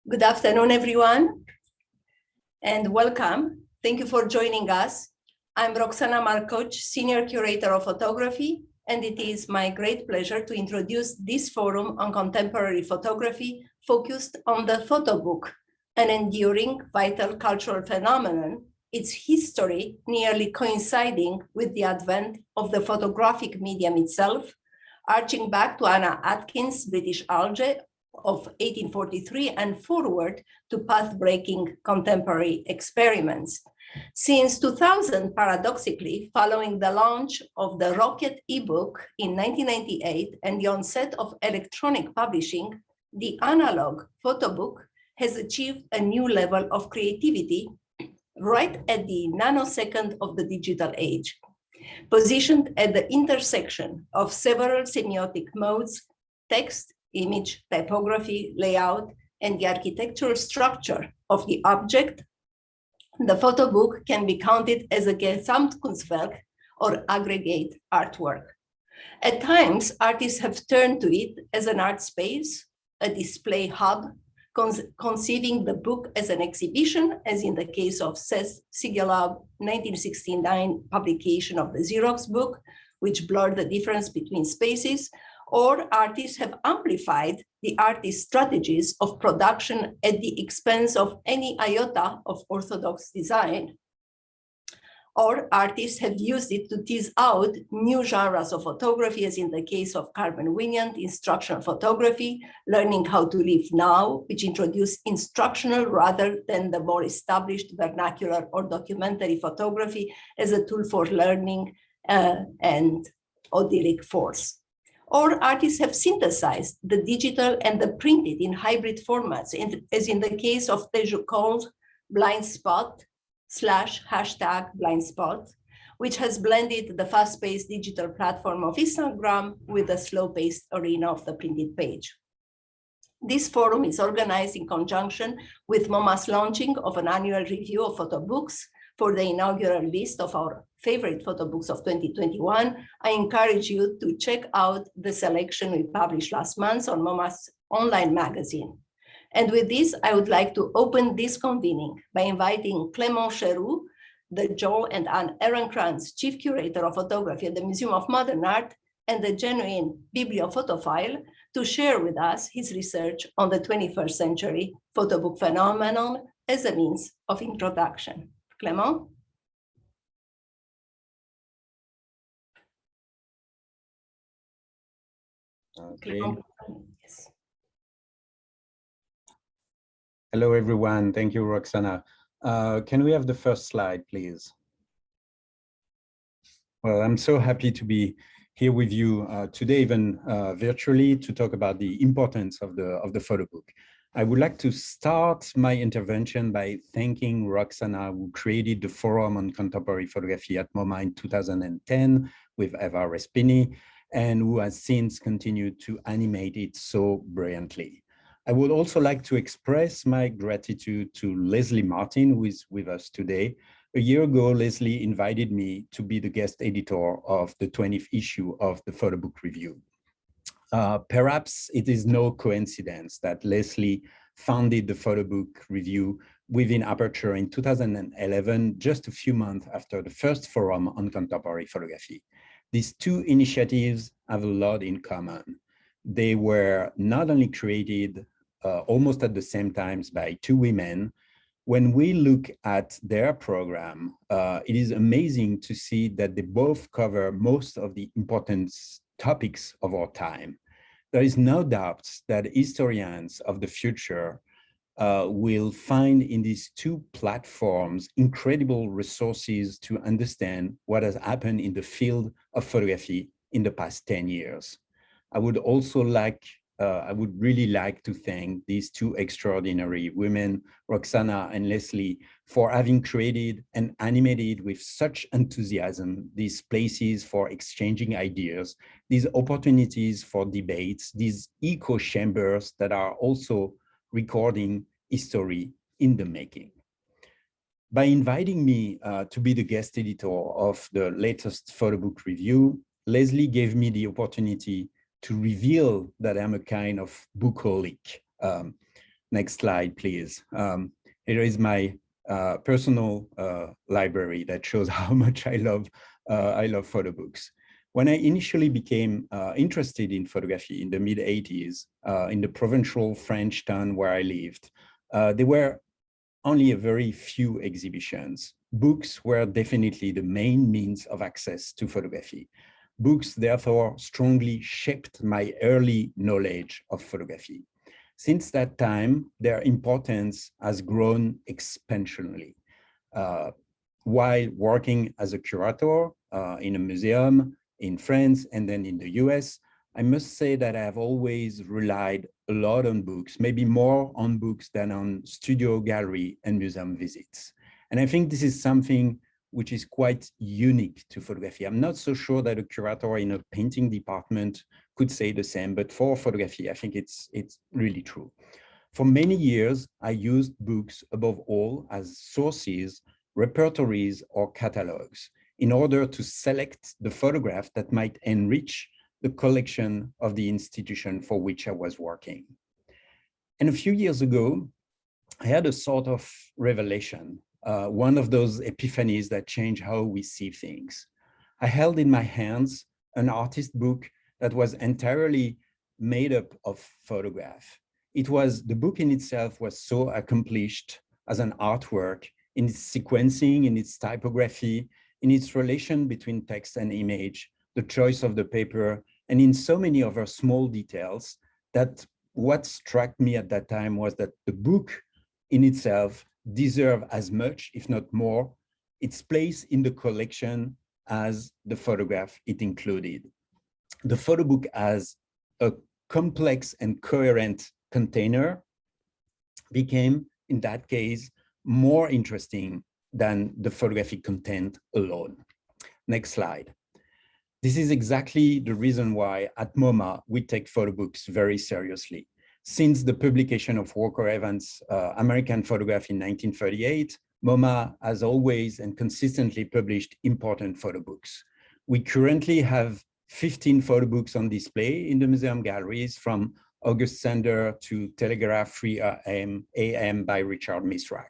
Good afternoon, everyone, and welcome. Thank you for joining us. I'm Roxana Markoc, Senior Curator of Photography, and it is my great pleasure to introduce this forum on contemporary photography focused on the photobook, an enduring, vital cultural phenomenon, its history nearly coinciding with the advent of the photographic medium itself, arching back to Anna Atkins' British Alge of 1843 and forward to path-breaking contemporary experiments. Since 2000, paradoxically, following the launch of the Rocket ebook in 1998 and the onset of electronic publishing, the analog photobook has achieved a new level of creativity right at the nanosecond of the digital age. Positioned at the intersection of several semiotic modes, text, image, typography, layout, and the architectural structure of the object, the photobook can be counted as a Gesamtkunstwerk or aggregate artwork. At times, artists have turned to it as an art space, a display hub, conceiving the book as an exhibition, as in the case of Seth Sigelab's 1969 publication of the Xerox book, which blurred the difference between spaces, or artists have amplified the artist's strategies of production at the expense of any iota of orthodox design. Or artists have used it to tease out new genres of photography, as in the case of Carmen Winant, instructional photography, learning how to live now, which introduced instructional rather than the more established vernacular or documentary photography as a tool for learning and odyllic force. Or artists have synthesized the digital and the printed in hybrid formats, as in the case of Teju Kohl's Blind Spot / Blind Spot, which has blended the fast-paced digital platform of Instagram with the slow-paced arena of the printed page. This forum is organized in conjunction with MoMA's launching of an annual review of photobooks. For the inaugural list of our favorite photobooks of 2021, I encourage you to check out the selection we published last month on MoMA's online magazine. And with this, I would like to open this convening by inviting Clément Cheroux, the Joel and Anne Ehrenkrantz Chief Curator of Photography at the Museum of Modern Art and the genuine bibliophotophile, to share with us his research on the 21st century photobook phenomenon as a means of introduction. Clément? Okay. Yes. Hello, everyone. Thank you, Roxana. Can we have the first slide, please? Well, I'm so happy to be here with you today, even virtually, to talk about the importance of the photo book. I would like to start my intervention by thanking Roxana, who created the Forum on Contemporary Photography at MoMA in 2010 with Eva Respini, and who has since continued to animate it so brilliantly. I would also like to express my gratitude to Leslie Martin, who is with us today. A year ago, Leslie invited me to be the guest editor of the 20th issue of the Photo Book Review. Perhaps it is no coincidence that Leslie founded the Photo Book Review within Aperture in 2011, just a few months after the first Forum on Contemporary Photography. These two initiatives have a lot in common. They were not only created almost at the same time by two women. When we look at their program, it is amazing to see that they both cover most of the important topics of our time. There is no doubt that historians of the future will find in these two platforms incredible resources to understand what has happened in the field of photography in the past 10 years. I would really like to thank these two extraordinary women, Roxana and Leslie, for having created and animated with such enthusiasm these places for exchanging ideas, these opportunities for debates, these echo chambers that are also recording history in the making. By inviting me to be the guest editor of the latest photo book review, Leslie gave me the opportunity to reveal that I'm a kind of bookaholic. Next slide, please. Here is my personal library that shows how much I love photo books. When I initially became interested in photography in the mid-80s, in the provincial French town where I lived, there were only a very few exhibitions. Books were definitely the main means of access to photography. Books, therefore, strongly shaped my early knowledge of photography. Since that time, their importance has grown exponentially. While working as a curator in a museum in France and then in the US, I must say that I have always relied a lot on books, maybe more on books than on studio, gallery, and museum visits. And I think this is something which is quite unique to photography. I'm not so sure that a curator in a painting department could say the same, but for photography, I think it's really true. For many years, I used books above all as sources, repertories, or catalogs in order to select the photograph that might enrich the collection of the institution for which I was working. And a few years ago, I had a sort of revelation, one of those epiphanies that change how we see things. I held in my hands an artist book that was entirely made up of photograph. The book in itself was so accomplished as an artwork in its sequencing, in its typography, in its relation between text and image, the choice of the paper, and in so many other small details that what struck me at that time was that the book in itself deserved as much, if not more, its place in the collection as the photograph it included. The photo book as a complex and coherent container became, in that case, more interesting than the photographic content alone. Next slide. This is exactly the reason why at MoMA we take photo books very seriously. Since the publication of Walker Evans' American Photograph in 1938, MoMA has always and consistently published important photo books. We currently have 15 photo books on display in the museum galleries, from August Sander to Telegraph 3 AM by Richard Misrak.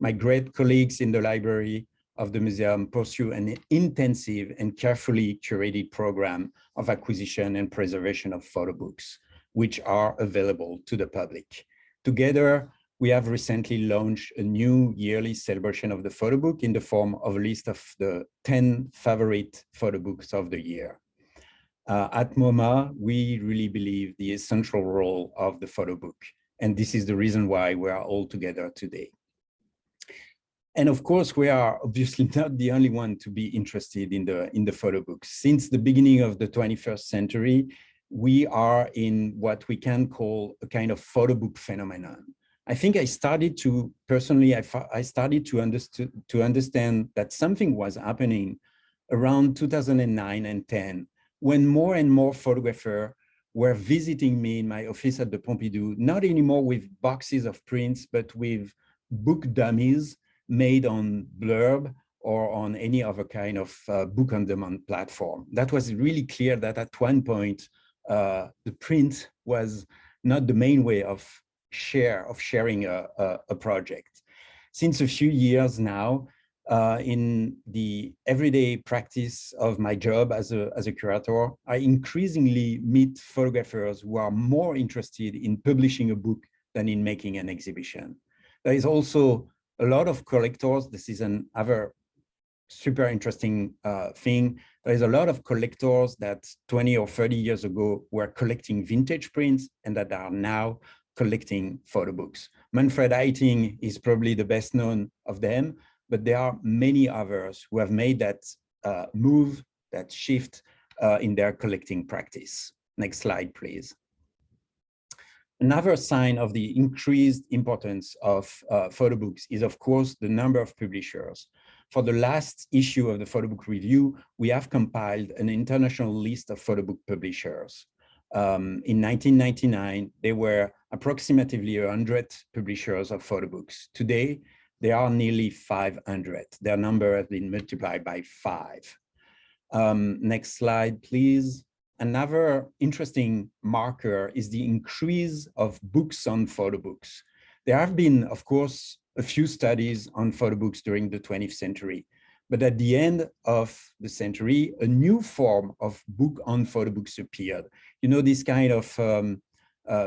My great colleagues in the library of the museum pursue an intensive and carefully curated program of acquisition and preservation of photo books, which are available to the public. Together, we have recently launched a new yearly celebration of the photo book in the form of a list of the 10 favorite photo books of the year. At MoMA, we really believe the essential role of the photo book, and this is the reason why we are all together today. And of course, we are obviously not the only one to be interested in the photo books. Since the beginning of the 21st century, we are in what we can call a kind of photo book phenomenon. I think I started to, personally, I started to understand that something was happening around 2009 and 10, when more and more photographers were visiting me in my office at the Pompidou, not anymore with boxes of prints, but with book dummies made on Blurb or on any other kind of book on demand platform. That was really clear that at one point, the print was not the main way of sharing a project. Since a few years now, in the everyday practice of my job as a curator, I increasingly meet photographers who are more interested in publishing a book than in making an exhibition. There is also a lot of collectors. This is another super interesting thing. There is a lot of collectors that 20 or 30 years ago were collecting vintage prints and that are now collecting photo books. Manfred Eiting is probably the best known of them, but there are many others who have made that move, that shift in their collecting practice. Next slide, please. Another sign of the increased importance of photo books is, of course, the number of publishers. For the last issue of the Photo Book Review, we have compiled an international list of photo book publishers. In 1999, there were approximately 100 publishers of photo books. Today, there are nearly 500. Their number has been multiplied by 5. Next slide, please. Another interesting marker is the increase of books on photo books. There have been, of course, a few studies on photo books during the 20th century, but at the end of the century, a new form of book on photo books appeared. You know, this kind of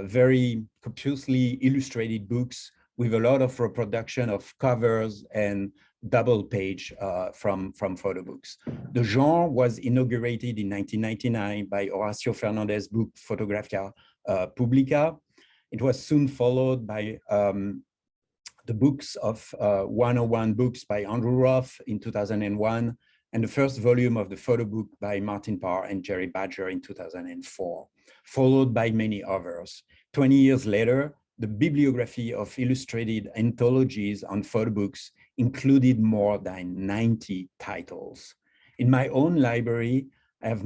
very copiously illustrated books with a lot of reproduction of covers and double page from photo books. The genre was inaugurated in 1999 by Horacio Fernandez's book Photografia Publica. It was soon followed by the books of 101 books by Andrew Roth in 2001, and the first volume of the photo book by Martin Parr and Jerry Badger in 2004, followed by many others. 20 years later, the bibliography of illustrated anthologies on photo books included more than 90 titles. In my own library, I have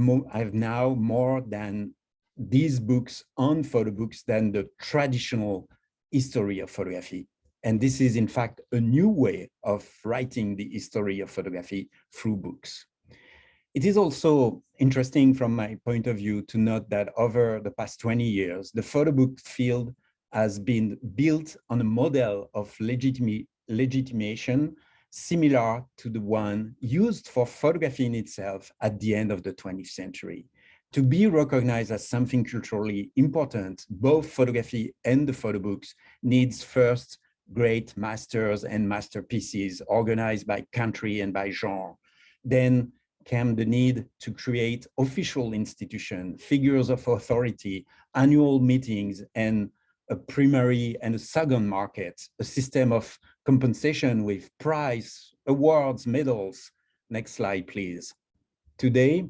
now more than these books on photo books than the traditional history of photography. And this is, in fact, a new way of writing the history of photography through books. It is also interesting from my point of view to note that over the past 20 years, the photo book field has been built on a model of legitimation similar to the one used for photography in itself at the end of the 20th century. To be recognized as something culturally important, both photography and the photo books needs first great masters and masterpieces organized by country and by genre. Then came the need to create official institutions, figures of authority, annual meetings, and a primary and a second market, a system of compensation with prize, awards, medals. Next slide, please. Today,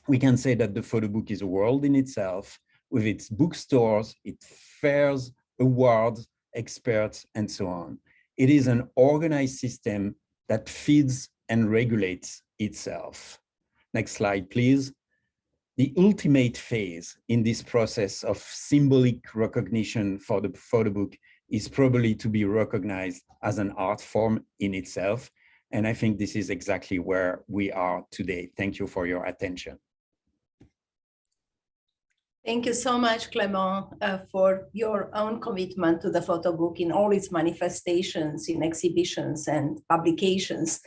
we can say that the photo book is a world in itself, with its bookstores, its fairs, awards, experts, and so on. It is an organized system that feeds and regulates itself. Next slide, please. The ultimate phase in this process of symbolic recognition for the photo book is probably to be recognized as an art form in itself. And I think this is exactly where we are today. Thank you for your attention. Thank you so much, Clement, for your own commitment to the photo book in all its manifestations, in exhibitions and publications.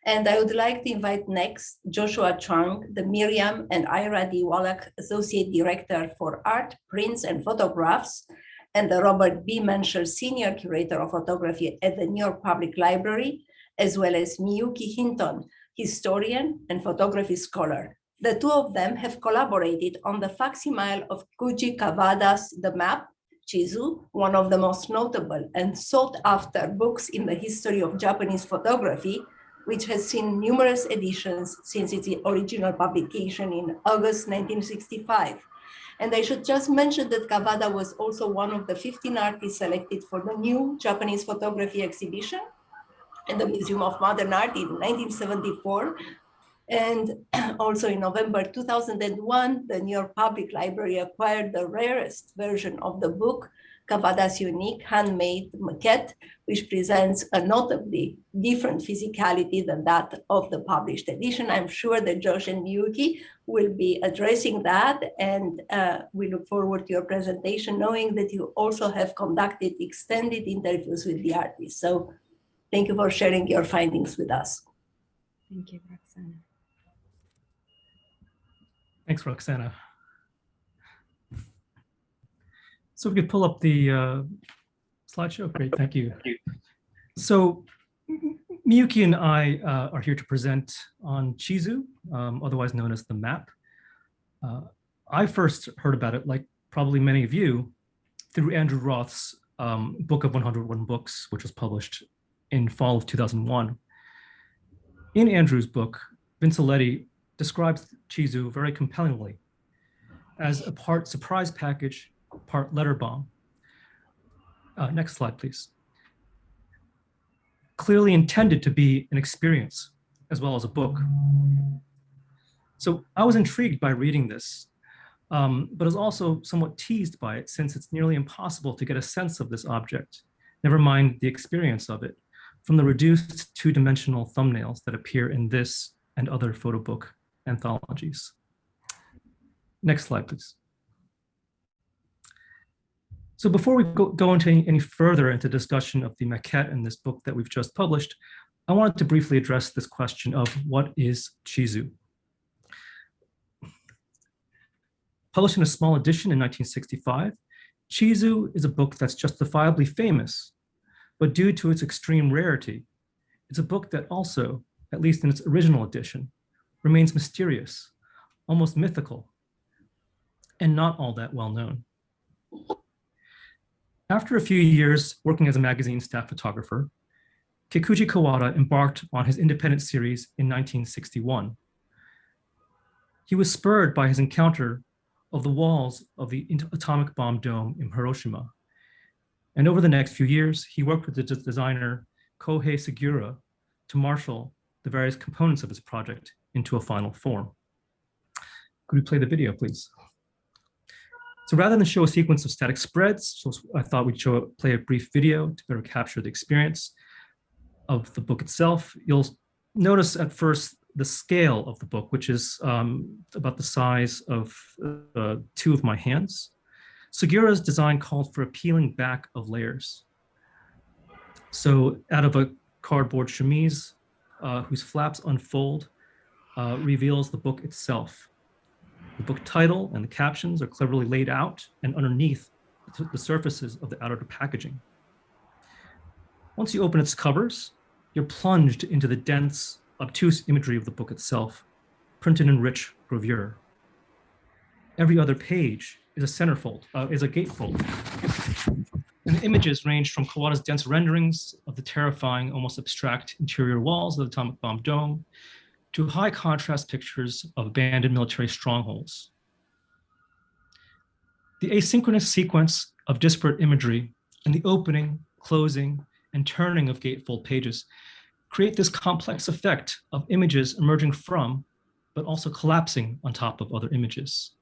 And I would like to invite next Joshua Chung, the Miriam and Ira D. Wallach Associate Director for Art, Prints, and Photographs, and the Robert B. Menschel Senior Curator of Photography at the New York Public Library, as well as Miyuki Hinton, historian and photography scholar. The two of them have collaborated on the facsimile of Koji Kawada's The Map, Chizu, one of the most notable and sought after books in the history of Japanese photography, which has seen numerous editions since its original publication in August 1965. And I should just mention that Kawada was also one of the 15 artists selected for the new Japanese photography exhibition at the Museum of Modern Art in 1974. And also in November 2001, the New York Public Library acquired the rarest version of the book, Kawada's unique handmade maquette, which presents a notably different physicality than that of the published edition. I'm sure that Josh and Miyuki will be addressing that, and we look forward to your presentation, knowing that you also have conducted extended interviews with the artists. So thank you for sharing your findings with us. Thank you, Roxana. Thanks, Roxana. So if we could pull up the slideshow. Great, thank you. So Miyuki and I are here to present on Chizu, otherwise known as The Map. I first heard about it, like probably many of you, through Andrew Roth's Book of 101 Books, which was published in fall of 2001. In Andrew's book, Vinciletti describes Chizu very compellingly as a part surprise package, part letter bomb. Next slide, please. Clearly intended to be an experience as well as a book. So I was intrigued by reading this, but was also somewhat teased by it, since it's nearly impossible to get a sense of this object, never mind the experience of it, from the reduced two-dimensional thumbnails that appear in this and other photo book anthologies. Next slide, please. So before we go into any further into discussion of the maquette in this book that we've just published, I wanted to briefly address this question of what is Chizu? Published in a small edition in 1965, Chizu is a book that's justifiably famous, but due to its extreme rarity, it's a book that also, at least in its original edition, remains mysterious, almost mythical, and not all that well known. After a few years working as a magazine staff photographer, Kikuji Kawada embarked on his independent series in 1961. He was spurred by his encounter of the walls of the atomic bomb dome in Hiroshima. And over the next few years, he worked with the designer Kohei Sugiura to marshal the various components of his project into a final form. Could we play the video, please? So rather than show a sequence of static spreads, so I thought we'd play a brief video to better capture the experience of the book itself. You'll notice at first the scale of the book, which is about the size of 2 of my hands. Sugiura's design called for a peeling back of layers. So out of a cardboard chemise whose flaps unfold reveals the book itself. The book title and the captions are cleverly laid out and underneath the surfaces of the outer packaging. Once you open its covers, you're plunged into the dense, obtuse imagery of the book itself, printed in rich gravure. Every other page is a centerfold, is a gatefold. And the images range from Kawada's dense renderings of the terrifying, almost abstract interior walls of the atomic bomb dome to high contrast pictures of abandoned military strongholds. The asynchronous sequence of disparate imagery and the opening, closing, and turning of gatefold pages create this complex effect of images emerging from, but also collapsing on top of other images.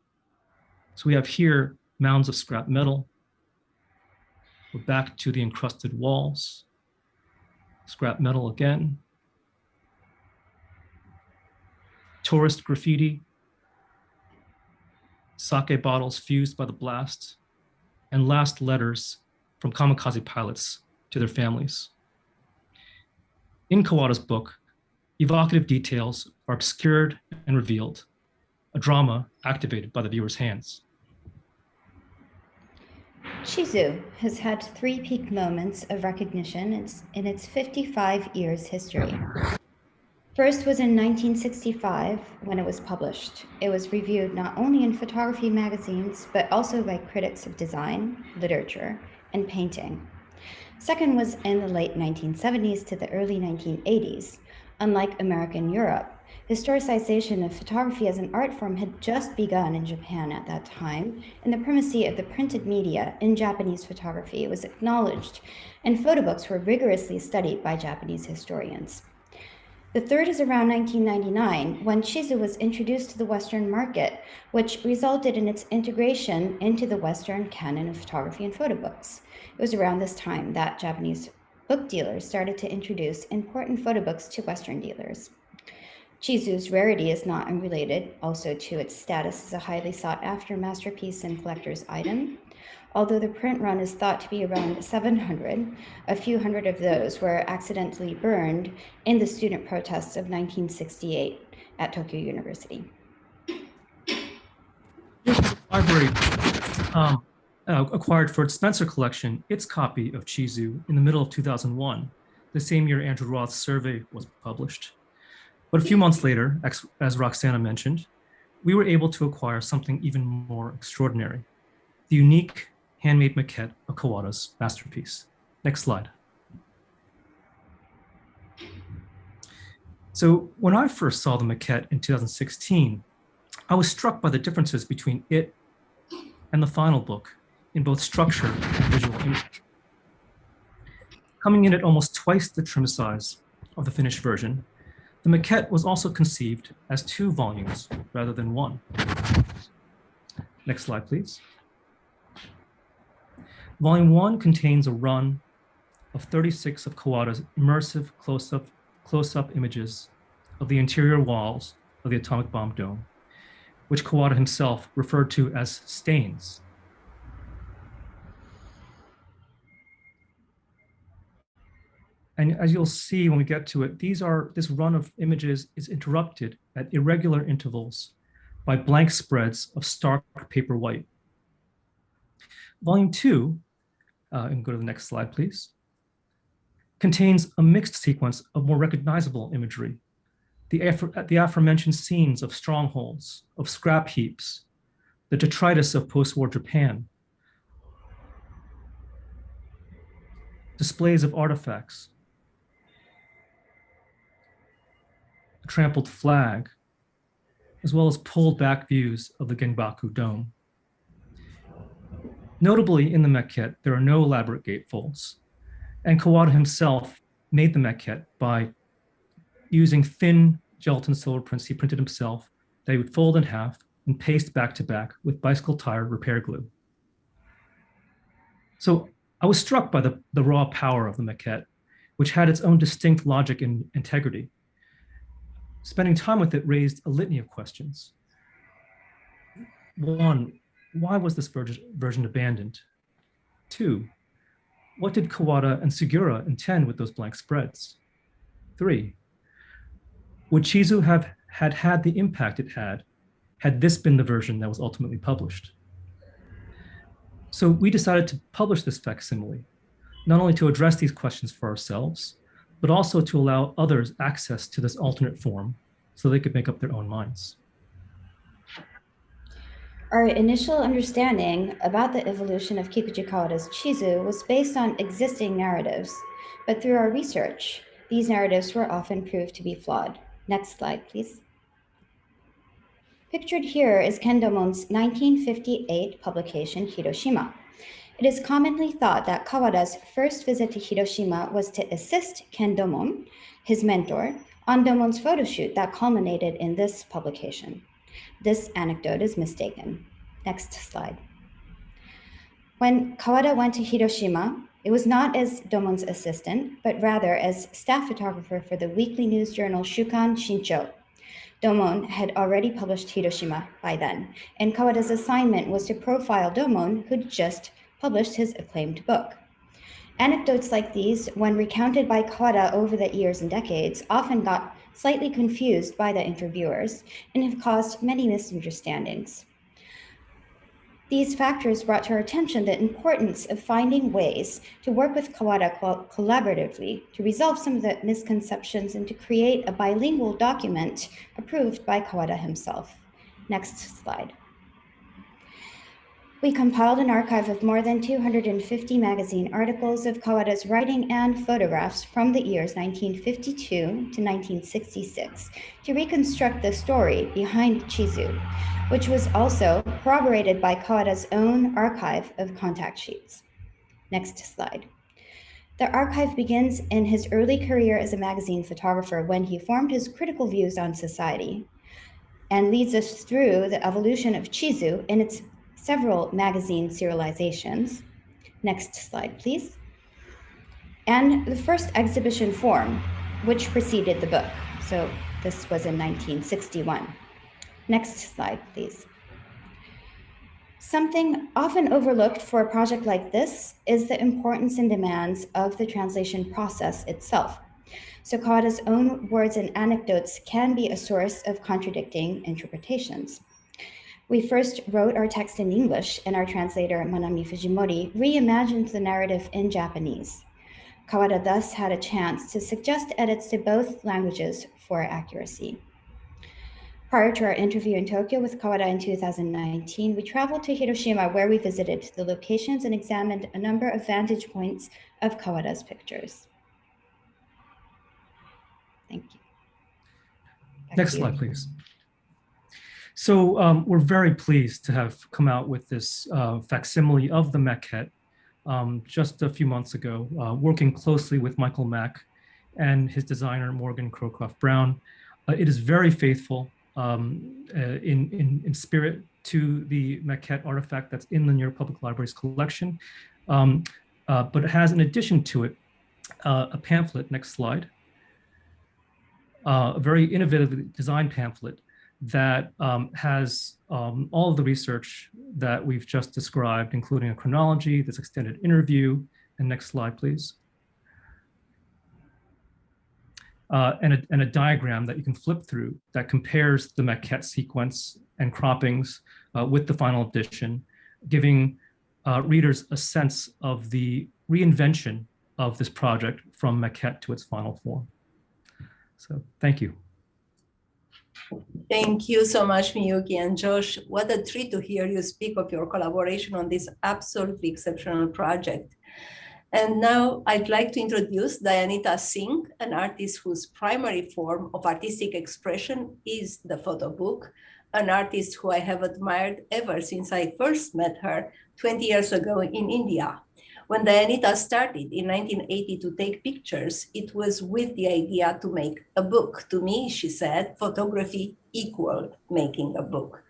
So we have here mounds of scrap metal. We're back to the encrusted walls. Scrap metal again. Tourist graffiti. Sake bottles fused by the blast. And last letters from kamikaze pilots to their families. In Kawada's book, evocative details are obscured and revealed, a drama activated by the viewer's hands. Chizu has had 3 peak moments of recognition in its 55 years history. First was in 1965 when it was published. It was reviewed not only in photography magazines, but also by critics of design, literature, and painting. Second was in the late 1970s to the early 1980s. Unlike American Europe, historicization of photography as an art form had just begun in Japan at that time, and the primacy of the printed media in Japanese photography was acknowledged, and photobooks were rigorously studied by Japanese historians. The third is around 1999, when Chizu was introduced to the Western market, which resulted in its integration into the Western canon of photography and photo books. It was around this time that Japanese book dealers started to introduce important photo books to Western dealers. Chizu's rarity is not unrelated also to its status as a highly sought-after masterpiece and collector's item. Although the print run is thought to be around 700, a few hundred of those were accidentally burned in the student protests of 1968 at Tokyo University. The library acquired for its Spencer collection its copy of Chizu in the middle of 2001, the same year Andrew Roth's survey was published. But a few months later, as Roxana mentioned, we were able to acquire something even more extraordinary, the unique handmade maquette of Kawada's masterpiece. Next slide. So when I first saw the maquette in 2016, I was struck by the differences between it and the final book in both structure and visual image. Coming in at almost twice the trim size of the finished version, the maquette was also conceived as 2 volumes rather than 1. Next slide, please. Volume 1 contains a run of 36 of Kawada's immersive close-up images of the interior walls of the atomic bomb dome, which Kawada himself referred to as stains. And as you'll see when we get to it, this run of images is interrupted at irregular intervals by blank spreads of stark paper white. Volume 2, and go to the next slide, please, contains a mixed sequence of more recognizable imagery. The aforementioned scenes of strongholds, of scrap heaps, the detritus of post-war Japan, displays of artifacts, a trampled flag, as well as pulled back views of the Genbaku Dome. Notably, in the maquette, there are no elaborate gatefolds, and Kawada himself made the maquette by using thin gelatin silver prints he printed himself that he would fold in half and paste back to back with bicycle tire repair glue. So I was struck by the raw power of the maquette, which had its own distinct logic and integrity. Spending time with it raised a litany of questions. One, why was this version abandoned? Two, what did Kawada and Sugura intend with those blank spreads? Three, would Chizu have had the impact it had this been the version that was ultimately published? So we decided to publish this facsimile, not only to address these questions for ourselves, but also to allow others access to this alternate form so they could make up their own minds. Our initial understanding about the evolution of Kikuji Kawada's Chizu was based on existing narratives, but through our research, these narratives were often proved to be flawed. Next slide, please. Pictured here is Ken Domon's 1958 publication, Hiroshima. It is commonly thought that Kawada's first visit to Hiroshima was to assist Ken Domon, his mentor, on Domon's photo shoot that culminated in this publication. This anecdote is mistaken. Next slide. When Kawada went to Hiroshima, it was not as Domon's assistant, but rather as staff photographer for the weekly news journal Shukan Shincho. Domon had already published Hiroshima by then, and Kawada's assignment was to profile Domon, who'd just published his acclaimed book. Anecdotes like these, when recounted by Kawada over the years and decades, often got slightly confused by the interviewers and have caused many misunderstandings. These factors brought to our attention the importance of finding ways to work with Kawada collaboratively to resolve some of the misconceptions and to create a bilingual document approved by Kawada himself. Next slide. We compiled an archive of more than 250 magazine articles of Kawada's writing and photographs from the years 1952 to 1966 to reconstruct the story behind Chizu, which was also corroborated by Kawada's own archive of contact sheets. Next slide. The archive begins in his early career as a magazine photographer when he formed his critical views on society and leads us through the evolution of Chizu in its several magazine serializations. Next slide, please. And the first exhibition form, which preceded the book. So this was in 1961. Next slide, please. Something often overlooked for a project like this is the importance and demands of the translation process itself. So Kawada's own words and anecdotes can be a source of contradicting interpretations. We first wrote our text in English, and our translator, Manami Fujimori, reimagined the narrative in Japanese. Kawada thus had a chance to suggest edits to both languages for accuracy. Prior to our interview in Tokyo with Kawada in 2019, we traveled to Hiroshima, where we visited the locations and examined a number of vantage points of Kawada's pictures. Thank you. Next slide, please. So we're very pleased to have come out with this facsimile of the maquette just a few months ago, working closely with Michael Mack and his designer, Morgan Crowcroft Brown. It is very faithful in spirit to the maquette artifact that's in the New York Public Library's collection, but it has, in addition to it, a pamphlet, next slide, a very innovatively designed pamphlet that has all of the research that we've just described, including a chronology, this extended interview, and next slide, please. and a diagram that you can flip through that compares the maquette sequence and croppings with the final edition, giving readers a sense of the reinvention of this project from maquette to its final form. So thank you. Thank you so much, Miyuki and Josh. What a treat to hear you speak of your collaboration on this absolutely exceptional project. And now I'd like to introduce Dayanita Singh, an artist whose primary form of artistic expression is the photo book, an artist who I have admired ever since I first met her 20 years ago in India. When Dayanita started in 1980 to take pictures, it was with the idea to make a book. To me, she said, photography equaled making a book.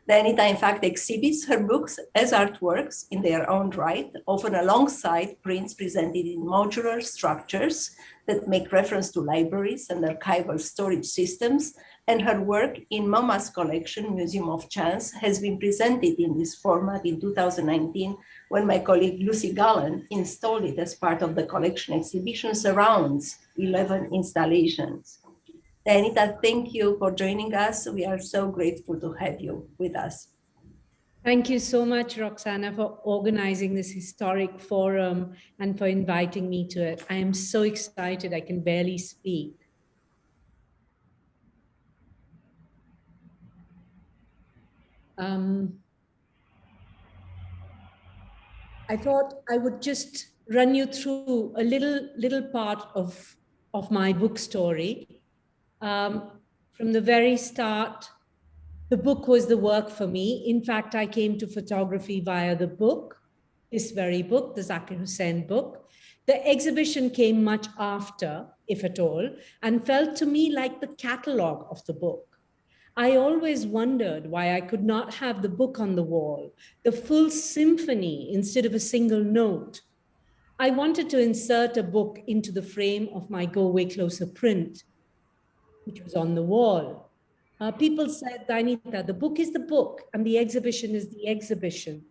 Dayanita, in fact, exhibits her books as artworks in their own right, often alongside prints presented in modular structures that make reference to libraries and archival storage systems. And her work in MoMA's collection, Museum of Chance, has been presented in this format in 2019, when my colleague Lucy Gallen installed it as part of the collection exhibition Surrounds 11 installations. Dayanita, thank you for joining us. We are so grateful to have you with us. Thank you so much, Roxana, for organizing this historic forum and for inviting me to it. I am so excited, I can barely speak. I thought I would just run you through a little part of my book story. From the very start, the book was the work for me. In fact, I came to photography via the book, this very book, the Zakir Hussain book. The exhibition came much after, if at all, and felt to me like the catalog of the book. I always wondered why I could not have the book on the wall, the full symphony instead of a single note. I wanted to insert a book into the frame of my Go Way Closer print, which was on the wall. People said, Dayanita, the book is the book and the exhibition is the exhibition.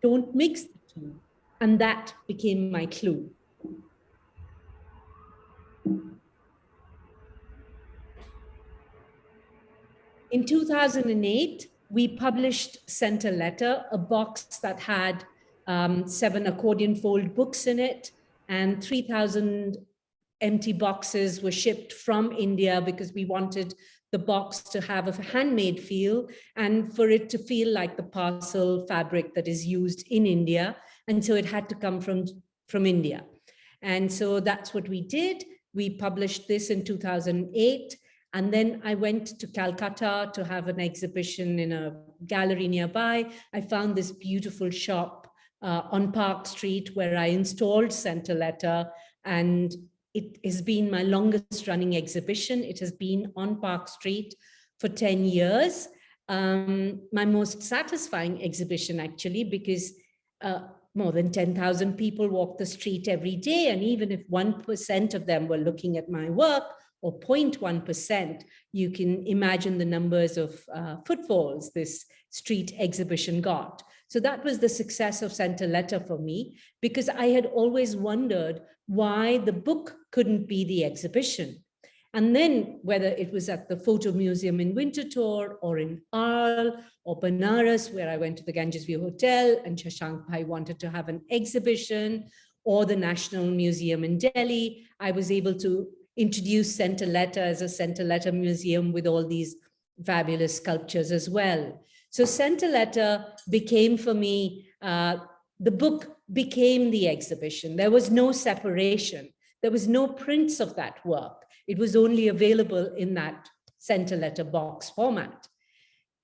Don't mix the two. And that became my clue. In 2008, we published Sent a Letter, a box that had 7 accordion fold books in it, and 3,000 empty boxes were shipped from India because we wanted the box to have a handmade feel and for it to feel like the parcel fabric that is used in India. And so it had to come from India. And so that's what we did. We published this in 2008. And then I went to Calcutta to have an exhibition in a gallery nearby. I found this beautiful shop on Park Street where I installed Sent a Letter, and it has been my longest running exhibition. It has been on Park Street for 10 years. My most satisfying exhibition, actually, because more than 10,000 people walk the street every day. And even if 1% of them were looking at my work, or 0.1%, you can imagine the numbers of footfalls this street exhibition got. So that was the success of Sent a Letter for me, because I had always wondered why the book couldn't be the exhibition. And then whether it was at the Photo Museum in Winterthur or in Arles or Banaras, where I went to the Ganges View Hotel and Shashank Bhai wanted to have an exhibition, or the National Museum in Delhi, I was able to introduce Sent a Letter as a Sent a Letter museum with all these fabulous sculptures as well. So Sent a Letter became for me, the book became the exhibition. There was no separation. There was no prints of that work. It was only available in that Sent a Letter box format.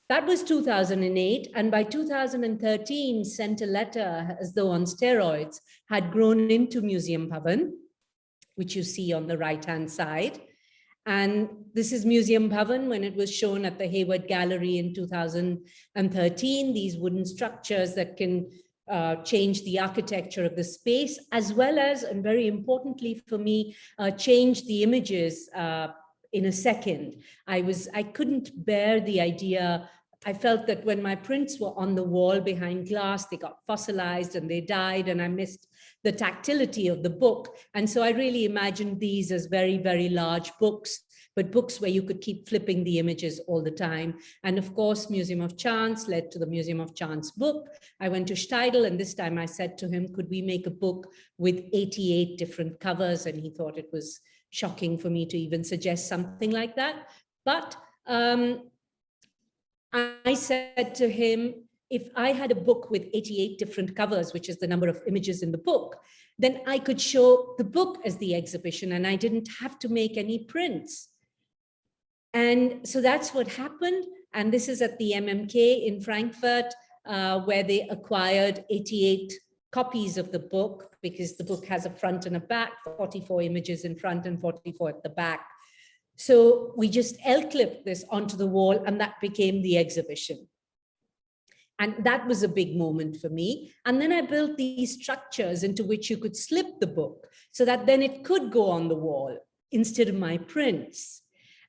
That was 2008. And by 2013, Sent a Letter, as though on steroids, had grown into Museum Bhavan, which you see on the right-hand side. And this is Museum Bhavan when it was shown at the Hayward Gallery in 2013, these wooden structures that can change the architecture of the space, as well as, and very importantly for me, change the images in a second. I couldn't bear the idea I felt that when my prints were on the wall behind glass, they got fossilized and they died, and I missed the tactility of the book. And so I really imagined these as very, very large books, but books where you could keep flipping the images all the time. And of course, Museum of Chance led to the Museum of Chance book. I went to Steidl, and this time I said to him, could we make a book with 88 different covers? And he thought it was shocking for me to even suggest something like that. But I said to him, if I had a book with 88 different covers, which is the number of images in the book, then I could show the book as the exhibition and I didn't have to make any prints. And so that's what happened. And this is at the MMK in Frankfurt, where they acquired 88 copies of the book, because the book has a front and a back, 44 images in front and 44 at the back. So we just L-clipped this onto the wall, and that became the exhibition. And that was a big moment for me. And then I built these structures into which you could slip the book so that then it could go on the wall instead of my prints.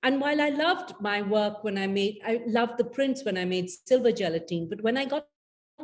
And while I loved my work I loved the prints when I made silver gelatine, but when I got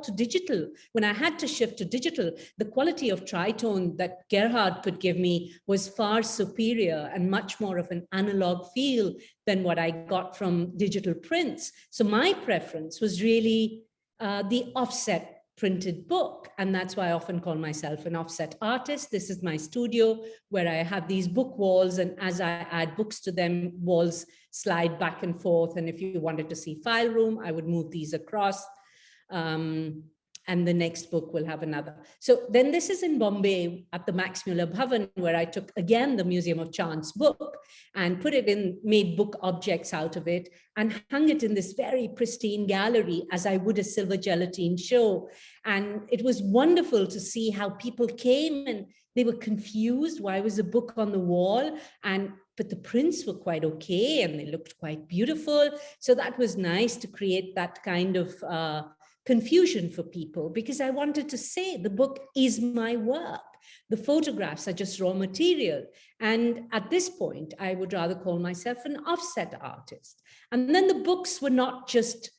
to digital, when I had to shift to digital, the quality of tritone that Gerhard could give me was far superior and much more of an analog feel than what I got from digital prints. So my preference was really the offset printed book. And that's why I often call myself an offset artist. This is my studio where I have these book walls, and as I add books to them, walls slide back and forth. And if you wanted to see file room, I would move these across. And the next book will have another. So then this is in Bombay at the Max Muller Bhavan, where I took again the Museum of Chance book and put it in, made book objects out of it and hung it in this very pristine gallery as I would a silver gelatine show. And it was wonderful to see how people came and they were confused. Why was a book on the wall? But the prints were quite okay and they looked quite beautiful. So that was nice to create that kind of confusion for people, because I wanted to say the book is my work. The photographs are just raw material. And at this point, I would rather call myself an offset artist. And then the books were not just,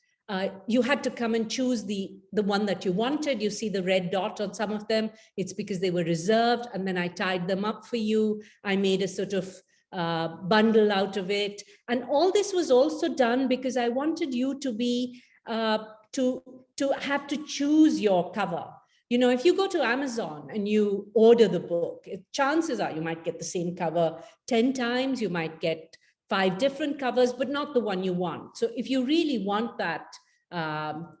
you had to come and choose the one that you wanted. You see the red dot on some of them. It's because they were reserved. And then I tied them up for you. I made a sort of bundle out of it. And all this was also done because I wanted you to be, to have to choose your cover. You know, if you go to Amazon and you order the book, chances are you might get the same cover 10 times, you might get 5 different covers, but not the one you want. So if you really want that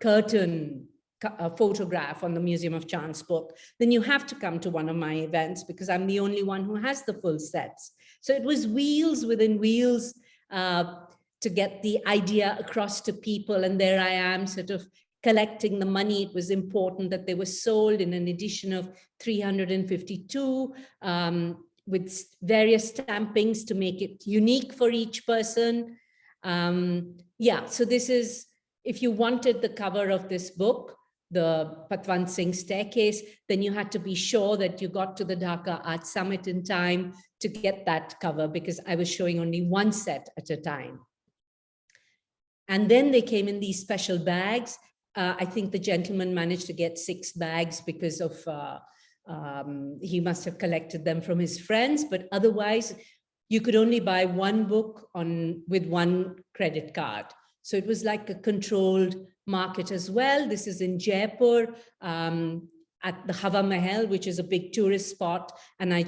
curtain photograph on the Museum of Chance book, then you have to come to one of my events, because I'm the only one who has the full sets. So it was wheels within wheels to get the idea across to people. And there I am sort of collecting the money. It was important that they were sold in an edition of 352 with various stampings to make it unique for each person. Yeah, so this is, if you wanted the cover of this book, the Patwant Singh Staircase, then you had to be sure that you got to the Dhaka Art Summit in time to get that cover, because I was showing only one set at a time. And then they came in these special bags. I think the gentleman managed to get 6 bags because of, he must have collected them from his friends, but otherwise you could only buy one book with one credit card. So it was like a controlled market as well. This is in Jaipur at the Hava Mahal, which is a big tourist spot. And I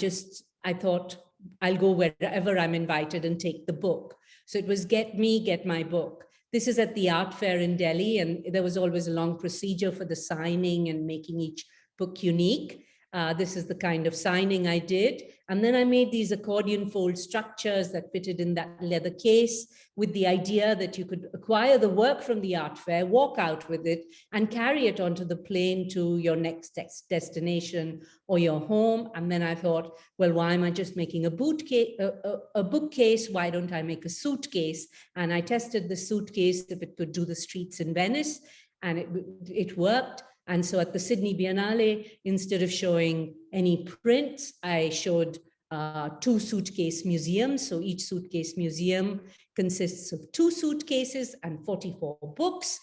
thought I'll go wherever I'm invited and take the book. So it was get my book. This is at the art fair in Delhi, and there was always a long procedure for the signing and making each book unique. This is the kind of signing I did. And then I made these accordion fold structures that fitted in that leather case, with the idea that you could acquire the work from the art fair, walk out with it, and carry it onto the plane to your next destination or your home. And then I thought, well, why am I just making a bookcase? Why don't I make a suitcase? And I tested the suitcase if it could do the streets in Venice, and it worked. And so at the Sydney Biennale, instead of showing any prints, I showed 2 suitcase museums. So each suitcase museum consists of 2 suitcases and 44 books.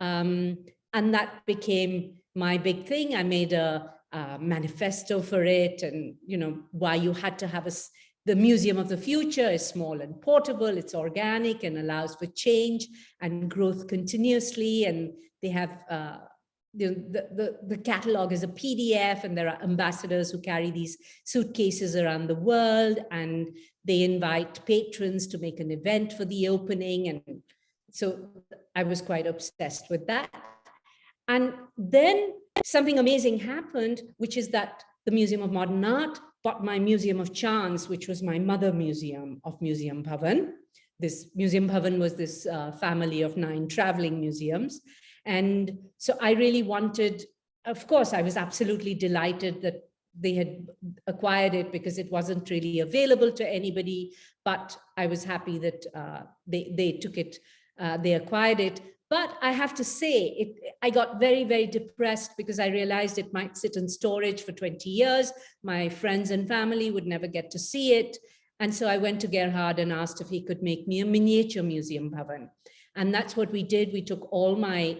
And that became my big thing. I made a manifesto for it, and why you had to have the Museum of the Future is small and portable, it's organic and allows for change and growth continuously. And they have the catalog is a PDF, and there are ambassadors who carry these suitcases around the world, and they invite patrons to make an event for the opening. And so I was quite obsessed with that. And then something amazing happened, which is that the Museum of Modern Art bought my Museum of Chance, which was my mother museum of Museum Bhavan. This Museum Bhavan was this family of 9 traveling museums. And so I really wanted, of course, I was absolutely delighted that they had acquired it, because it wasn't really available to anybody, but I was happy that they took it, they acquired it. But I have to say, I got very, very depressed, because I realized it might sit in storage for 20 years. My friends and family would never get to see it. And so I went to Gerhard and asked if he could make me a miniature Museum Bhavan. And that's what we did. We took all my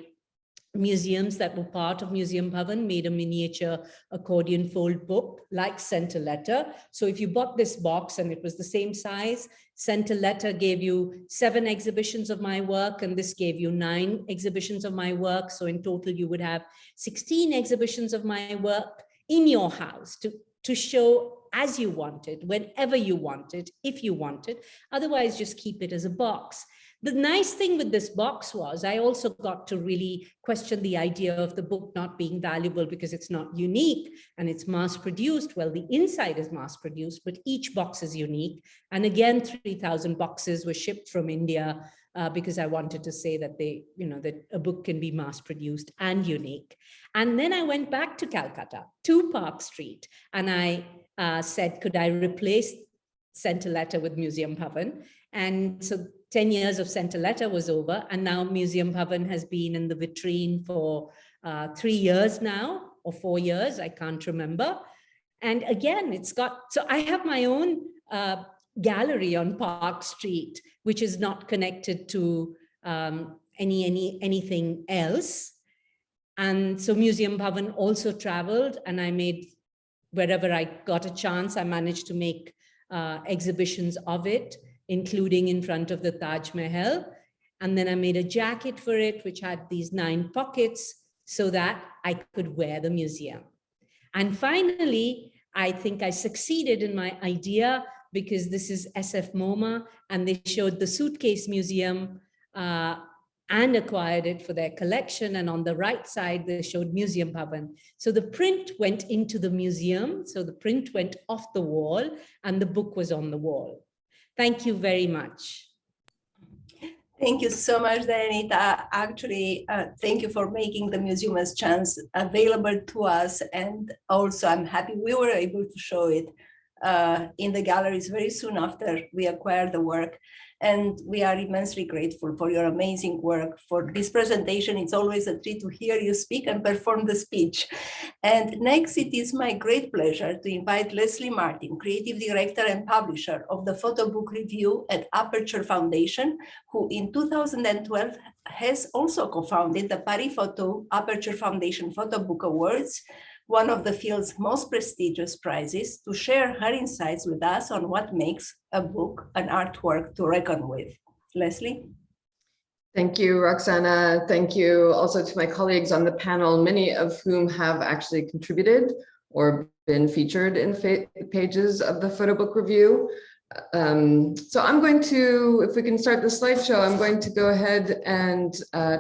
museums that were part of Museum Bhavan, made a miniature accordion fold book like Center Letter. So if you bought this box and it was the same size, Center Letter gave you 7 exhibitions of my work, and this gave you 9 exhibitions of my work. So in total, you would have 16 exhibitions of my work in your house to show as you wanted, whenever you wanted, if you wanted. Otherwise, just keep it as a box. The nice thing with this box was I also got to really question the idea of the book not being valuable because it's not unique and it's mass produced. Well, the inside is mass produced, but each box is unique. And again, 3,000 boxes were shipped from India because I wanted to say that that a book can be mass produced and unique. And then I went back to Calcutta, to Park Street, and I said, could I replace Center Letter with Museum Bhavan? And so 10 years of Center Letter was over, and now Museum Bhavan has been in the vitrine for 3 years now, or 4 years, I can't remember. And again, so I have my own gallery on Park Street, which is not connected to anything else. And so Museum Bhavan also traveled, and I made, wherever I got a chance, I managed to make exhibitions of it, including in front of the Taj Mahal. And then I made a jacket for it, which had these 9 pockets so that I could wear the museum. And finally, I think I succeeded in my idea, because this is SF MoMA, and they showed the suitcase museum and acquired it for their collection. And on the right side, they showed Museum Bhavan. So the print went into the museum. So the print went off the wall and the book was on the wall. Thank you very much. Thank you so much, Dayanita. Actually, thank you for making the Museum as Chance available to us. And also, I'm happy we were able to show it in the galleries very soon after we acquired the work. And we are immensely grateful for your amazing work. For this presentation, it's always a treat to hear you speak and perform the speech. And next, it is my great pleasure to invite Leslie Martin, Creative Director and Publisher of the PhotoBook Review at Aperture Foundation, who in 2012 has also co-founded the Paris Photo Aperture Foundation PhotoBook Awards, one of the field's most prestigious prizes, to share her insights with us on what makes a book an artwork to reckon with. Leslie? Thank you, Roxana. Thank you also to my colleagues on the panel, many of whom have actually contributed or been featured in pages of the PhotoBook Review. So I'm going to, if we can start the slideshow, I'm going to go ahead and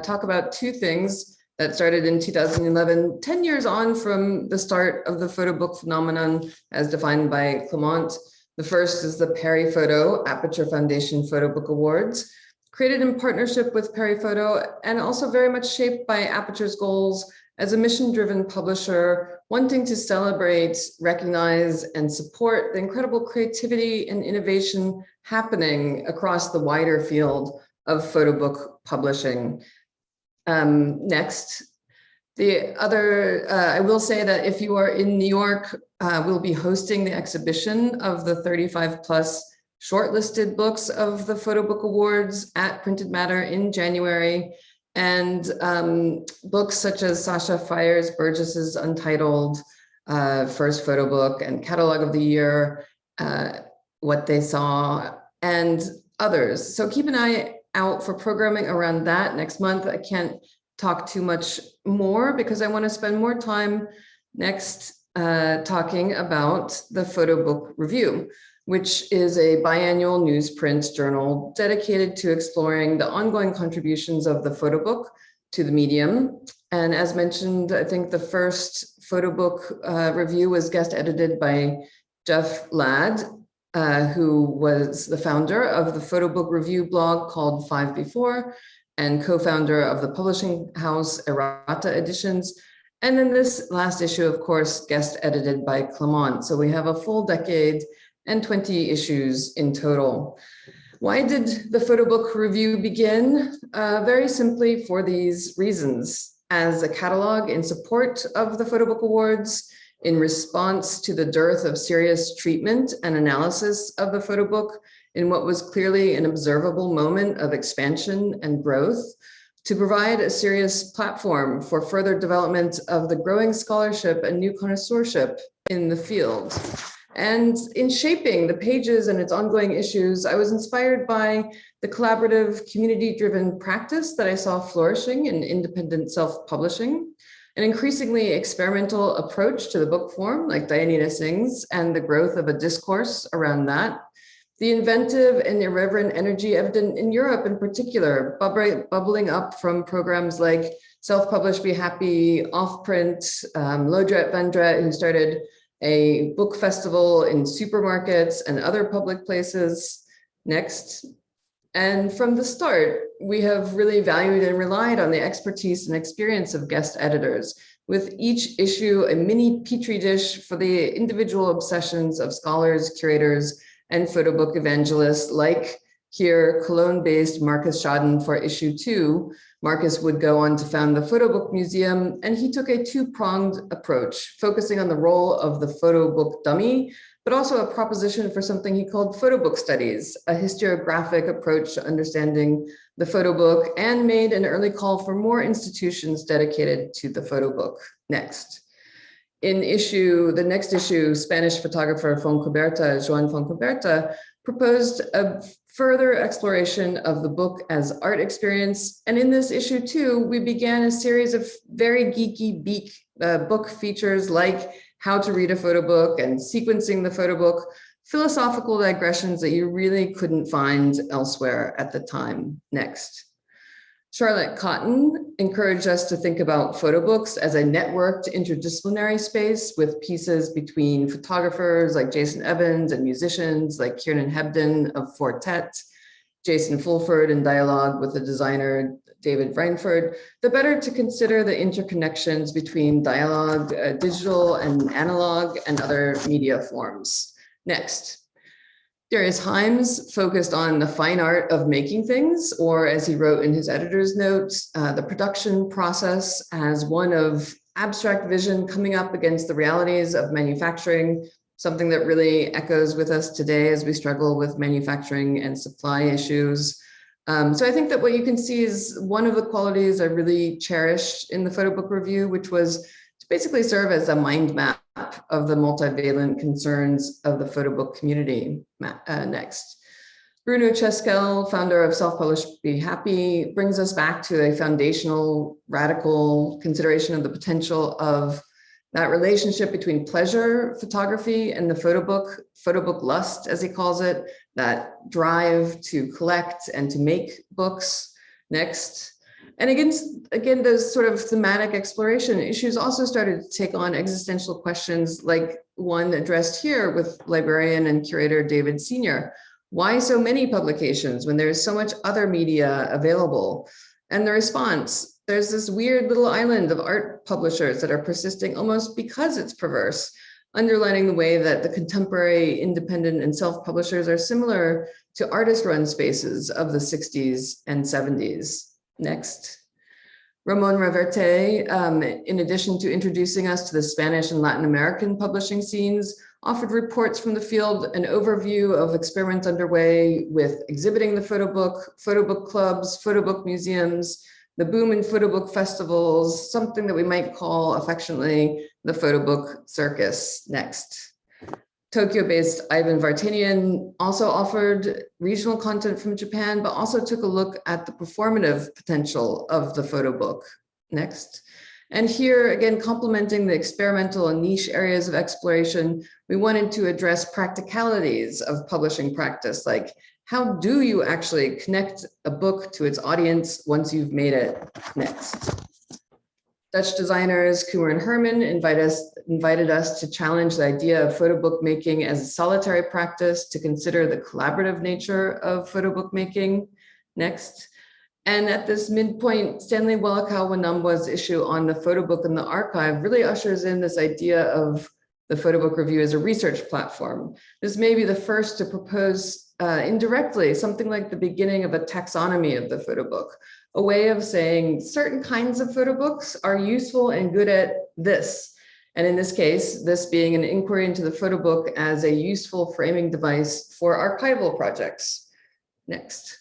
talk about 2 things that started in 2011, 10 years on from the start of the PhotoBook phenomenon as defined by Clement. The first is the Paris Photo Aperture Foundation PhotoBook Awards, created in partnership with Paris Photo and also very much shaped by Aperture's goals as a mission-driven publisher wanting to celebrate, recognize, and support the incredible creativity and innovation happening across the wider field of photobook publishing. Next, the other, I will say that if you are in New York, we'll be hosting the exhibition of the 35 plus shortlisted books of the PhotoBook Awards at Printed Matter in January. And books such as Sasha Fires Burgess's Untitled, First Photo Book and Catalog of the Year, What They Saw, and others. So keep an eye out for programming around that next month. I can't talk too much more because I want to spend more time next talking about the PhotoBook Review, which is a biannual newsprint journal dedicated to exploring the ongoing contributions of the photo book to the medium. And as mentioned, I think the first PhotoBook review was guest edited by Jeff Ladd, who was the founder of the PhotoBook Review blog called 5 Before and co-founder of the publishing house Errata Editions. And then this last issue, of course, guest edited by Clement. So we have a full decade and 20 issues in total. Why did the PhotoBook Review begin? Very simply for these reasons. As a catalog in support of the PhotoBook Awards, in response to the dearth of serious treatment and analysis of the photo book in what was clearly an observable moment of expansion and growth, to provide a serious platform for further development of the growing scholarship and new connoisseurship in the field. And in shaping the pages and its ongoing issues, I was inspired by the collaborative, community-driven practice that I saw flourishing in independent self-publishing, an increasingly experimental approach to the book form, like Dayanita Singh's, and the growth of a discourse around that. The inventive and irreverent energy evident in Europe in particular, bubbling up from programs like Self-Publish, Be Happy, Off-Print, Lodret Vandret, who started a book festival in supermarkets and other public places. Next. And from the start, we have really valued and relied on the expertise and experience of guest editors, with each issue a mini petri dish for the individual obsessions of scholars, curators, and photo book evangelists, like here, Cologne-based Marcus Schaden for issue 2. Marcus would go on to found the Photo Book Museum, and he took a two-pronged approach, focusing on the role of the photo book dummy, but also a proposition for something he called photo book studies, a historiographic approach to understanding the photo book, and made an early call for more institutions dedicated to the photo book. Next. In the next issue, Spanish photographer Joan Foncoberta, proposed a further exploration of the book as art experience. And in this issue too, we began a series of very geeky book features like how to read a photo book and sequencing the photo book, philosophical digressions that you really couldn't find elsewhere at the time. Next. Charlotte Cotton encouraged us to think about photo books as a networked interdisciplinary space with pieces between photographers like Jason Evans and musicians like Kiernan Hebden of Fortet, Jason Fulford in dialogue with the designer David Reinford, the better to consider the interconnections between dialogue, digital and analog, and other media forms. Next. Darius Himes focused on the fine art of making things, or as he wrote in his editor's notes, the production process as one of abstract vision coming up against the realities of manufacturing, something that really echoes with us today as we struggle with manufacturing and supply issues. So I think that what you can see is one of the qualities I really cherished in the photo book review, which was to basically serve as a mind map of the multivalent concerns of the photo book community. Next. Bruno Cheskel, founder of Self-Publish Be Happy, brings us back to a foundational, radical consideration of the potential of that relationship between pleasure photography and the photo book lust, as he calls it, that drive to collect and to make books. Next. And again, those sort of thematic exploration issues also started to take on existential questions like one addressed here with librarian and curator David Senior. Why so many publications when there's so much other media available? And the response, there's this weird little island of art publishers that are persisting almost because it's perverse, underlining the way that the contemporary independent and self-publishers are similar to artist-run spaces of the 60s and 70s. Next. Ramon Reverte, in addition to introducing us to the Spanish and Latin American publishing scenes, offered reports from the field, an overview of experiments underway with exhibiting the photo book clubs, photo book museums, the boom in photobook festivals, something that we might call affectionately the photobook circus. Next. Tokyo-based Ivan Vartanian also offered regional content from Japan, but also took a look at the performative potential of the photobook. Next. And here, again, complementing the experimental and niche areas of exploration, we wanted to address practicalities of publishing practice, like how do you actually connect a book to its audience once you've made it? Next. Dutch designers Kummer and Herman invited us to challenge the idea of photo book making as a solitary practice, to consider the collaborative nature of photo book making. Next. And at this midpoint, Stanley Wellakawa Wanamwa's issue on the photo book and the archive really ushers in this idea of the photo book review as a research platform. This may be the first to propose indirectly something like the beginning of a taxonomy of the photo book, a way of saying certain kinds of photo books are useful and good at this. And in this case, this being an inquiry into the photo book as a useful framing device for archival projects. Next.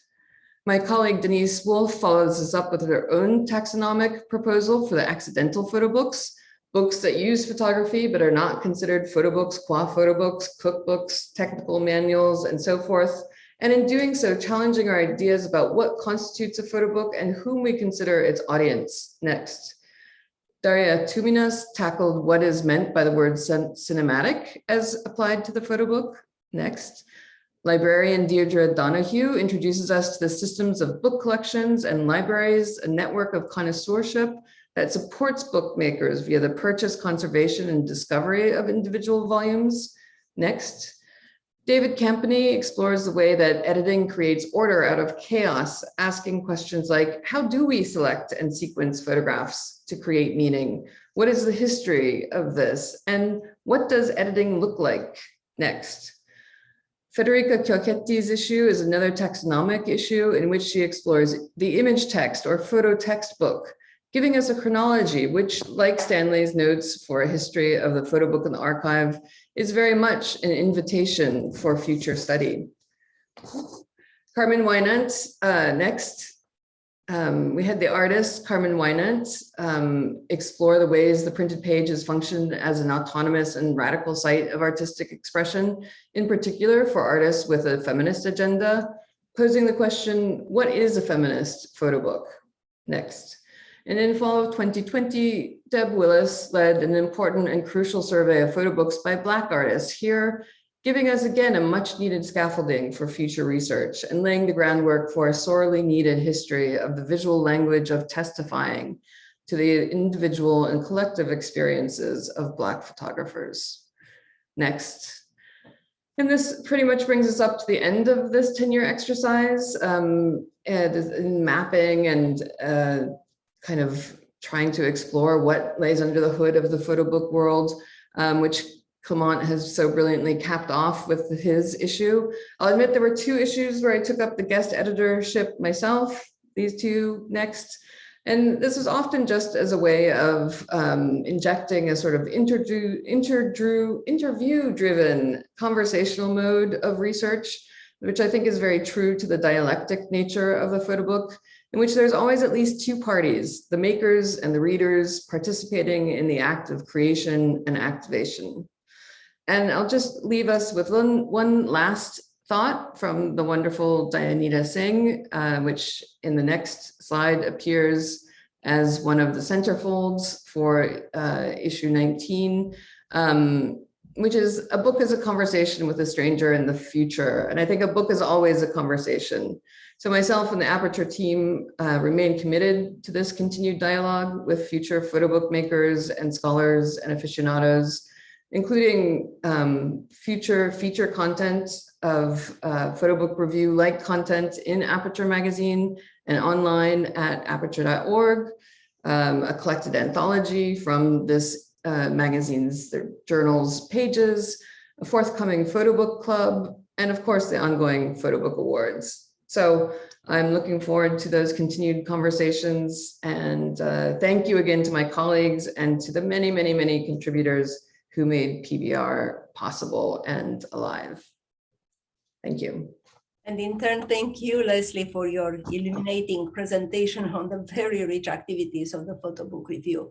My colleague Denise Wolf follows this up with her own taxonomic proposal for the accidental photo books, books that use photography but are not considered photo books, qua photo books, cookbooks, technical manuals, and so forth. And in doing so, challenging our ideas about what constitutes a photo book and whom we consider its audience. Next. Daria Tuminas tackled what is meant by the word cinematic as applied to the photo book. Next. Librarian Deirdre Donahue introduces us to the systems of book collections and libraries, a network of connoisseurship that supports bookmakers via the purchase, conservation, and discovery of individual volumes. Next. David Campany explores the way that editing creates order out of chaos, asking questions like, how do we select and sequence photographs to create meaning? What is the history of this? And what does editing look like? Next. Federica Chiochetti's issue is another taxonomic issue in which she explores the image text or photo textbook, giving us a chronology, which, like Stanley's notes for a history of the photo book and the archive, is very much an invitation for future study. Carmen Wynant, next. We had the artist, Carmen Wynant, explore the ways the printed page has functioned as an autonomous and radical site of artistic expression, in particular for artists with a feminist agenda, posing the question, what is a feminist photo book? Next. And in fall of 2020, Deb Willis led an important and crucial survey of photo books by Black artists, here giving us again a much needed scaffolding for future research and laying the groundwork for a sorely needed history of the visual language of testifying to the individual and collective experiences of Black photographers. Next. And this pretty much brings us up to the end of this 10-year exercise in mapping and kind of trying to explore what lays under the hood of the photo book world, which Clement has so brilliantly capped off with his issue. I'll admit there were two issues where I took up the guest editorship myself, these two next. And this was often just as a way of injecting a sort of interview-driven conversational mode of research, which I think is very true to the dialectic nature of the photo book, in which there's always at least two parties, the makers and the readers, participating in the act of creation and activation. And I'll just leave us with one last thought from the wonderful Dayanita Singh, which in the next slide appears as one of the centerfolds for issue 19, which is a book is a conversation with a stranger in the future. And I think a book is always a conversation. So myself and the Aperture team remain committed to this continued dialogue with future photo book makers and scholars and aficionados, including future feature content of photo book review like content in Aperture magazine and online at aperture.org, a collected anthology from this magazine's, their journal's pages, a forthcoming photo book club, and of course the ongoing photo book awards. So I'm looking forward to those continued conversations, and thank you again to my colleagues and to the many, many, many contributors who made PBR possible and alive. Thank you. And in turn, thank you, Leslie, for your illuminating presentation on the very rich activities of the PhotoBook review.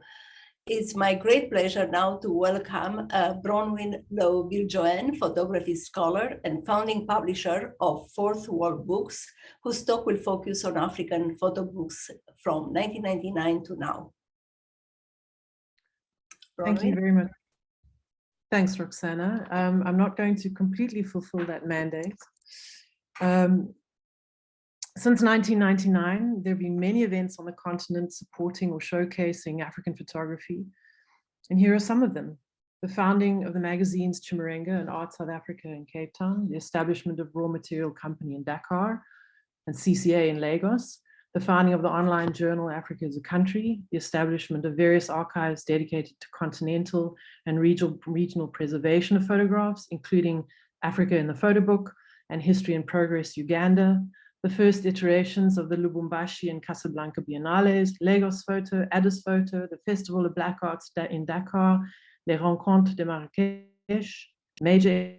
It's my great pleasure now to welcome Bronwyn Lowe-Biljoen, photography scholar and founding publisher of Fourth World Books, whose talk will focus on African photo books from 1999 to now. Thank you Bronwyn? very much. Thanks, Roxana. I'm not going to completely fulfill that mandate. Since 1999, there have been many events on the continent supporting or showcasing African photography. And here are some of them. The founding of the magazines Chimurenga and Art South Africa in Cape Town, the establishment of Raw Material Company in Dakar and CCA in Lagos, the founding of the online journal Africa as a Country, the establishment of various archives dedicated to continental and regional preservation of photographs, including Africa in the PhotoBook and History and Progress Uganda, the first iterations of the Lubumbashi and Casablanca Biennales, Lagos Photo, Addis Photo, the Festival of Black Arts in Dakar, Les Rencontres de Marrakech, major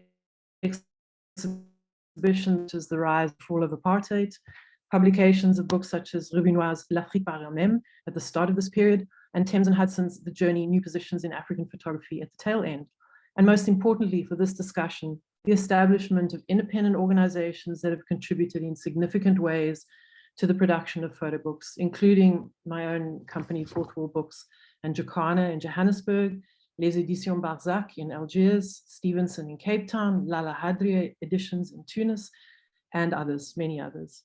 exhibitions such as the rise and fall of apartheid, publications of books such as Rubinois' L'Afrique par elle-même at the start of this period, and Thames and Hudson's The Journey, New Positions in African Photography at the tail end. And most importantly for this discussion, the establishment of independent organizations that have contributed in significant ways to the production of photo books, including my own company, Fourth World Books, and Jacana in Johannesburg, Les Editions Barzac in Algiers, Stevenson in Cape Town, Lala Hadria Editions in Tunis, and others, many others.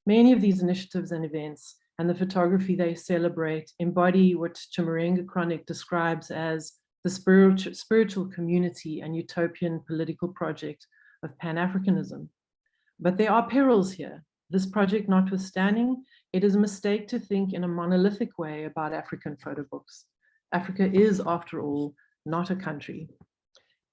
Many of these initiatives and events and the photography they celebrate embody what Chimurenga Chronic describes as the spiritual community and utopian political project of Pan-Africanism. But there are perils here. This project notwithstanding, it is a mistake to think in a monolithic way about African photo books. Africa is, after all, not a country.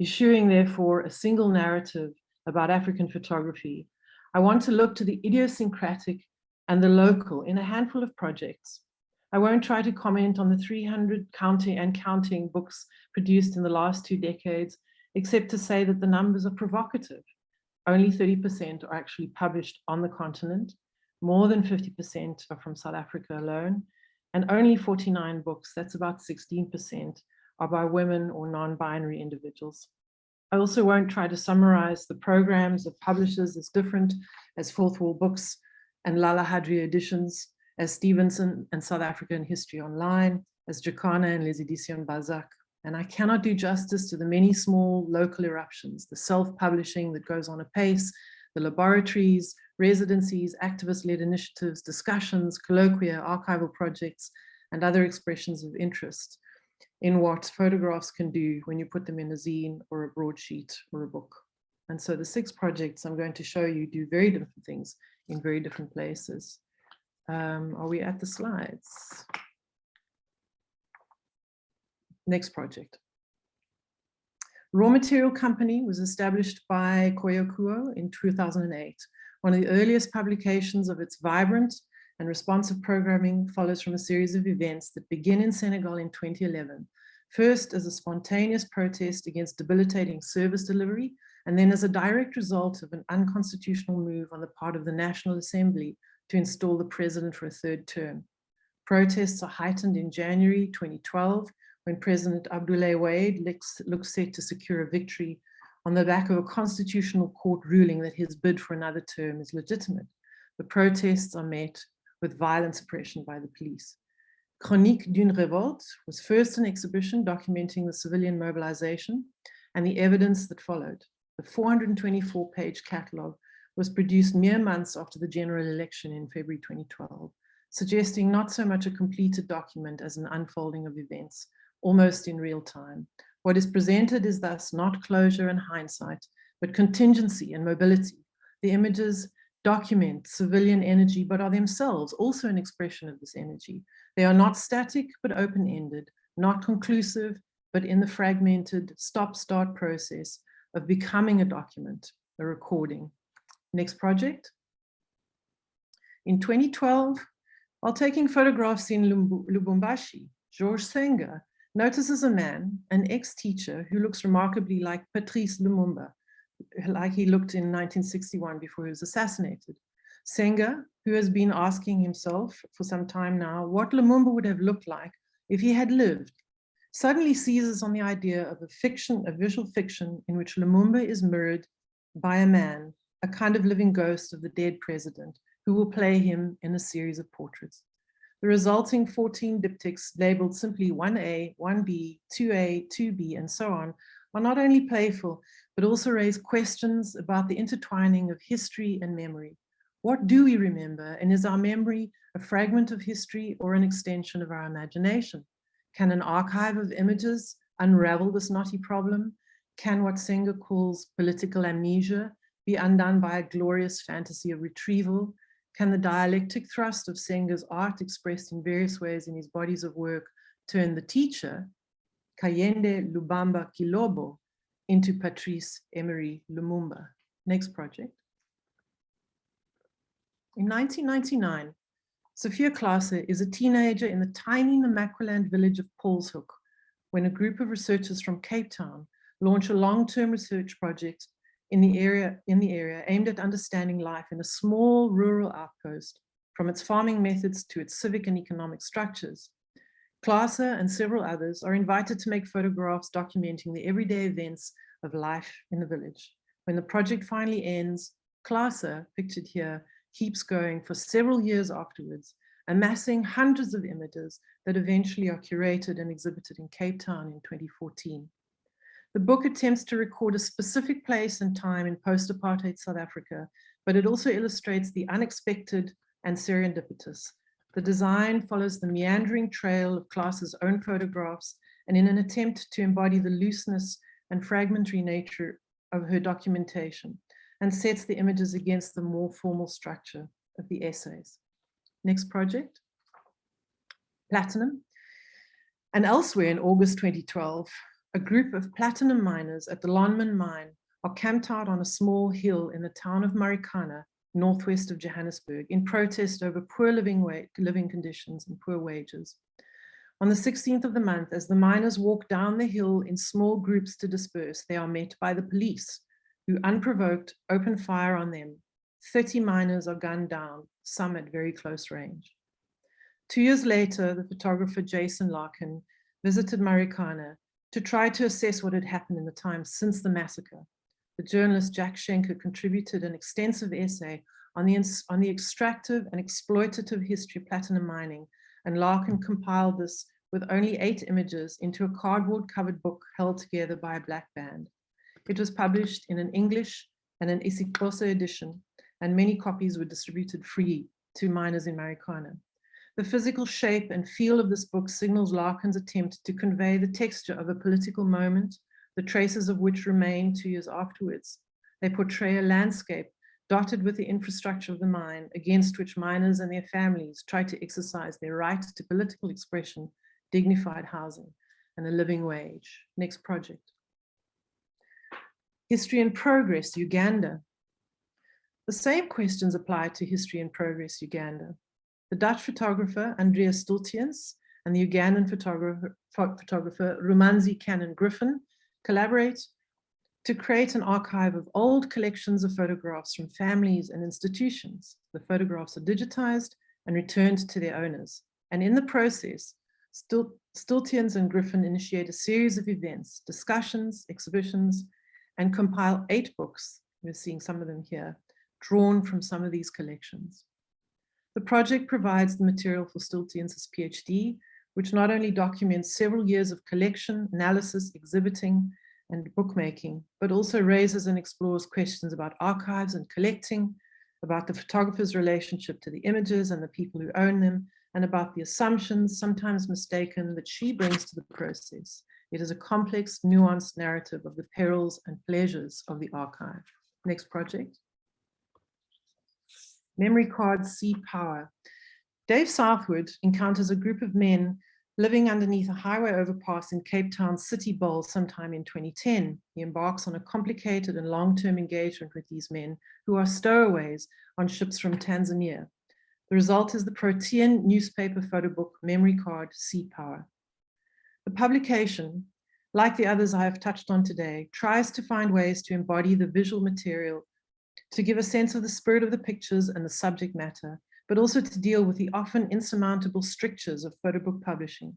Eschewing, therefore, a single narrative about African photography, I want to look to the idiosyncratic and the local in a handful of projects. I won't try to comment on the 300 counting books produced in the last 2 decades, except to say that the numbers are provocative. Only 30% are actually published on the continent. More than 50% are from South Africa alone. And only 49 books, that's about 16%, are by women or non-binary individuals. I also won't try to summarize the programs of publishers as different as Fourth World Books and Lala Hadria Editions, as Stevenson and South African History Online, as Jacana and Les Editions Barzac. And I cannot do justice to the many small local eruptions, the self-publishing that goes on apace, the laboratories, residencies, activist-led initiatives, discussions, colloquia, archival projects, and other expressions of interest in what photographs can do when you put them in a zine or a broadsheet or a book. And so the 6 projects I'm going to show you do very different things in very different places. Are we at the slides? Next project. Raw Material Company was established by Koyo Kuo in 2008. One of the earliest publications of its vibrant and responsive programming follows from a series of events that begin in Senegal in 2011, first as a spontaneous protest against debilitating service delivery, and then as a direct result of an unconstitutional move on the part of the National Assembly to install the president for a 3rd term. Protests are heightened in January 2012, when President Abdoulaye Wade looks set to secure a victory on the back of a constitutional court ruling that his bid for another term is legitimate. The protests are met with violent suppression by the police. Chronique d'une révolte was first an exhibition documenting the civilian mobilization and the evidence that followed. The 424-page catalogue was produced mere months after the general election in February 2012, suggesting not so much a completed document as an unfolding of events, almost in real time. What is presented is thus not closure and hindsight, but contingency and mobility. The images document civilian energy, but are themselves also an expression of this energy. They are not static, but open-ended, not conclusive, but in the fragmented stop-start process of becoming a document, a recording. Next project. In 2012, while taking photographs in Lubumbashi, Georges Senga notices a man, an ex-teacher, who looks remarkably like Patrice Lumumba, like he looked in 1961 before he was assassinated. Senga, who has been asking himself for some time now what Lumumba would have looked like if he had lived, suddenly seizes on the idea of a visual fiction in which Lumumba is mirrored by a man, a kind of living ghost of the dead president, who will play him in a series of portraits. The resulting 14 diptychs labeled simply 1A, 1B, 2A, 2B, and so on, are not only playful, but also raise questions about the intertwining of history and memory. What do we remember, and is our memory a fragment of history or an extension of our imagination? Can an archive of images unravel this knotty problem? Can what Senga calls political amnesia be undone by a glorious fantasy of retrieval? Can the dialectic thrust of Senga's art, expressed in various ways in his bodies of work, turn the teacher, Kayende Lubamba Kilobo, into Patrice Emery Lumumba? Next project. In 1999, Sophia Klaase is a teenager in the tiny Namaqualand village of Paulshoek, when a group of researchers from Cape Town launch a long-term research project in the area aimed at understanding life in a small rural outpost, from its farming methods to its civic and economic structures. Klaase and several others are invited to make photographs documenting the everyday events of life in the village. When the project finally ends, Klaase, pictured here, keeps going for several years afterwards, amassing hundreds of images that eventually are curated and exhibited in Cape Town in 2014. The book attempts to record a specific place and time in post-apartheid South Africa, but it also illustrates the unexpected and serendipitous. The design follows the meandering trail of Klaase's own photographs, and in an attempt to embody the looseness and fragmentary nature of her documentation, and sets the images against the more formal structure of the essays. Next project, Platinum. And elsewhere in August 2012, a group of platinum miners at the Lonmin mine are camped out on a small hill in the town of Marikana, northwest of Johannesburg, in protest over poor living conditions and poor wages. On the 16th of the month, as the miners walk down the hill in small groups to disperse, they are met by the police, who unprovoked open fire on them. 30 miners are gunned down, some at very close range. 2 years later, the photographer Jason Larkin visited Marikana to try to assess what had happened in the time since the massacre. The journalist Jack Schenker contributed an extensive essay on the extractive and exploitative history of platinum mining, and Larkin compiled this with only 8 images into a cardboard-covered book held together by a black band. It was published in an English and an isiXhosa edition, and many copies were distributed free to miners in Marikana. The physical shape and feel of this book signals Larkin's attempt to convey the texture of a political moment, the traces of which remain 2 years afterwards. They portray a landscape dotted with the infrastructure of the mine, against which miners and their families try to exercise their right to political expression, dignified housing, and a living wage. Next project. History in Progress, Uganda. The same questions apply to History in Progress, Uganda. The Dutch photographer Andreas Stultiens and the Ugandan photographer Rumanzi Cannon Griffin collaborate to create an archive of old collections of photographs from families and institutions. The photographs are digitized and returned to their owners. And in the process, Stultiens and Griffin initiate a series of events, discussions, exhibitions, and compile 8 books, we're seeing some of them here, drawn from some of these collections. The project provides the material for Stultiens' PhD, which not only documents several years of collection, analysis, exhibiting, and bookmaking, but also raises and explores questions about archives and collecting, about the photographer's relationship to the images and the people who own them, and about the assumptions, sometimes mistaken, that she brings to the process. It is a complex, nuanced narrative of the perils and pleasures of the archive. Next project. Memory card Sea Power. Dave Southwood encounters a group of men living underneath a highway overpass in Cape Town's City Bowl sometime in 2010. He embarks on a complicated and long-term engagement with these men, who are stowaways on ships from Tanzania. The result is the Protean newspaper photo book Memory Card Sea Power. The publication, like the others I have touched on today, tries to find ways to embody the visual material, to give a sense of the spirit of the pictures and the subject matter, but also to deal with the often insurmountable strictures of photo book publishing.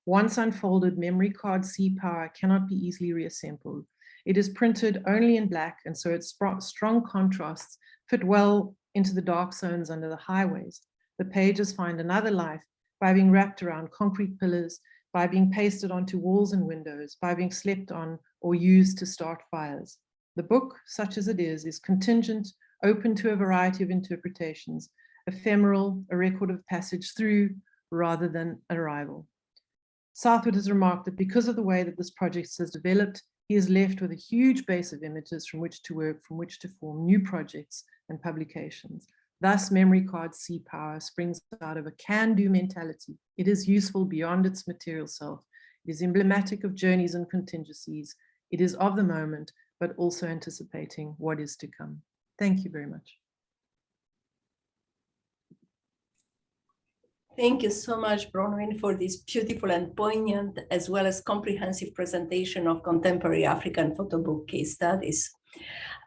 Once unfolded, memory card C power cannot be easily reassembled. It is printed only in black, and so its strong contrasts fit well into the dark zones under the highways. The pages find another life by being wrapped around concrete pillars, by being pasted onto walls and windows, by being slept on or used to start fires. The book, such as it is contingent, open to a variety of interpretations, ephemeral, a record of passage through rather than arrival. Southwood has remarked that because of the way that this project has developed, he is left with a huge base of images from which to work, from which to form new projects and publications. Thus, memory card C power springs out of a can-do mentality. It is useful beyond its material self. It is emblematic of journeys and contingencies. It is of the moment, but also anticipating what is to come. Thank you very much. Thank you so much, Bronwyn, for this beautiful and poignant, as well as comprehensive presentation of contemporary African photo book case studies.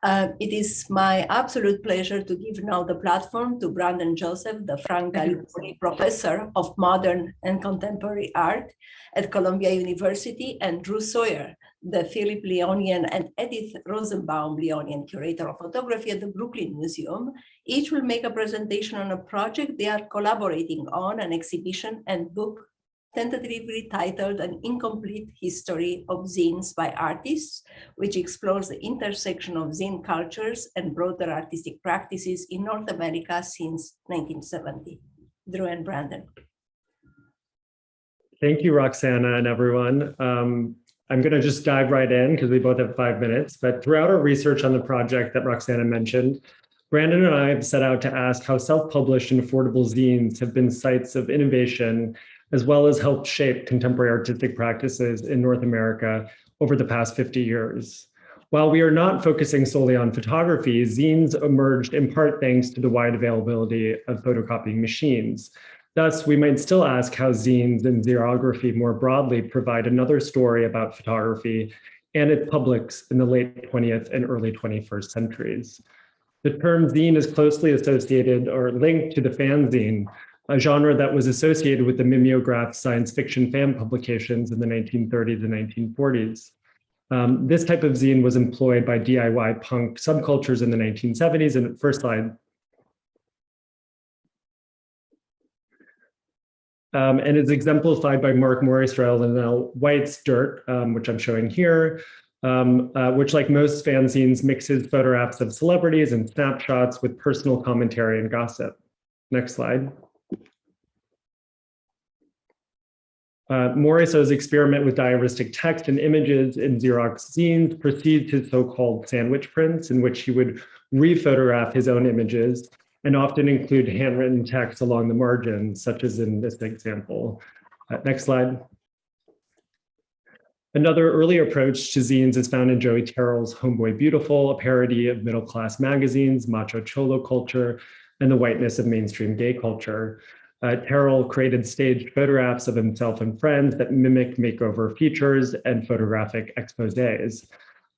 It is my absolute pleasure to give now the platform to Brandon Joseph, the Frank Gallipoli Professor of Modern and Contemporary Art at Columbia University, and Drew Sawyer, the Philip Leonian and Edith Rosenbaum Leonian Curator of Photography at the Brooklyn Museum. Each will make a presentation on a project they are collaborating on, an exhibition and book tentatively titled An Incomplete History of Zines by Artists, which explores the intersection of zine cultures and broader artistic practices in North America since 1970. Drew and Brandon. Thank you, Roxana, and everyone. I'm going to just dive right in because we both have 5 minutes. But throughout our research on the project that Roxana mentioned, Brandon and I have set out to ask how self-published and affordable zines have been sites of innovation, as well as helped shape contemporary artistic practices in North America over the past 50 years. While we are not focusing solely on photography, zines emerged in part thanks to the wide availability of photocopying machines. Thus, we might still ask how zines and xerography more broadly provide another story about photography and its publics in the late 20th and early 21st centuries. The term zine is closely associated or linked to the fanzine, a genre that was associated with the mimeograph science fiction fan publications in the 1930s and 1940s. This type of zine was employed by DIY punk subcultures in the 1970s. And first slide. And it's exemplified by Mark Morrisrael and L. White's Dirt, which I'm showing here, which, like most fanzines, mixes photographs of celebrities and snapshots with personal commentary and gossip. Next slide. Morisot's experiment with diaristic text and images in Xerox zines precedes his so-called sandwich prints, in which he would re-photograph his own images and often include handwritten text along the margins, such as in this example. Next slide. Another early approach to zines is found in Joey Terrell's Homeboy Beautiful, a parody of middle-class magazines, macho cholo culture, and the whiteness of mainstream gay culture. Terrell created staged photographs of himself and friends that mimic makeover features and photographic exposés.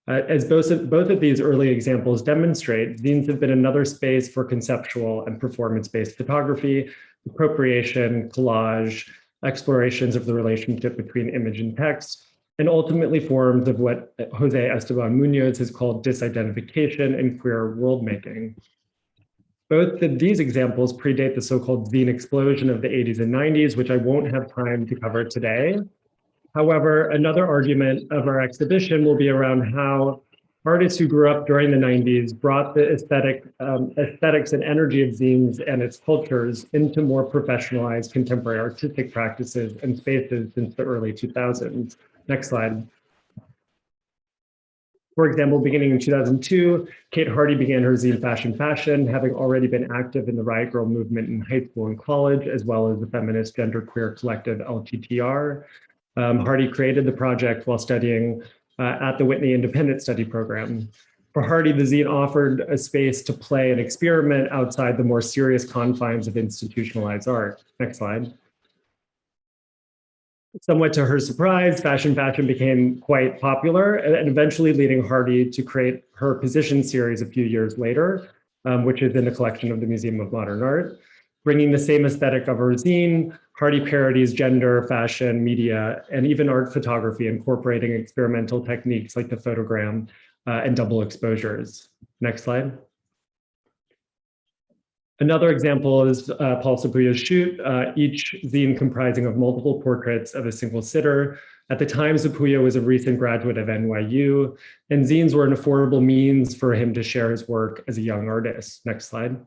As both of these early examples demonstrate, zines have been another space for conceptual and performance-based photography, appropriation, collage, explorations of the relationship between image and text, and ultimately forms of what Jose Esteban Munoz has called disidentification and queer world-making. Both of these examples predate the so-called zine explosion of the 80s and 90s, which I won't have time to cover today. However, another argument of our exhibition will be around how artists who grew up during the 90s brought the aesthetics and energy of zines and its cultures into more professionalized contemporary artistic practices and spaces since the early 2000s. Next slide. For example, beginning in 2002, Kate Hardy began her zine Fashion, having already been active in the Riot Girl movement in high school and college, as well as the feminist genderqueer collective LTTR. Hardy created the project while studying at the Whitney Independent Study Program. For Hardy, the zine offered a space to play and experiment outside the more serious confines of institutionalized art. Next slide. Somewhat to her surprise, fashion became quite popular, and eventually leading Hardy to create her Position series a few years later, which is in a collection of the Museum of Modern Art. Bringing the same aesthetic of her zine, Hardy parodies gender, fashion, media, and even art photography, incorporating experimental techniques like the photogram and double exposures. Next slide. Another example is Paul Sepuya's Shoot, each zine comprising of multiple portraits of a single sitter. At the time, Sepuya was a recent graduate of NYU, and zines were an affordable means for him to share his work as a young artist. Next slide.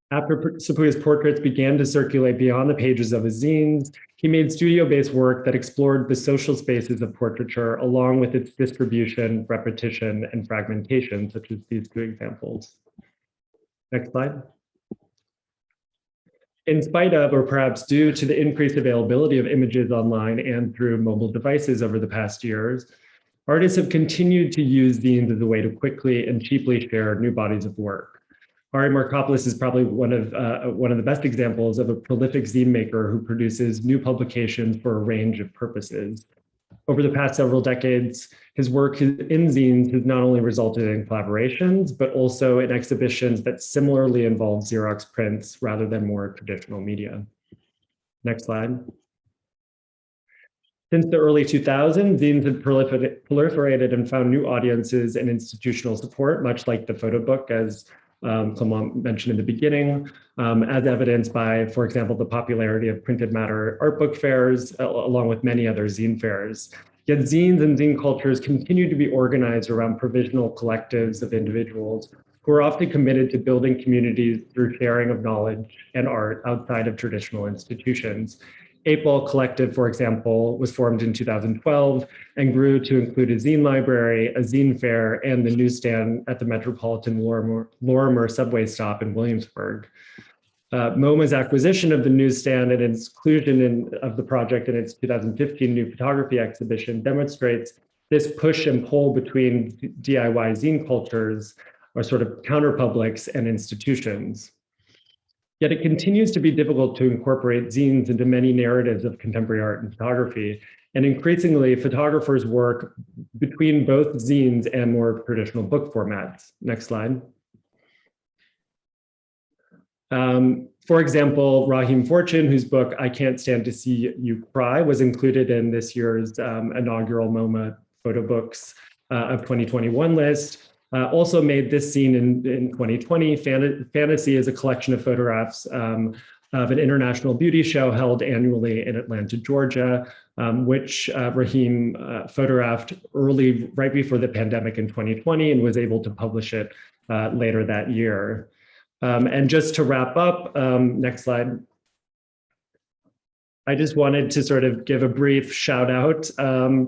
After Sepuya's portraits began to circulate beyond the pages of his zines, he made studio-based work that explored the social spaces of portraiture along with its distribution, repetition, and fragmentation, such as these two examples. Next slide. In spite of, or perhaps due to the increased availability of images online and through mobile devices over the past years, artists have continued to use zines as a way to quickly and cheaply share new bodies of work. Ari Markopoulos is probably one of the best examples of a prolific zine maker who produces new publications for a range of purposes. Over the past several decades, his work in zines has not only resulted in collaborations, but also in exhibitions that similarly involve Xerox prints rather than more traditional media. Next slide. Since the early 2000s, zines have proliferated and found new audiences and institutional support, much like the PhotoBook, as Clement mentioned in the beginning, as evidenced by, for example, the popularity of printed matter art book fairs, along with many other zine fairs. Yet zines and zine cultures continue to be organized around provisional collectives of individuals who are often committed to building communities through sharing of knowledge and art outside of traditional institutions. 8-Ball Collective, for example, was formed in 2012 and grew to include a zine library, a zine fair, and the newsstand at the Metropolitan Lorimer subway stop in Williamsburg. MoMA's acquisition of the newsstand and its inclusion of the project in its 2015 new photography exhibition demonstrates this push and pull between DIY zine cultures, or sort of counterpublics, and institutions. Yet it continues to be difficult to incorporate zines into many narratives of contemporary art and photography. And increasingly, photographers work between both zines and more traditional book formats. Next slide. For example, Raheem Fortune, whose book, I Can't Stand to See You Cry, was included in this year's inaugural MoMA PhotoBooks of 2021 list. Also made this zine in 2020. Fantasy is a collection of photographs of an international beauty show held annually in Atlanta, Georgia, which Raheem photographed right before the pandemic in 2020 and was able to publish it later that year. And just to wrap up, next slide. I just wanted to sort of give a brief shout out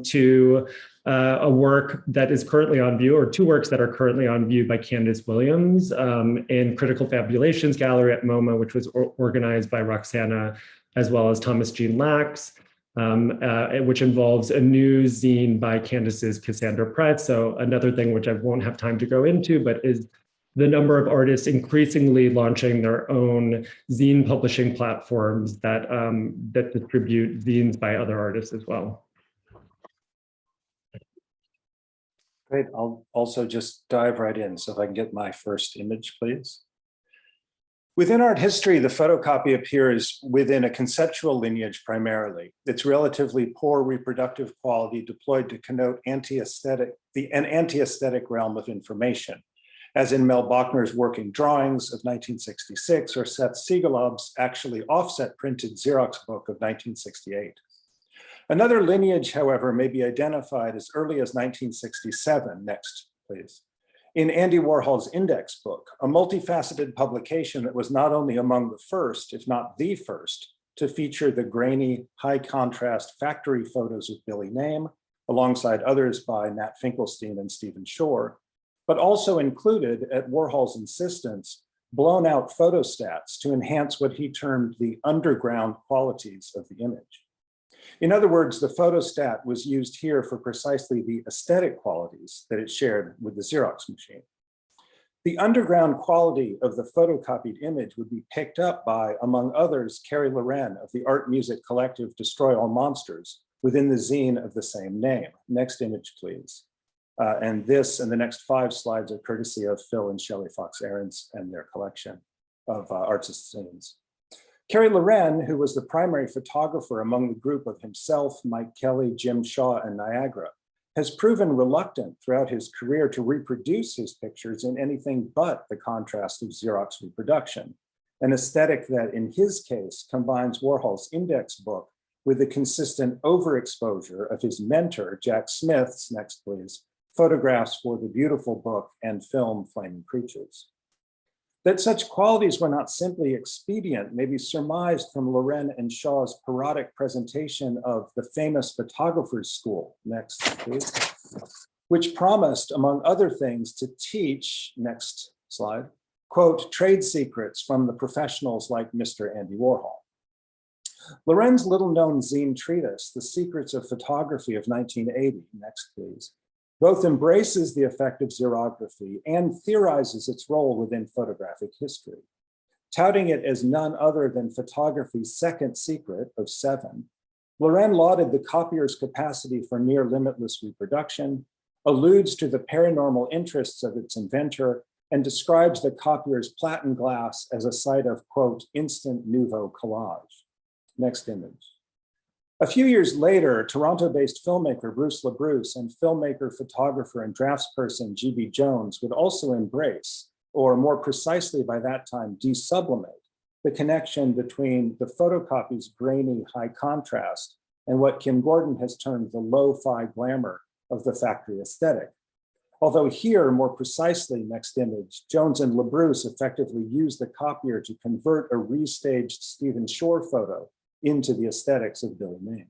to a work that is currently on view, or two works that are currently on view by Candace Williams in Critical Fabulations Gallery at MoMA, which was organized by Roxana, as well as Thomas Jean Lax, which involves a new zine by Candace's Cassandra Pretz. So another thing which I won't have time to go into, but is the number of artists increasingly launching their own zine publishing platforms that, that distribute zines by other artists as well. Great, I'll also just dive right in. So if I can get my first image, please. Within art history, the photocopy appears within a conceptual lineage primarily. Its relatively poor reproductive quality deployed to connote an anti-aesthetic realm of information, as in Mel Bachner's working drawings of 1966 or Seth Siegelob's actually offset printed Xerox book of 1968. Another lineage, however, may be identified as early as 1967, next please, in Andy Warhol's Index book, a multifaceted publication that was not only among the first, if not the first, to feature the grainy, high contrast factory photos of Billy Name, alongside others by Nat Finkelstein and Stephen Shore, but also included, at Warhol's insistence, blown out photostats to enhance what he termed the underground qualities of the image. In other words, the photostat was used here for precisely the aesthetic qualities that it shared with the Xerox machine. The underground quality of the photocopied image would be picked up by, among others, Carrie Loren of the art music collective Destroy All Monsters within the zine of the same name. Next image, please. And this and the next 5 slides are courtesy of Phil and Shelley Fox Ahrens and their collection of artist zines. Carrie Loren, who was the primary photographer among the group of himself, Mike Kelly, Jim Shaw, and Niagara, has proven reluctant throughout his career to reproduce his pictures in anything but the contrast of Xerox reproduction, an aesthetic that in his case combines Warhol's index book with the consistent overexposure of his mentor, Jack Smith's, next please, photographs for the beautiful book and film Flaming Creatures. That such qualities were not simply expedient may be surmised from Loren and Shaw's parodic presentation of the famous photographer's school, next please, which promised, among other things, to teach, next slide, quote, trade secrets from the professionals like Mr. Andy Warhol. Loren's little-known zine treatise, The Secrets of Photography of 1980, next please, both embraces the effect of xerography and theorizes its role within photographic history. Touting it as none other than photography's second secret of 7, Loren lauded the copier's capacity for near limitless reproduction, alludes to the paranormal interests of its inventor, and describes the copier's platen glass as a site of, quote, instant nouveau collage. Next image. A few years later, Toronto-based filmmaker Bruce LaBruce and filmmaker, photographer, and draftsperson G.B. Jones would also embrace, or more precisely by that time, desublimate, the connection between the photocopy's grainy high contrast and what Kim Gordon has termed the lo-fi glamour of the factory aesthetic. Although here, more precisely, next image, Jones and LaBruce effectively used the copier to convert a restaged Stephen Shore photo into the aesthetics of Billy Main.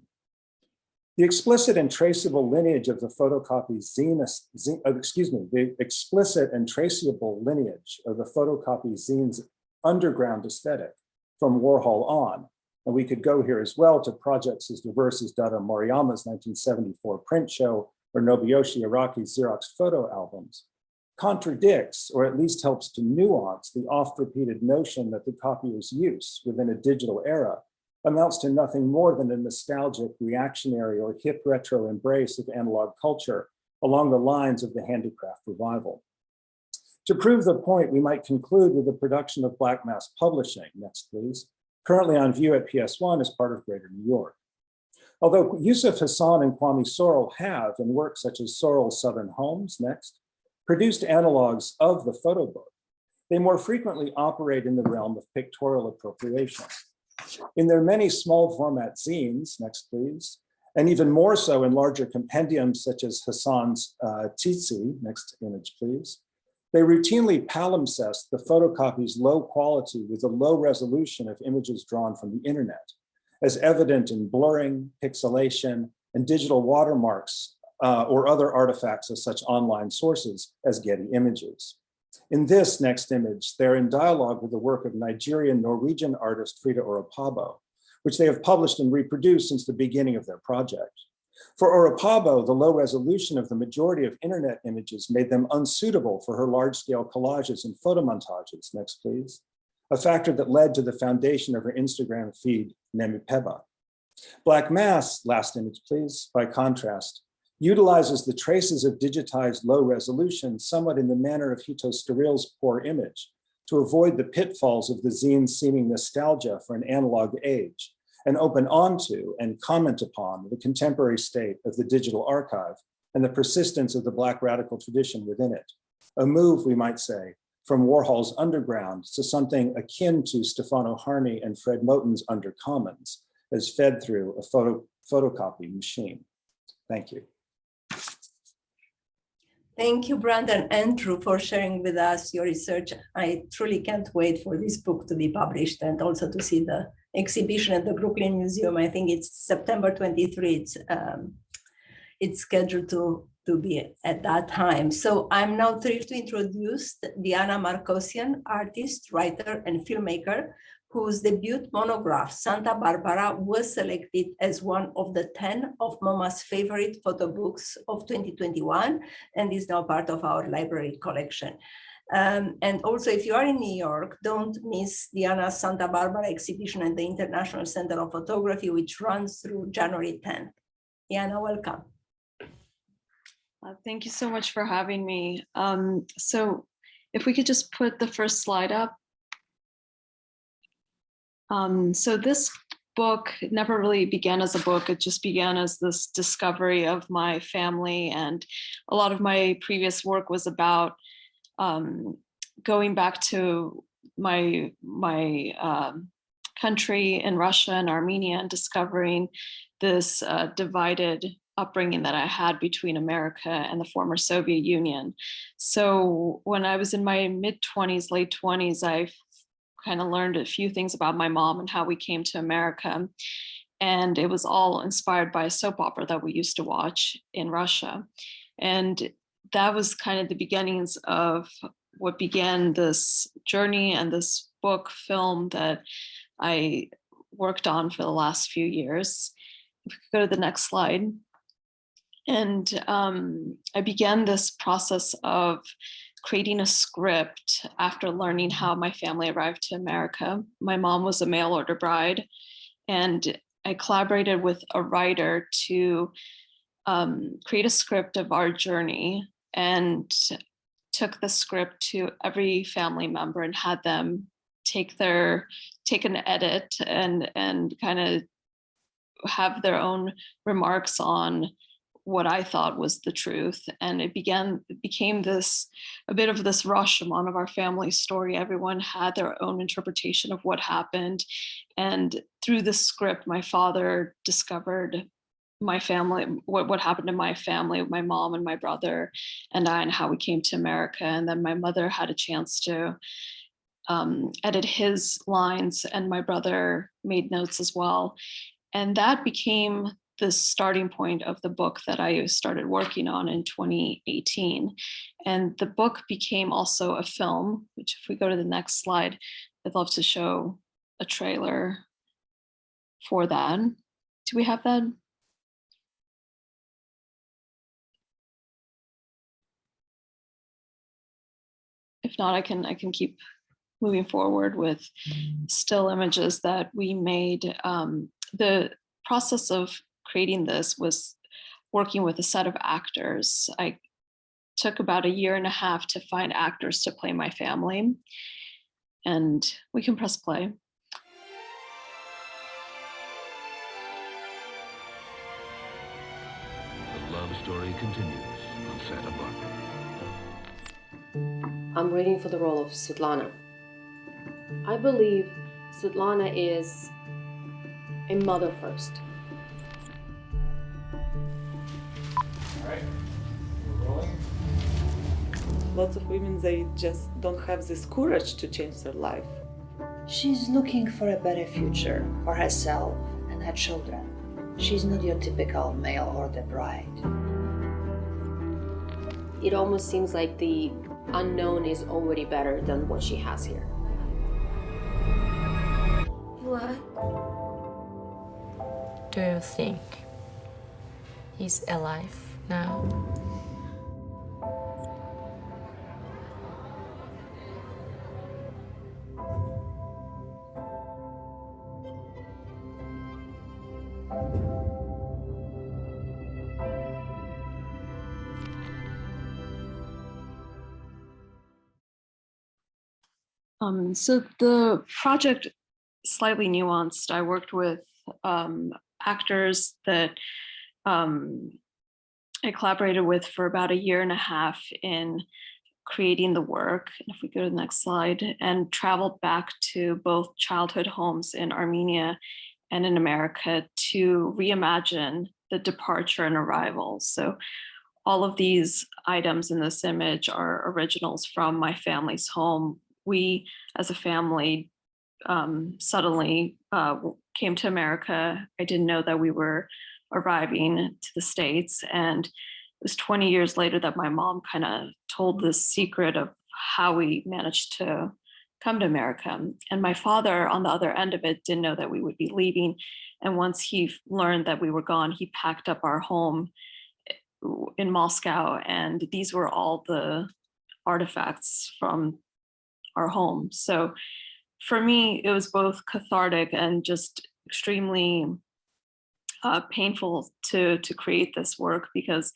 The explicit and traceable lineage of the photocopy's the explicit and traceable lineage of the photocopy zine's underground aesthetic from Warhol on, and we could go here as well to projects as diverse as Dada Moriyama's 1974 print show or Nobuyoshi Araki's Xerox photo albums, contradicts or at least helps to nuance the oft-repeated notion that the copier's use within a digital era amounts to nothing more than a nostalgic, reactionary, or hip retro embrace of analog culture along the lines of the handicraft revival. To prove the point, we might conclude with the production of Black Mass Publishing, next please, currently on view at PS1 as part of Greater New York. Although Yusuf Hassan and Kwame Sorrell have, in works such as Sorrell's Southern Homes, next, produced analogs of the PhotoBook, they more frequently operate in the realm of pictorial appropriation. In their many small format zines, next please, and even more so in larger compendiums such as Hassan's Tsitsi, next image please, they routinely palimpsest the photocopy's low quality with the low resolution of images drawn from the internet, as evident in blurring, pixelation, and digital watermarks or other artifacts of such online sources as Getty Images. In this next image, they're in dialogue with the work of Nigerian-Norwegian artist Frida Orapabo, which they have published and reproduced since the beginning of their project. For Orapabo, the low resolution of the majority of internet images made them unsuitable for her large-scale collages and photomontages, next please, a factor that led to the foundation of her Instagram feed, Nemipeba. Black Mass, last image please, by contrast, utilizes the traces of digitized low resolution somewhat in the manner of Hito Steril's poor image to avoid the pitfalls of the zine's seeming nostalgia for an analog age and open onto and comment upon the contemporary state of the digital archive and the persistence of the Black radical tradition within it. A move, we might say, from Warhol's underground to something akin to Stefano Harney and Fred Moten's Undercommons as fed through a photocopy machine. Thank you. Thank you, Brandon and Drew, for sharing with us your research. I truly can't wait for this book to be published and also to see the exhibition at the Brooklyn Museum. I think it's September 23. It's scheduled to be at that time. So I'm now thrilled to introduce Diana Markosian, artist, writer, and filmmaker, whose debut monograph, Santa Barbara, was selected as one of the 10 of MoMA's favorite photo books of 2021 and is now part of our library collection. And also, if you are in New York, don't miss Diana's Santa Barbara exhibition at the International Center of Photography, which runs through January 10th. Diana, welcome. Thank you so much for having me. So if we could just put the first slide up. So this book never really began as a book. It just began as this discovery of my family, and a lot of my previous work was about going back to my country in Russia and Armenia and discovering this divided upbringing that I had between America and the former Soviet Union. So when I was in my mid-20s, late 20s, I kind of learned a few things about my mom and how we came to America. And it was all inspired by a soap opera that we used to watch in Russia. And that was kind of the beginnings of what began this journey and this book film that I worked on for the last few years. If we could go to the next slide. And I began this process of creating a script after learning how my family arrived to America. My mom was a mail order bride, and I collaborated with a writer to create a script of our journey, and took the script to every family member and had them take an edit and kind of have their own remarks on what I thought was the truth. And it became a bit of this Rashomon of our family story. Everyone had their own interpretation of what happened. And through the script, my father discovered my family, what happened to my family, my mom and my brother and I, and how we came to America. And then my mother had a chance to edit his lines, and my brother made notes as well. And that became the starting point of the book that I started working on in 2018. And the book became also a film, which if we go to the next slide, I'd love to show a trailer for that. Do we have that? If not, I can keep moving forward with still images that we made. The process of creating this was working with a set of actors. I took about 1.5 years to find actors to play my family. And we can press play. The love story continues on Santa Barbara. I'm reading for the role of Svetlana. I believe Svetlana is a mother first. All right, we're rolling. Lots of women, they just don't have this courage to change their life. She's looking for a better future for herself and her children. She's not your typical mail order bride. It almost seems like the unknown is already better than what she has here. What do you think? He's alive now? So the project slightly nuanced. I worked with actors that I collaborated with for about 1.5 years in creating the work. And if we go to the next slide, and traveled back to both childhood homes in Armenia and in America to reimagine the departure and arrival. So all of these items in this image are originals from my family's home. We, as a family, suddenly came to America. I didn't know that we were arriving to the States. And it was 20 years later that my mom kind of told this secret of how we managed to come to America. And my father, on the other end of it, didn't know that we would be leaving. And once he learned that we were gone, he packed up our home in Moscow. And these were all artifacts from our home. So for me, it was both cathartic and just extremely painful to create this work, because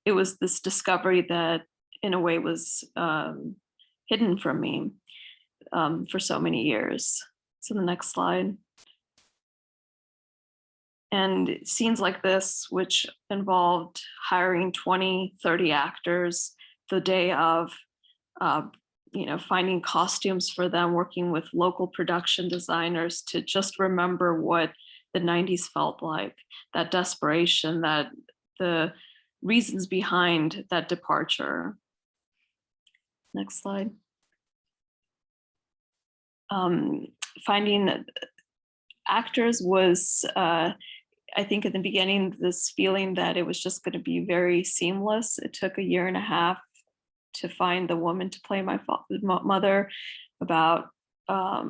it was this discovery that in a way was hidden from me for so many years. So the next slide. And scenes like this, which involved hiring 20, 30 actors the day of, finding costumes for them, working with local production designers to just remember what the 90s felt like, that desperation, that the reasons behind that departure. Next slide. Finding actors was, I think in the beginning, this feeling that it was just going to be very seamless. It took 1.5 years to find the woman to play my mother, about a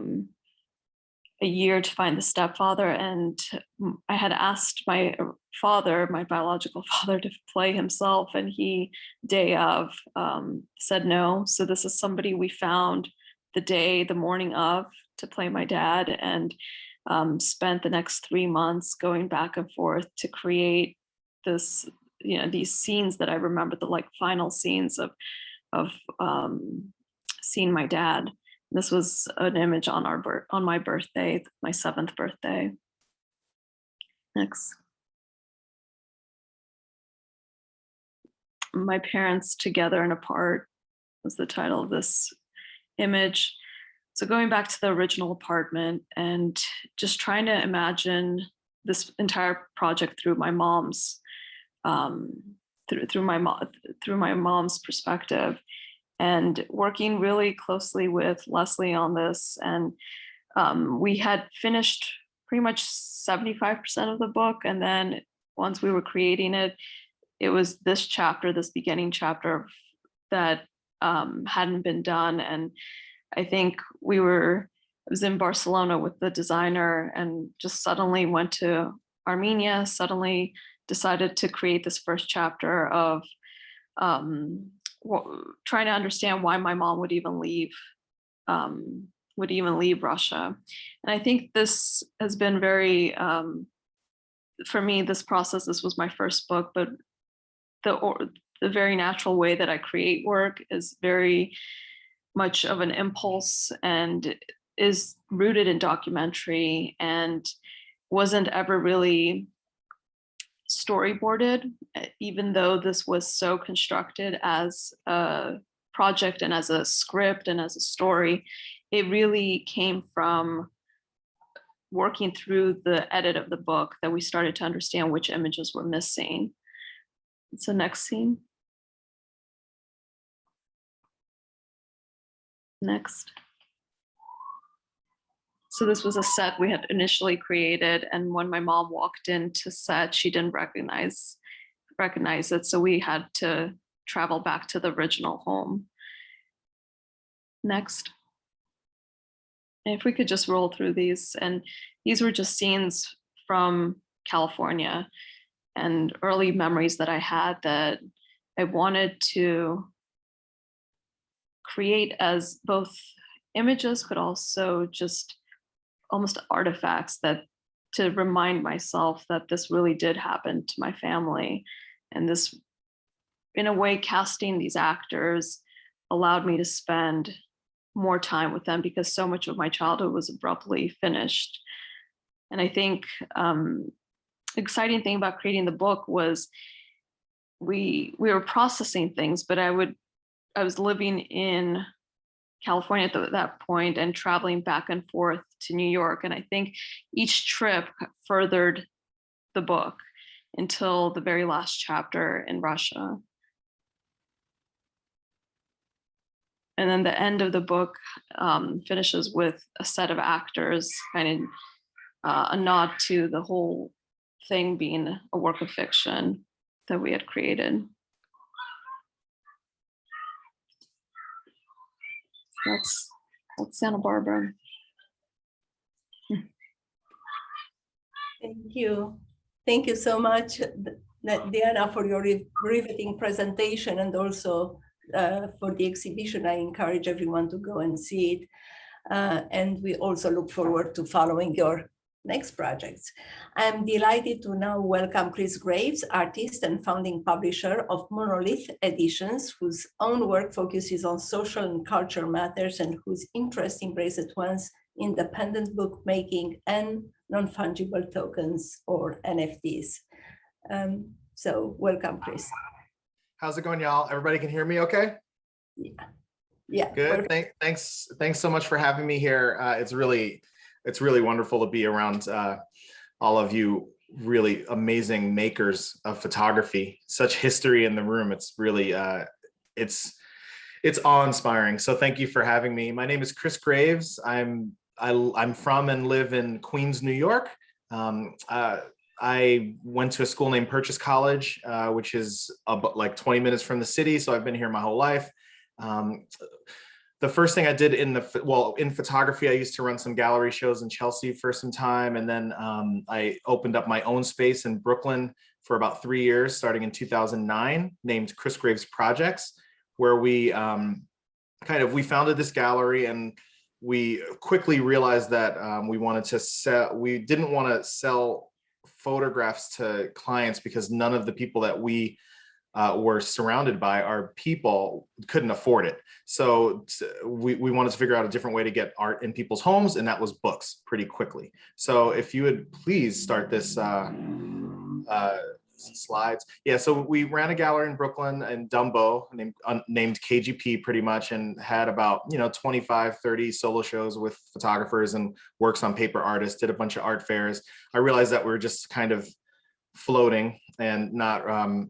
year to find the stepfather. And I had asked my father, my biological father, to play himself, and he, day of, said no. So this is somebody we found the morning of, to play my dad, and spent the next 3 months going back and forth to create this, these scenes that I remember, the final scenes of seeing my dad. This was an image on my birthday, my 7th birthday. Next. My Parents Together and Apart was the title of this image. So going back to the original apartment and just trying to imagine this entire project through my mom's, through my mom's perspective, and working really closely with Leslie on this. And we had finished pretty much 75% of the book. And then once we were creating it, it was this chapter, this beginning chapter, that hadn't been done. And I think I was in Barcelona with the designer, and just suddenly went to Armenia, suddenly decided to create this first chapter of trying to understand why my mom would even leave Russia. And I think this has been very, for me, this process, this was my first book, but the very natural way that I create work is very much of an impulse, and is rooted in documentary, and wasn't ever really storyboarded, even though this was so constructed as a project and as a script and as a story. It really came from working through the edit of the book that we started to understand which images were missing. So next scene. Next. So this was a set we had initially created, and when my mom walked into set, she didn't recognize it, so we had to travel back to the original home. Next. And if we could just roll through these, and these were just scenes from California and early memories that I had that I wanted to create as both images, but also just almost artifacts, that to remind myself that this really did happen to my family. And this, in a way, casting these actors allowed me to spend more time with them, because so much of my childhood was abruptly finished. And I think exciting thing about creating the book was we were processing things, but I was living in California at that point and traveling back and forth to New York. And I think each trip furthered the book until the very last chapter in Russia. And then the end of the book finishes with a set of actors, kind of a nod to the whole thing being a work of fiction that we had created. That's Santa Barbara. Thank you. Thank you so much, Diana, for your riveting presentation, and also for the exhibition. I encourage everyone to go and see it. And we also look forward to following your next projects. I'm delighted to now welcome Chris Graves, artist and founding publisher of Monolith Editions, whose own work focuses on social and cultural matters and whose interest embraces at once independent bookmaking and non-fungible tokens or NFTs. So welcome, Chris. How's it going, y'all? Everybody can hear me okay? Yeah. Good. Thanks so much for having me here. It's really wonderful to be around all of you really amazing makers of photography. Such history in the room. It's really it's awe-inspiring. So thank you for having me. My name is Chris Graves. I'm from and live in Queens, New York. I went to a school named Purchase College, which is like 20 minutes from the city. So I've been here my whole life. The first thing I did in photography, I used to run some gallery shows in Chelsea for some time. And then I opened up my own space in Brooklyn for about 3 years, starting in 2009, named Chris Graves Projects, where we we founded this gallery, and we quickly realized that we didn't want to sell photographs to clients because none of the people that we were surrounded by, our people, couldn't afford it. So we wanted to figure out a different way to get art in people's homes, and that was books pretty quickly. So if you would please start this slides. Yeah, so we ran a gallery in Brooklyn and Dumbo named KGP pretty much, and had about 25, 30 solo shows with photographers and works on paper artists, did a bunch of art fairs. I realized that we were just kind of floating and not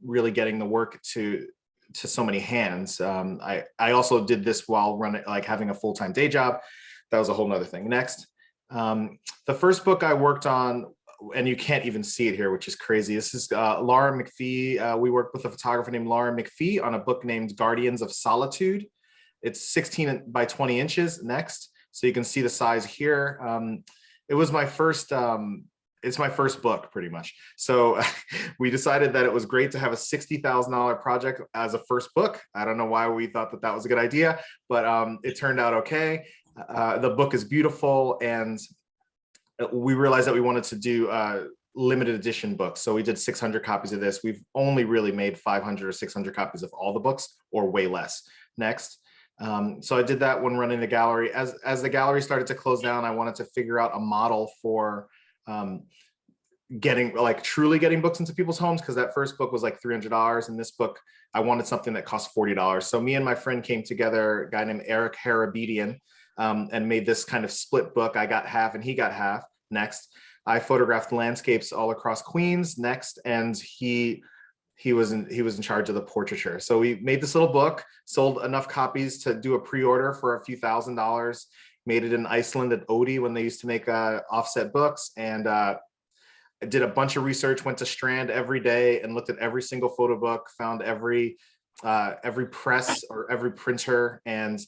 really getting the work to so many hands. I also did this while having a full-time day job. That was a whole nother thing. Next, the first book I worked on, and you can't even see it here, which is crazy. This is Laura McPhee. We worked with a photographer named Laura McPhee on a book named Guardians of Solitude. It's 16 by 20 inches. Next, so you can see the size here. It was my first. It's my first book, pretty much. So we decided that it was great to have a $60,000 project as a first book. I don't know why we thought that was a good idea, but it turned out okay. The book is beautiful, and we realized that we wanted to do limited edition books. So we did 600 copies of this. We've only really made 500 or 600 copies of all the books, or way less. Next. So I did that when running the gallery. As the gallery started to close down, I wanted to figure out a model for truly getting books into people's homes, because that first book was like $300, and this book I wanted something that cost $40. So me and my friend came together, a guy named Eric Harabedian, and made this kind of split book. I got half and he got half. Next, I photographed landscapes all across Queens. Next, and he was in charge of the portraiture. So we made this little book, sold enough copies to do a pre-order for a few $1,000s, made it in Iceland at Odie when they used to make offset books, and I did a bunch of research, went to Strand every day and looked at every single photo book, found every press or every printer, and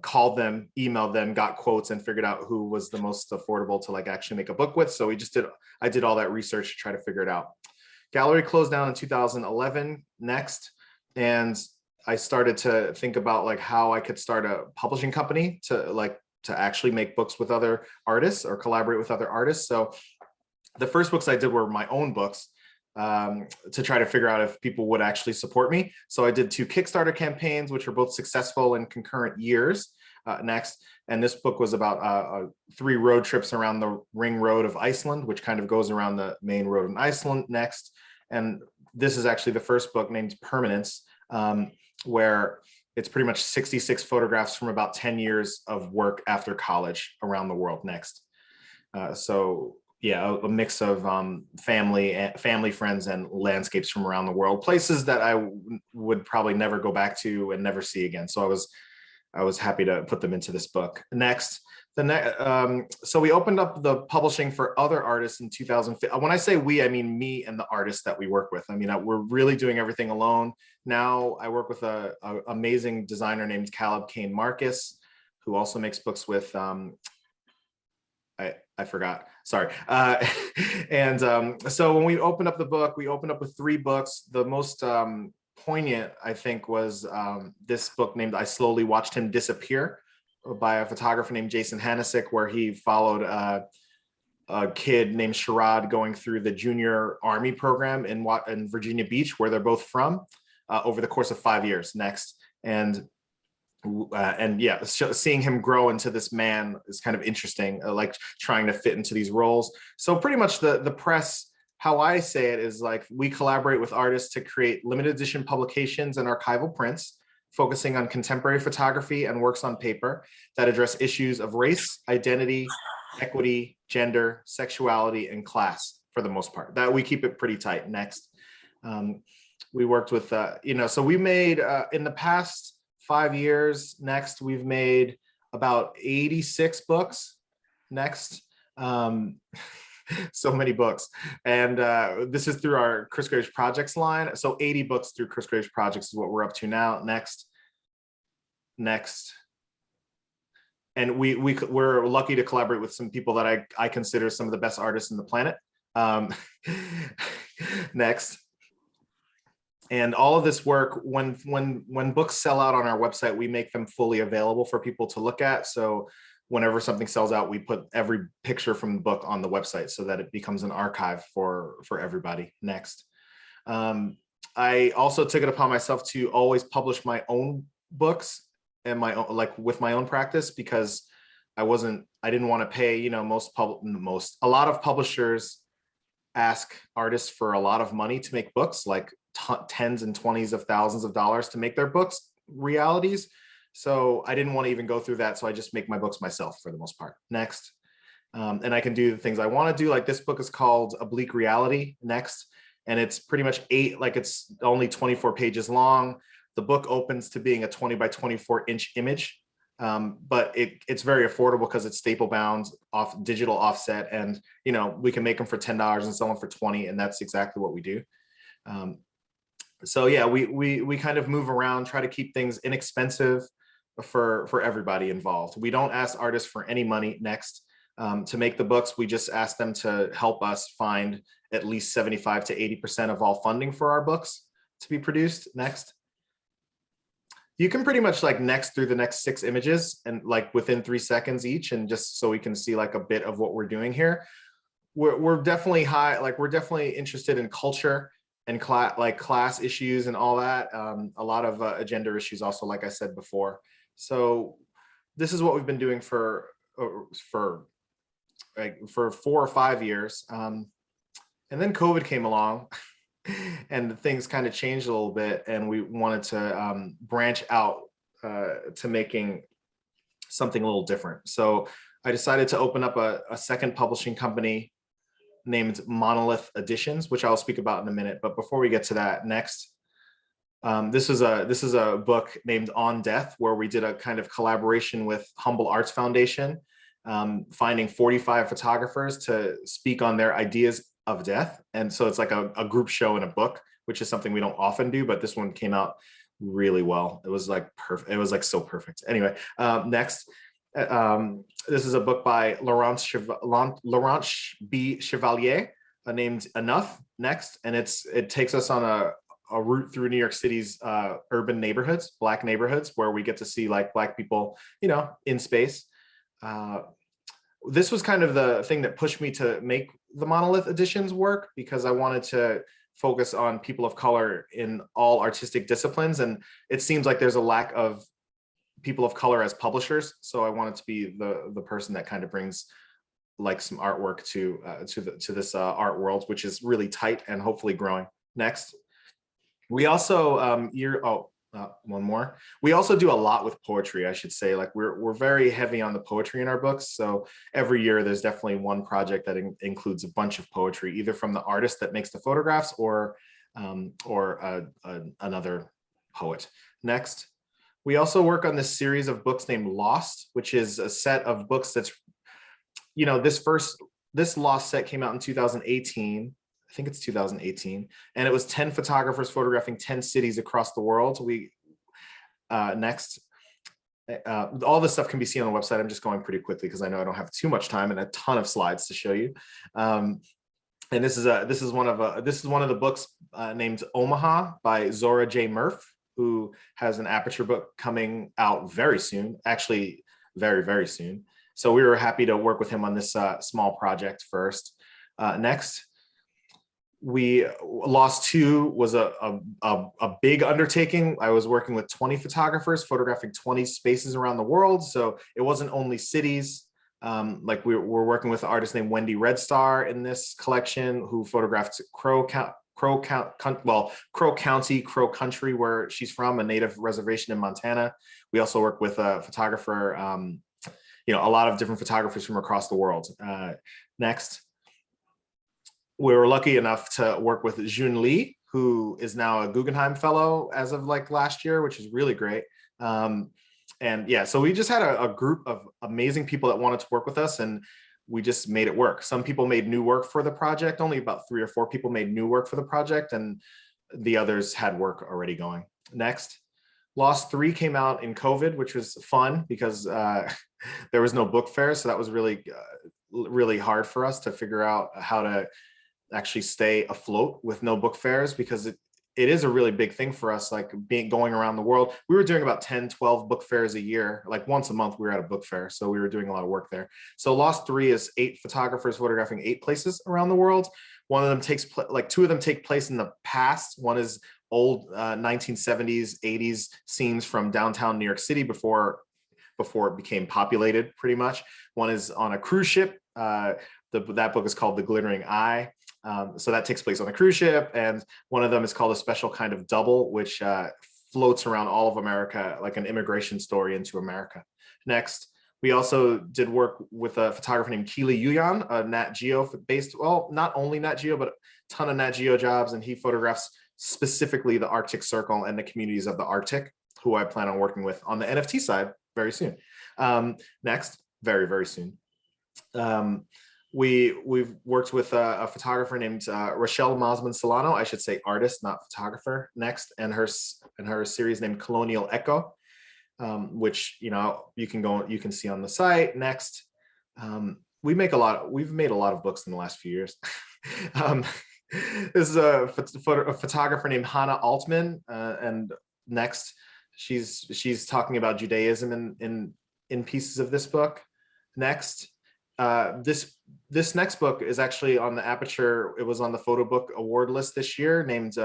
called them, emailed them, got quotes, and figured out who was the most affordable to actually make a book with. So I did all that research to try to figure it out. Gallery closed down in 2011. Next, and I started to think about how I could start a publishing company to actually make books with other artists or collaborate with other artists. So the first books I did were my own books, to try to figure out if people would actually support me. So I did 2 Kickstarter campaigns, which were both successful in concurrent years. Next, and this book was about 3 road trips around the ring road of Iceland, which kind of goes around the main road in Iceland. Next, and this is actually the first book, named Permanence, where it's pretty much 66 photographs from about 10 years of work after college around the world. Next, so yeah, a mix of family, friends, and landscapes from around the world, places that I would probably never go back to and never see again. So I was happy to put them into this book. Next, so we opened up the publishing for other artists in 2005. When I say we, I mean me and the artists that we work with. I mean, we're really doing everything alone. Now I work with an amazing designer named Caleb Kane Marcus, who also makes books with, I forgot, sorry. So when we opened up the book, we opened up with 3 books. The most poignant, I think, was this book named I Slowly Watched Him Disappear by a photographer named Jason Hanasick, where he followed a kid named Sherrod going through the junior army program in Virginia Beach, where they're both from, over the course of 5 years. Next. And yeah, seeing him grow into this man is kind of interesting, like trying to fit into these roles. So pretty much the press, how I say it is like, we collaborate with artists to create limited edition publications and archival prints, focusing on contemporary photography and works on paper that address issues of race, identity, equity, gender, sexuality, and class for the most part. That we keep it pretty tight. Next. We worked with, so we made, in the past 5 years, next, we've made about 86 books. Next. So many books. And this is through our Chris Graves Projects line. So 80 books through Chris Graves Projects is what we're up to now. Next. And we're lucky to collaborate with some people that I consider some of the best artists in the planet. Next. And all of this work, when books sell out on our website, we make them fully available for people to look at. So whenever something sells out, we put every picture from the book on the website so that it becomes an archive for everybody. Next. I also took it upon myself to always publish my own books and with my own practice, because I didn't want to pay, a lot of publishers ask artists for a lot of money to make books, like tens and twenties of thousands of dollars to make their books realities. So I didn't want to even go through that. So I just make my books myself for the most part. Next. And I can do the things I want to do. Like this book is called Oblique Reality. Next. And it's pretty much it's only 24 pages long. The book opens to being a 20 by 24 inch image. But it's very affordable because it's staple bound, digital offset, and we can make them for $10 and sell them for $20, and that's exactly what we do. So yeah, we kind of move around, try to keep things inexpensive for everybody involved. We don't ask artists for any money. Next. To make the books, we just ask them to help us find at least 75 to 80% of all funding for our books to be produced. Next. You can pretty much next through the next 6 images and within 3 seconds each, and just so we can see a bit of what we're doing here. We're definitely we're definitely interested in culture and class issues and all that. A lot of gender issues also, like I said before. So this is what we've been doing for 4 or 5 years. And then COVID came along and things kind of changed a little bit, and we wanted to branch out to making something a little different. So I decided to open up a second publishing company named Monolith Editions, which I'll speak about in a minute. But before we get to that, next, this is a book named On Death, where we did a kind of collaboration with Humble Arts Foundation, finding 45 photographers to speak on their ideas of death. And so it's like a group show in a book, which is something we don't often do, but this one came out really well. It was perfect. It was so perfect. Anyway, next. This is a book by Laurence B. Chevalier named Enough. Next. And it takes us on a route through New York City's urban neighborhoods, Black neighborhoods, where we get to see Black people, in space. This was kind of the thing that pushed me to make the Monolith Editions work, because I wanted to focus on people of color in all artistic disciplines. And it seems like there's a lack of people of color as publishers. So I wanted to be the person that kind of brings some artwork to this art world, which is really tight and hopefully growing. Next. We also, one more. We also do a lot with poetry, I should say. We're very heavy on the poetry in our books. So every year there's definitely one project that includes a bunch of poetry, either from the artist that makes the photographs or another poet. Next. We also work on this series of books named Lost, which is a set of books that's, this Lost set came out in 2018. I think it's 2018, and it was 10 photographers photographing 10 cities across the world. Next, all this stuff can be seen on the website. I'm just going pretty quickly because I know I don't have too much time and a ton of slides to show you. And this is one of the books named Omaha by Zora J. Murph, who has an Aperture book coming out very soon, actually very, very soon. So we were happy to work with him on this small project first. Next, Lost 2 was a big undertaking. I was working with 20 photographers, photographing 20 spaces around the world. So it wasn't only cities. Like we're working with an artist named Wendy Red Star in this collection, who photographed Crow County, Crow Country, where she's from, a native reservation in Montana. We also work with a photographer, a lot of different photographers from across the world. Next, we were lucky enough to work with Jun Lee, who is now a Guggenheim Fellow as of like last year, which is really great. And yeah, so we just had a group of amazing people that wanted to work with us, and we just made it work. Some people made new work for the project. Only about 3 or 4 people made new work for the project, and the others had work already going. Next, Lost 3 came out in COVID, which was fun because there was no book fair. So that was really, really hard for us to figure out how to actually stay afloat with no book fairs, because it is a really big thing for us, like going around the world. We were doing about 10, 12 book fairs a year, like once a month we were at a book fair. So we were doing a lot of work there. So Lost 3 is 8 photographers photographing 8 places around the world. One of them like 2 of them take place in the past. One is old 1970s, 80s scenes from downtown New York City before it became populated, pretty much. One is on a cruise ship. That book is called The Glittering Eye. So that takes place on a cruise ship, and one of them is called A Special Kind of Double, which floats around all of America, like an immigration story into America. Next, we also did work with a photographer named Keely Yuyan, a Nat Geo based, well, not only Nat Geo, but a ton of Nat Geo jobs, and he photographs specifically the Arctic Circle and the communities of the Arctic, who I plan on working with on the NFT side very soon. Next, very, very soon. We've worked with a photographer named Rochelle Mosman Solano, I should say artist, not photographer. Next, and her series named Colonial Echo, which you can see on the site. Next, we've made a lot of books in the last few years. This is a photographer named Hannah Altman, and next, she's talking about Judaism in pieces of this book. Next. This next book is actually on the Aperture. It was on the PhotoBook award list this year, named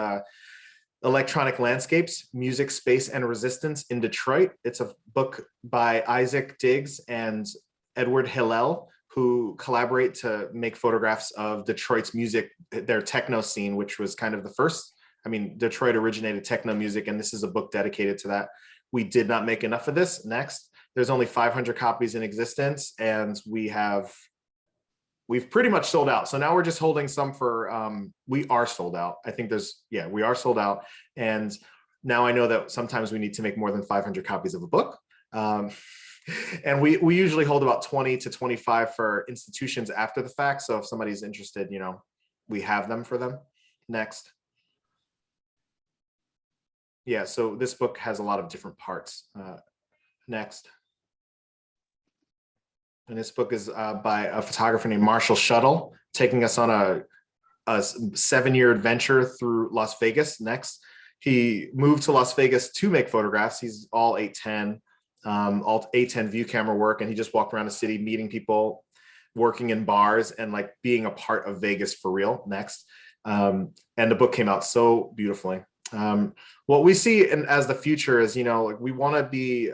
Electronic Landscapes, Music, Space, and Resistance in Detroit. It's a book by Isaac Diggs and Edward Hillel, who collaborate to make photographs of Detroit's music, their techno scene, which was kind of the first. I mean, Detroit originated techno music, and this is a book dedicated to that. We did not make enough of this. Next. There's only 500 copies in existence, and we've pretty much sold out. So now we're just holding some for, we are sold out. I think we are sold out. And now I know that sometimes we need to make more than 500 copies of a book. And we usually hold about 20 to 25 for institutions after the fact. So if somebody's interested, we have them for them. Next. Yeah, so this book has a lot of different parts. Next. And this book is by a photographer named Marshall Shuttle, taking us on a 7-year adventure through Las Vegas. Next, he moved to Las Vegas to make photographs. He's all 810, all 810 view camera work, and he just walked around the city, meeting people, working in bars, and like being a part of Vegas for real. Next, and the book came out so beautifully. What we see as the future is, we want to be,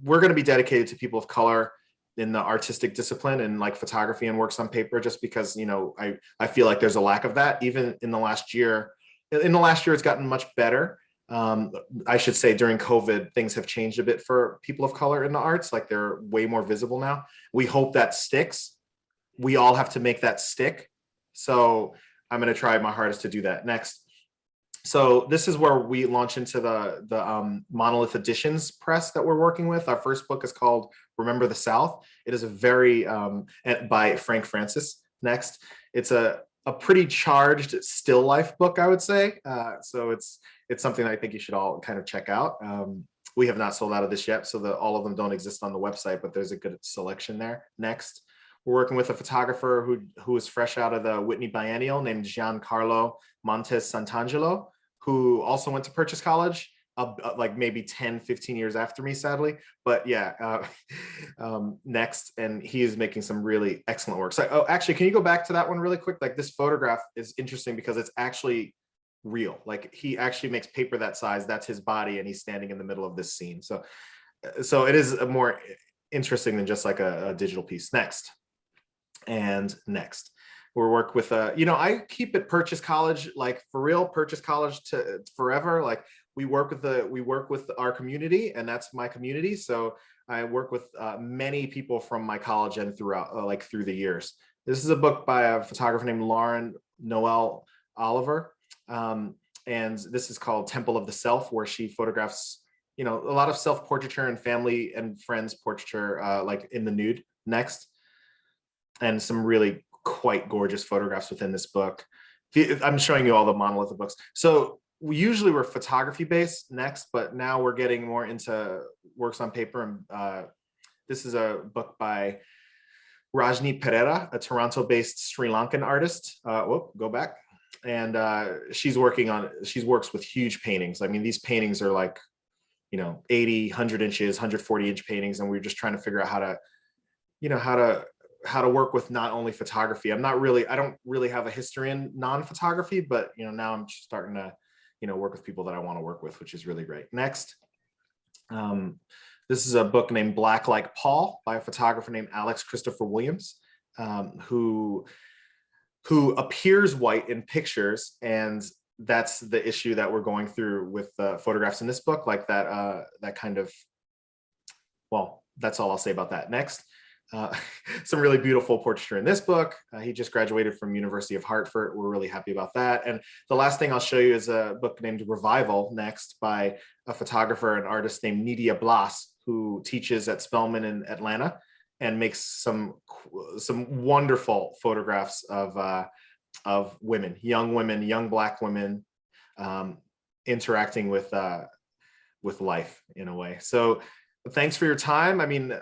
we're going to be dedicated to people of color in the artistic discipline and like photography and works on paper, just because, I feel like there's a lack of that. Even in the last year, it's gotten much better. I should say during COVID, things have changed a bit for people of color in the arts. Like they're way more visible now. We hope that sticks. We all have to make that stick. So I'm going to try my hardest to do that. Next. So this is where we launch into the Monolith Editions press that we're working with. Our first book is called Remember the South. It is a very, by Frank Francis. Next, it's a pretty charged still life book, I would say. So it's something that I think you should all kind of check out. We have not sold out of this yet, so all of them don't exist on the website, but there's a good selection there. Next, We're working with a photographer who is fresh out of the Whitney Biennial named Giancarlo Montes Santangelo, who also went to Purchase College, like maybe 10, 15 years after me, sadly. But yeah, next, and he is making some really excellent work. So, oh, actually, can you go back to that one really quick? Like this photograph is interesting because it's actually real. Like he actually makes paper that size, that's his body, and he's standing in the middle of this scene. So it is a more interesting than just like a digital piece. Next. And next, we'll work with I keep it Purchase College, like for real, Purchase College to forever. Like we work with our community, and that's my community. So I work with many people from my college and throughout through the years. This is a book by a photographer named Lauren Noel Oliver, and this is called Temple of the Self, where she photographs a lot of self-portraiture and family and friends portraiture, like in the nude. Next. And some really quite gorgeous photographs within this book. I'm showing you all the monolithic books. So we're photography based next, but now we're getting more into works on paper. And this is a book by Rajni Pereira, a Toronto-based Sri Lankan artist. Go back. And she works with huge paintings. I mean, these paintings are like, 80, 100 inches, 140 inch paintings. And we're just trying to figure out how to work with not only photography. I don't really have a history in non-photography, but now I'm starting to work with people that I want to work with, which is really great. Next, this is a book named Black Like Paul by a photographer named Alex Christopher Williams, who appears white in pictures, and that's the issue that we're going through with photographs in this book, like that kind of, well, that's all I'll say about that. Next. Some really beautiful portraiture in this book. He just graduated from University of Hartford. We're really happy about that. And the last thing I'll show you is a book named Revival, next, by a photographer and artist named Nidia Blas, who teaches at Spelman in Atlanta and makes some wonderful photographs of women, young Black women, interacting with life in a way. So thanks for your time. I mean,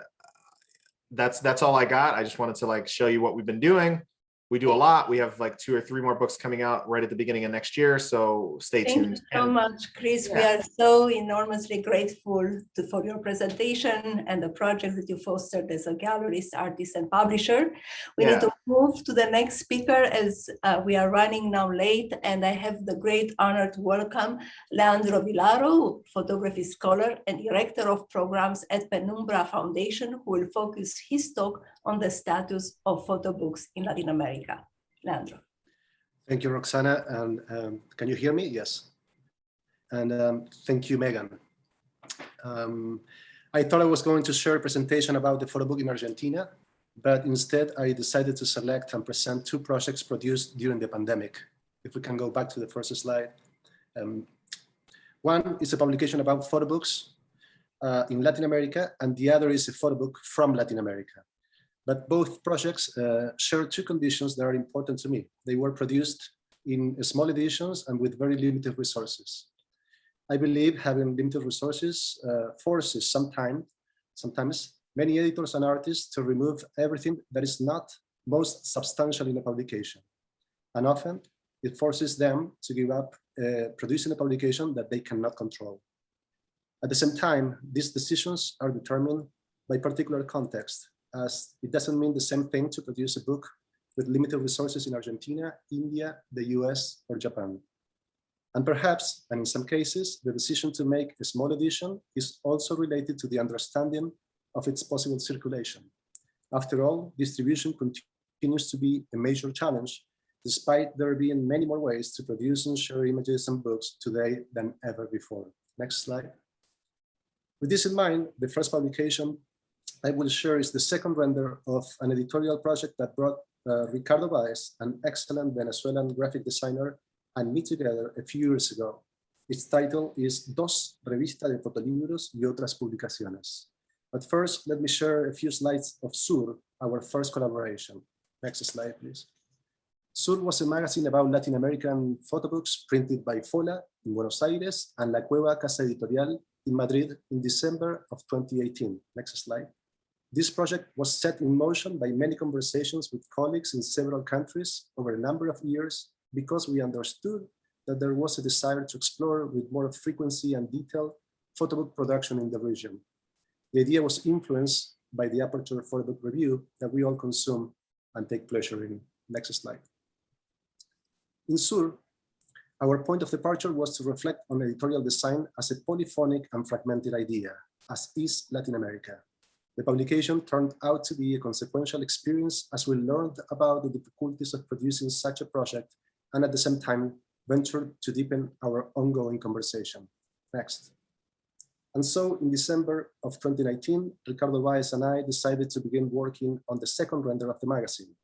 that's all I got. I just wanted to show you what we've been doing. We do a lot. We have 2 or 3 more books coming out right at the beginning of next year. So stay tuned. Thank you so much, Chris. Yeah. We are so enormously grateful for your presentation and the project that you fostered as a gallerist, artist, and publisher. We need to move to the next speaker as we are running now late, and I have the great honor to welcome Leandro Villaro, photography scholar and director of programs at Penumbra Foundation, who will focus his talk on the status of photo books in Latin America. Leandro. Thank you, Roxana. And can you hear me? Yes. And thank you, Megan. I thought I was going to share a presentation about the photo book in Argentina, but instead I decided to select and present 2 projects produced during the pandemic. If we can go back to the first slide. One is a publication about photo books in Latin America, and the other is a photo book from Latin America. But both projects share 2 conditions that are important to me. They were produced in small editions and with very limited resources. I believe having limited resources forces sometimes many editors and artists to remove everything that is not most substantial in a publication. And often it forces them to give up producing a publication that they cannot control. At the same time, these decisions are determined by particular context, as it doesn't mean the same thing to produce a book with limited resources in Argentina, India, the US, or Japan. And perhaps, and in some cases, the decision to make a small edition is also related to the understanding of its possible circulation. After all, distribution continues to be a major challenge, despite there being many more ways to produce and share images and books today than ever before. Next slide. With this in mind, the first publication I will share is the second render of an editorial project that brought Ricardo Baez, an excellent Venezuelan graphic designer, and me together a few years ago. Its title is Dos Revista de Fotolibros y Otras Publicaciones. But first, let me share a few slides of Sur, our first collaboration. Next slide, please. Sur was a magazine about Latin American photo books printed by Fola in Buenos Aires and La Cueva Casa Editorial in Madrid in December of 2018. Next slide. This project was set in motion by many conversations with colleagues in several countries over a number of years because we understood that there was a desire to explore with more frequency and detail photobook production in the region. The idea was influenced by the Aperture PhotoBook review that we all consume and take pleasure in. Next slide. In Sur, our point of departure was to reflect on editorial design as a polyphonic and fragmented idea, as is Latin America. The publication turned out to be a consequential experience as we learned about the difficulties of producing such a project and at the same time ventured to deepen our ongoing conversation. Next. And so in December of 2019, Ricardo Baez and I decided to begin working on the second render of the magazine.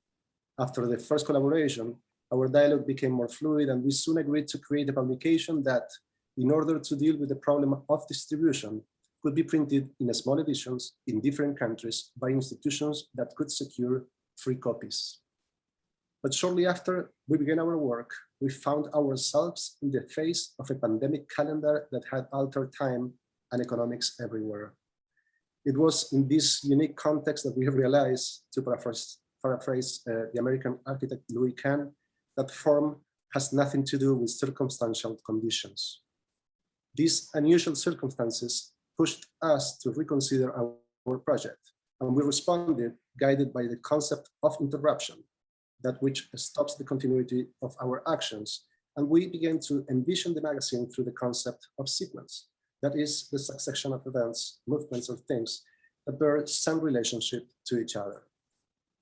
After the first collaboration, our dialogue became more fluid and we soon agreed to create a publication that, in order to deal with the problem of distribution, could be printed in small editions in different countries by institutions that could secure free copies. But shortly after we began our work, we found ourselves in the face of a pandemic calendar that had altered time and economics everywhere. It was in this unique context that we realized, to paraphrase the American architect Louis Kahn, that form has nothing to do with circumstantial conditions. These unusual circumstances pushed us to reconsider our project, and we responded guided by the concept of interruption, that which stops the continuity of our actions, and we began to envision the magazine through the concept of sequence, that is the succession of events, movements, or things that bear some relationship to each other.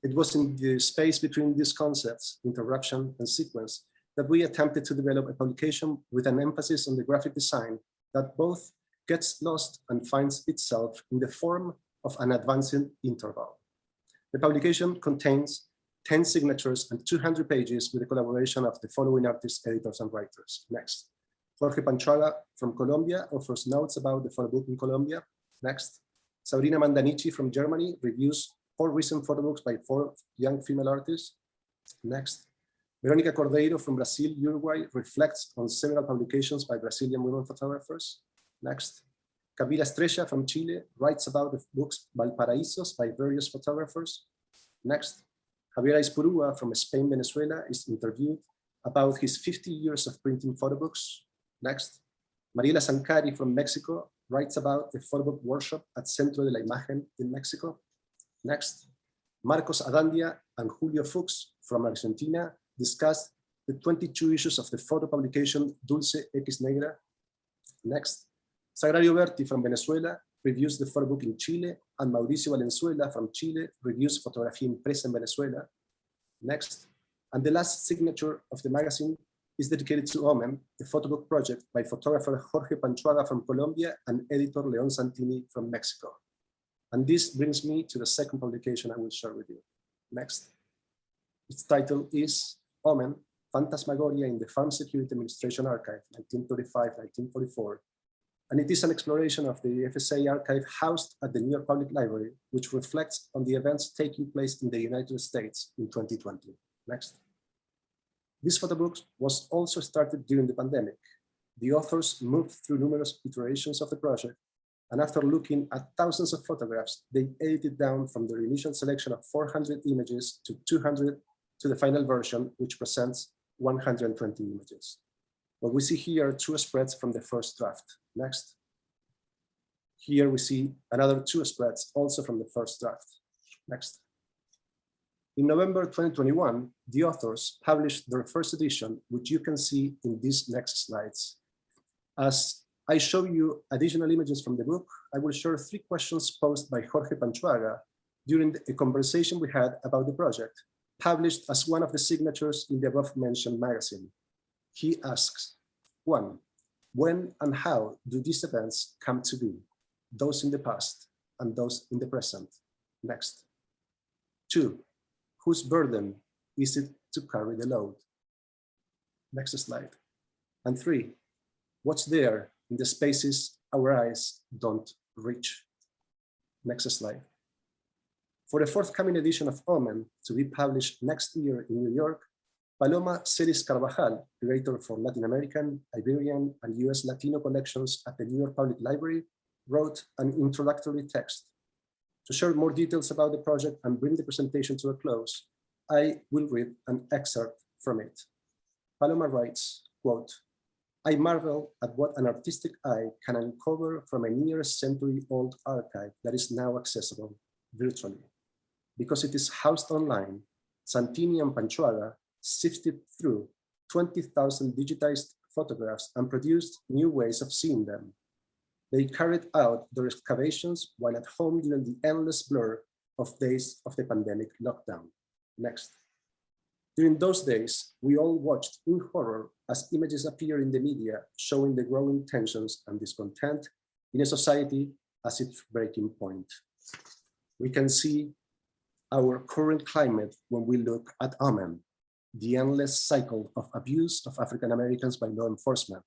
It was in the space between these concepts, interruption and sequence, that we attempted to develop a publication with an emphasis on the graphic design that both gets lost and finds itself in the form of an advancing interval. The publication contains 10 signatures and 200 pages with the collaboration of the following artists, editors, and writers. Next. Jorge Panchuaga from Colombia offers notes about the PhotoBook in Colombia. Next. Sabrina Mandanichi from Germany reviews 4 recent photobooks by 4 young female artists. Next. Veronica Cordeiro from Brazil, Uruguay reflects on several publications by Brazilian women photographers. Next. Camila Estrella from Chile writes about the books Valparaísos by various photographers. Next. Javier Aispurua from Spain, Venezuela is interviewed about his 50 years of printing photobooks. Next. Mariela Sancari from Mexico writes about the photobook workshop at Centro de la Imagen in Mexico. Next. Marcos Adandia and Julio Fuchs from Argentina discuss the 22 issues of the photo publication Dulce X Negra. Next. Sagrario Berti from Venezuela reviews the photobook in Chile, and Mauricio Valenzuela from Chile reviews Fotografía Impresa en Venezuela. Next. And the last signature of the magazine is dedicated to Omen, the photobook project by photographer Jorge Panchuaga from Colombia and editor Leon Santini from Mexico. And this brings me to the second publication I will share with you. Next. Its title is Omen, Phantasmagoria in the Farm Security Administration Archive, 1935-1944. And it is an exploration of the FSA archive housed at the New York Public Library, which reflects on the events taking place in the United States in 2020. Next. This photobook was also started during the pandemic. The authors moved through numerous iterations of the project, and after looking at thousands of photographs, they edited down from their initial selection of 400 images to 200 to the final version, which presents 120 images. What we see here are 2 spreads from the first draft. Next. Here we see another 2 spreads also from the first draft. Next. In November 2021, the authors published their first edition, which you can see in these next slides. As I show you additional images from the book, I will share 3 questions posed by Jorge Panchuaga during a conversation we had about the project, published as one of the signatures in the above-mentioned magazine. He asks, 1, when and how do these events come to be, those in the past and those in the present? Next. 2, whose burden is it to carry the load? Next slide. And 3, what's there in the spaces our eyes don't reach? Next slide. For the forthcoming edition of Omen, to be published next year in New York, Paloma Celis Carvajal, curator for Latin American, Iberian, and US Latino collections at the New York Public Library, wrote an introductory text. To share more details about the project and bring the presentation to a close, I will read an excerpt from it. Paloma writes, quote, "I marvel at what an artistic eye can uncover from a near century-old archive that is now accessible virtually. Because it is housed online, Santini and Panchuaga sifted through 20,000 digitized photographs and produced new ways of seeing them. They carried out their excavations while at home during the endless blur of days of the pandemic lockdown." Next. "During those days, we all watched in horror as images appear in the media showing the growing tensions and discontent in a society as its breaking point. We can see our current climate when we look at Omen, the endless cycle of abuse of African Americans by law enforcement,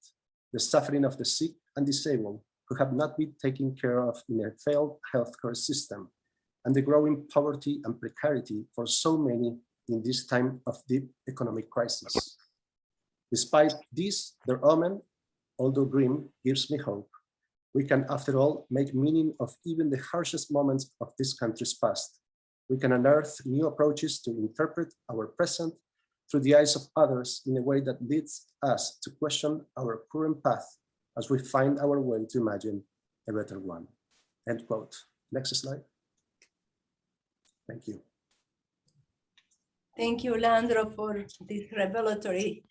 the suffering of the sick and disabled who have not been taken care of in a failed healthcare system, and the growing poverty and precarity for so many in this time of deep economic crisis. Despite this, their omen, although grim, gives me hope. We can, after all, make meaning of even the harshest moments of this country's past. We can unearth new approaches to interpret our present through the eyes of others in a way that leads us to question our current path as we find our way to imagine a better one." End quote. Next slide. Thank you. Thank you, Leandro, for this revelatory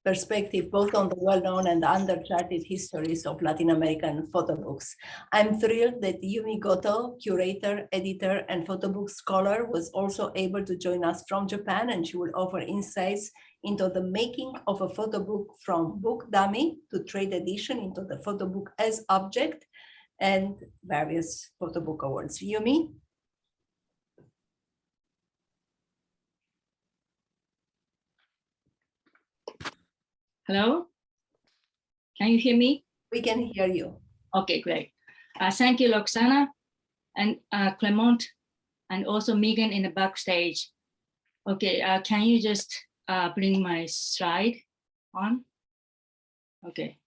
perspective, both on the well-known and undercharted histories of Latin American photo books. I'm thrilled that Yumi Goto, curator, editor, and photo book scholar, was also able to join us from Japan, and she will offer insights into the making of a photo book from book dummy to trade edition into the photo book as object and various photo book awards. Yumi? Hello? Can you hear me? We can hear you. Okay, great. Thank you, Roxana and Clement, and also Megan in the backstage. Okay, can you just bring my slide on? Okay.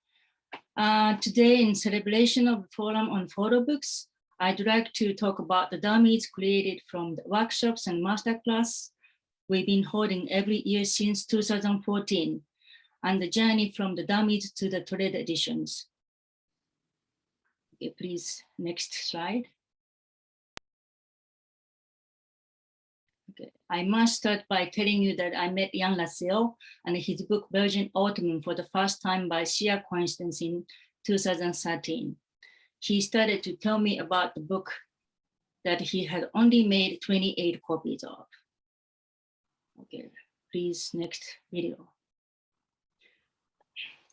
Today, in celebration of the Forum on Photo Books, I'd like to talk about the dummies created from the workshops and masterclass we've been holding every year since 2014. And the journey from the dummies to the trade editions. Okay, please, next slide. Okay, I must start by telling you that I met Jan Lascelles and his book Virgin Autumn for the first time by sheer coincidence in 2013. He started to tell me about the book that he had only made 28 copies of. Okay, please, next video.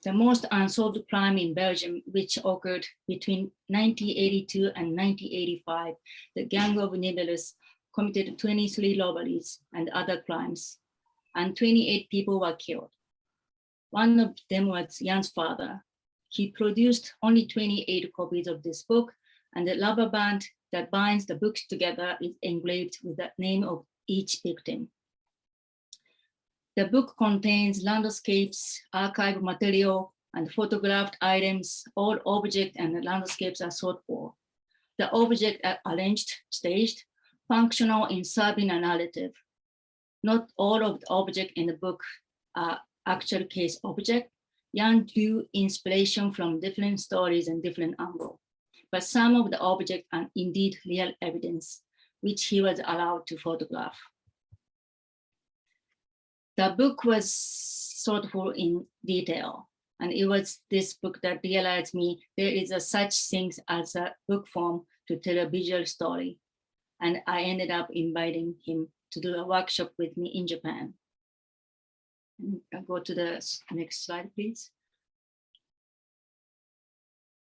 The most unsolved crime in Belgium, which occurred between 1982 and 1985, the gang of Nibelus committed 23 robberies and other crimes, and 28 people were killed. One of them was Jan's father. He produced only 28 copies of this book, and the rubber band that binds the books together is engraved with the name of each victim. The book contains landscapes, archive material, and photographed items. All objects and landscapes are sought for. The objects are arranged, staged, functional in serving a narrative. Not all of the objects in the book are actual case objects. Jan drew inspiration from different stories and different angles, but some of the objects are indeed real evidence, which he was allowed to photograph. The book was thoughtful in detail, and it was this book that realized me there is a such thing as a book form to tell a visual story. And I ended up inviting him to do a workshop with me in Japan. I'll go to the next slide, please.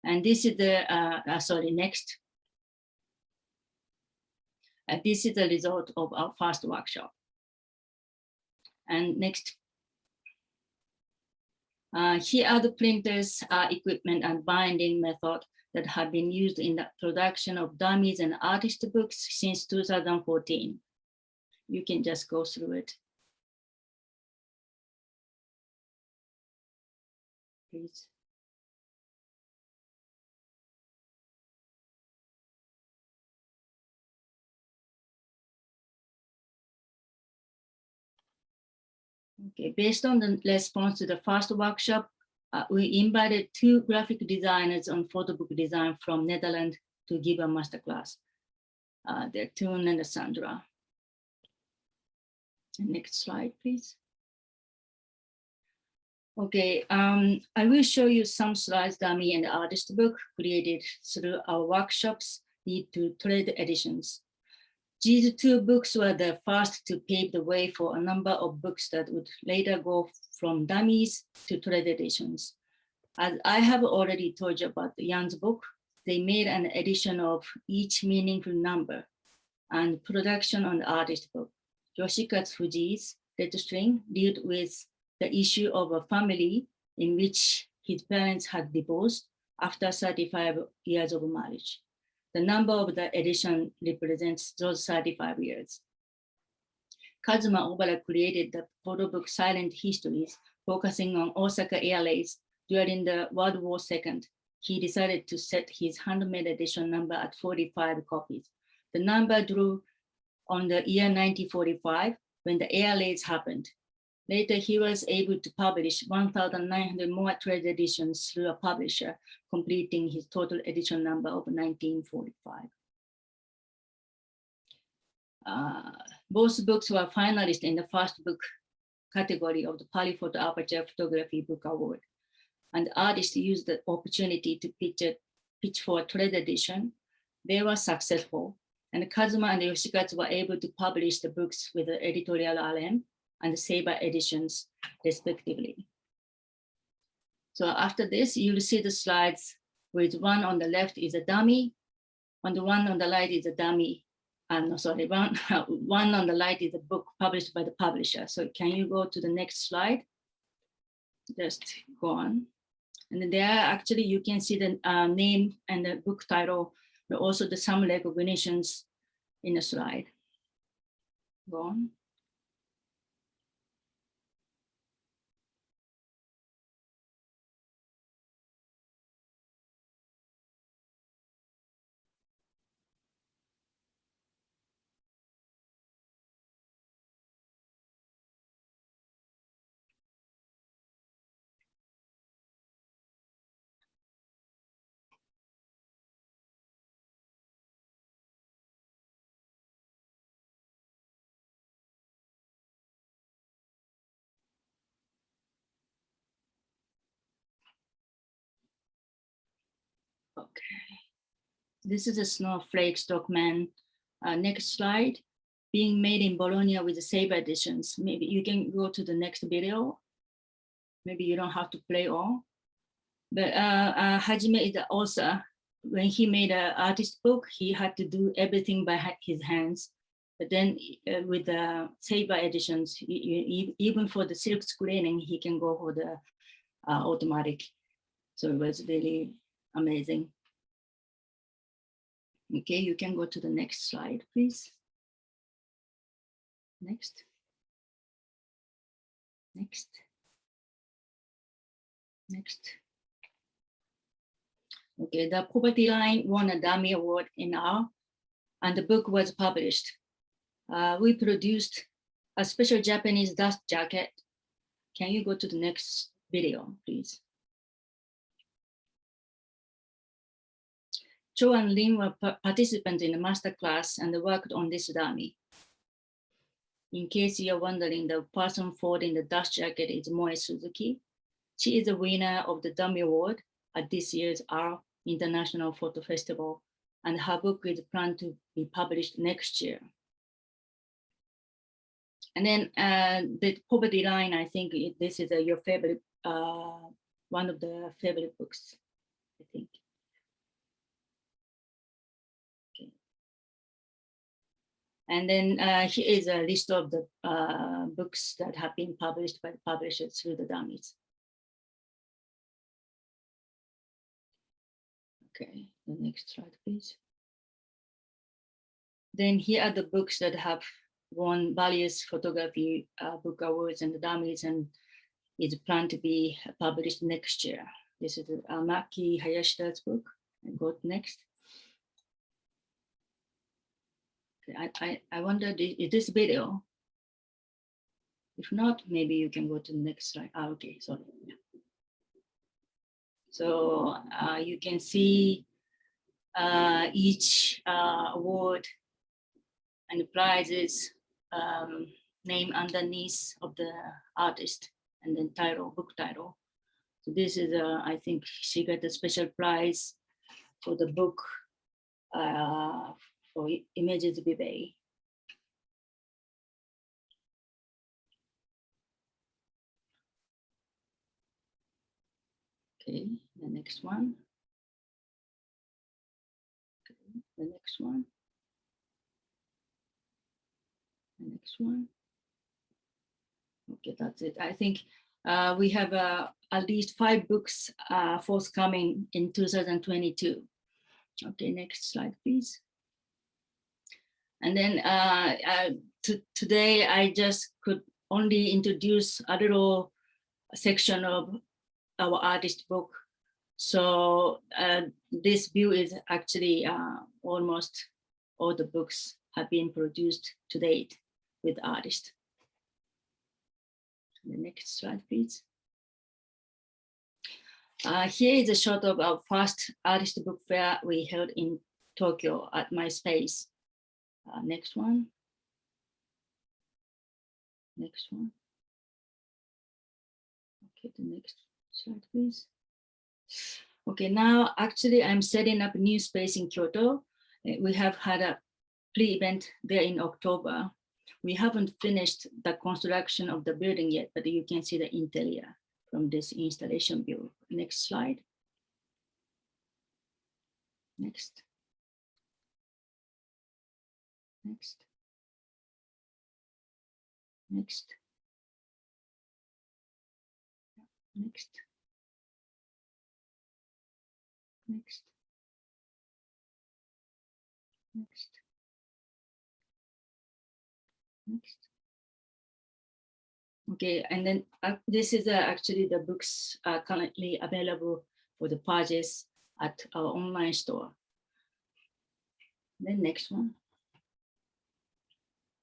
And this is the, next. This is the result of our first workshop. And next. Here are the printers, equipment, and binding method that have been used in the production of dummies and artist books since 2014. You can just go through it. Please. Okay, based on the response to the first workshop, we invited 2 graphic designers on photo book design from Netherlands to give a masterclass. They're Toon and Sandra. Next slide, please. Okay, I will show you some slides dummy and artist book created through our workshops lead to trade editions. These 2 books were the first to pave the way for a number of books that would later go from dummies to trade editions. As I have already told you about the Jan's book, they made an edition of each meaningful number and production on the artist book. Yoshikazu Fuji's Red String dealt with the issue of a family in which his parents had divorced after 35 years of marriage. The number of the edition represents those 35 years. Kazuma Obara created the photo book Silent Histories, focusing on Osaka air raids during the World War II. He decided to set his handmade edition number at 45 copies. The number drew on the year 1945 when the air raids happened. Later, he was able to publish 1,900 more trade editions through a publisher, completing his total edition number of 1945. Both books were finalists in the first book category of the Pali Photo Aperture Photography Book Award. And artists used the opportunity to pitch for a trade edition. They were successful, and Kazuma and Yoshikazu were able to publish the books with the editorial RM and Saber editions, respectively. So after this, you'll see the slides with one on the left is a dummy, and the one on the right is a dummy. No, sorry, one on the right is a book published by the publisher. So can you go to the next slide? Just go on. And then there actually you can see the name and the book title, but also the some recognitions in the slide. Go on. Okay, this is a snowflake stockman. Next slide, being made in Bologna with the Saber editions. Maybe you can go to the next video. Maybe you don't have to play all. But Hajime is the author. When he made an artist book, he had to do everything by his hands. But then with the Saber editions, even for the silk screening, he can go for the automatic. So it was really amazing. Okay, you can go to the next slide, please. Next. Next. Next. Okay, the Poverty Line won a Dummy Award in R, and the book was published. We produced a special Japanese dust jacket. Can you go to the next video, please? Cho and Lin were participants in the masterclass and worked on this dummy. In case you're wondering, the person folding the dust jacket is Moe Suzuki. She is the winner of the Dummy Award at this year's R International Photo Festival, and her book is planned to be published next year. And then the Poverty Line, I think this is your favorite, one of the favorite books, I think. Okay. And then here is a list of the books that have been published by the publishers through the dummies. Okay, the next slide, please. Then here are the books that have won various photography book awards and the dummies, and is planned to be published next year. This is Maki Hayashita's book. And go to next. Okay, I wonder, is this video? If not, maybe you can go to the next slide. Okay, sorry. Yeah. So you can see each award and the prizes name underneath of the artist and then title, book title. So this is, I think she got a special prize for the book for Images Vivae. Okay, the next one. Okay, the next one. The next one. Okay, that's it. I think we have at least 5 books forthcoming in 2022. Okay, next slide, please. And then today I just could only introduce a little section of our artist book. So this view is actually almost all the books have been produced to date with artists. The next slide, please. Here is a shot of our first artist book fair we held in Tokyo at my space. Next one. Next one. Okay, the next slide, please. Okay, now actually I'm setting up a new space in Kyoto. We have had a pre-event there in October. We haven't finished the construction of the building yet, but you can see the interior from this installation view. Next slide. Next. Next. Next. Next. Next. Next. Next. Okay, and then this is actually the books are currently available for the purchase at our online store. Then next one.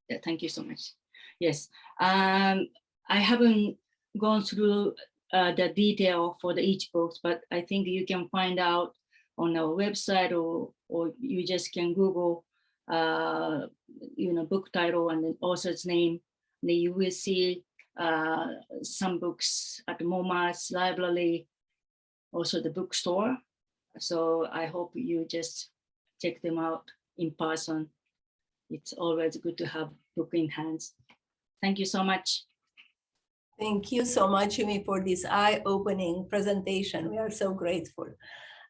Yeah, thank you so much. Yes, I haven't gone through the detail for each book, but I think you can find out on our website, or you just can Google, book title and then author's name. And then you will see some books at MoMA's library, also the bookstore. So I hope you just check them out in person. It's always good to have book in hands. Thank you so much. Thank you so much, Yumi, for this eye-opening presentation. We are so grateful.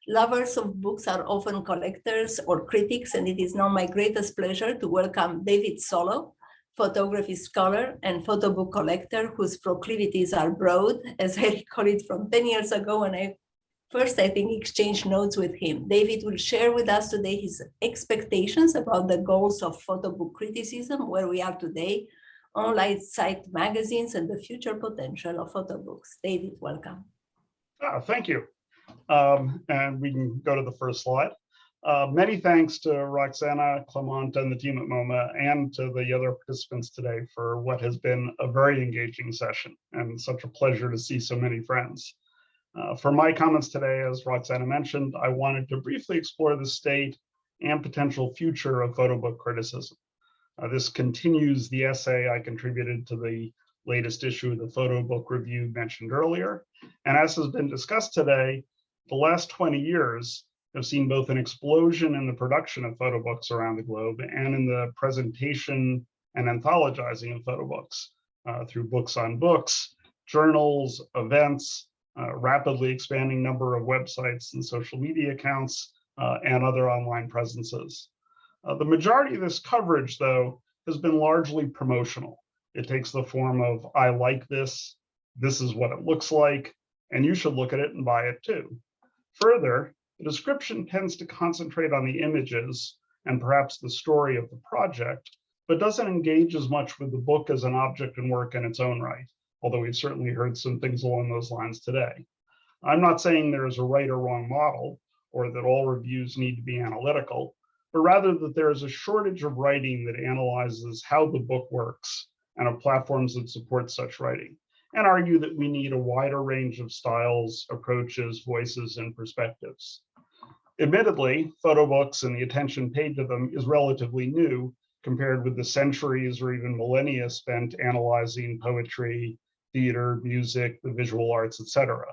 Lovers of books are often collectors or critics, and it is now my greatest pleasure to welcome David Solo, photography scholar and photo book collector whose proclivities are broad, as I recall it from 10 years ago when I think, exchanged notes with him. David will share with us today his expectations about the goals of photo book criticism, where we are today, online site magazines, and the future potential of photo books. David, welcome. Thank you. And we can go to the first slide. Many thanks to Roxana, Clement, and the team at MoMA, and to the other participants today for what has been a very engaging session, and such a pleasure to see so many friends. For my comments today, as Roxana mentioned, I wanted to briefly explore the state and potential future of photo book criticism. This continues the essay I contributed to the latest issue of the Photo Book Review mentioned earlier. And as has been discussed today, the last 20 years have seen both an explosion in the production of photo books around the globe and in the presentation and anthologizing of photo books through books on books, journals, events, rapidly expanding number of websites and social media accounts, and other online presences. The majority of this coverage, though, has been largely promotional. It takes the form of, I like this is what it looks like, and you should look at it and buy it too. Further, the description tends to concentrate on the images and perhaps the story of the project, but doesn't engage as much with the book as an object and work in its own right, although we've certainly heard some things along those lines today. I'm not saying there is a right or wrong model, or that all reviews need to be analytical, but rather that there is a shortage of writing that analyzes how the book works and of platforms that support such writing, and argue that we need a wider range of styles, approaches, voices, and perspectives. Admittedly, photo books and the attention paid to them is relatively new compared with the centuries or even millennia spent analyzing poetry, theater, music, the visual arts, etc.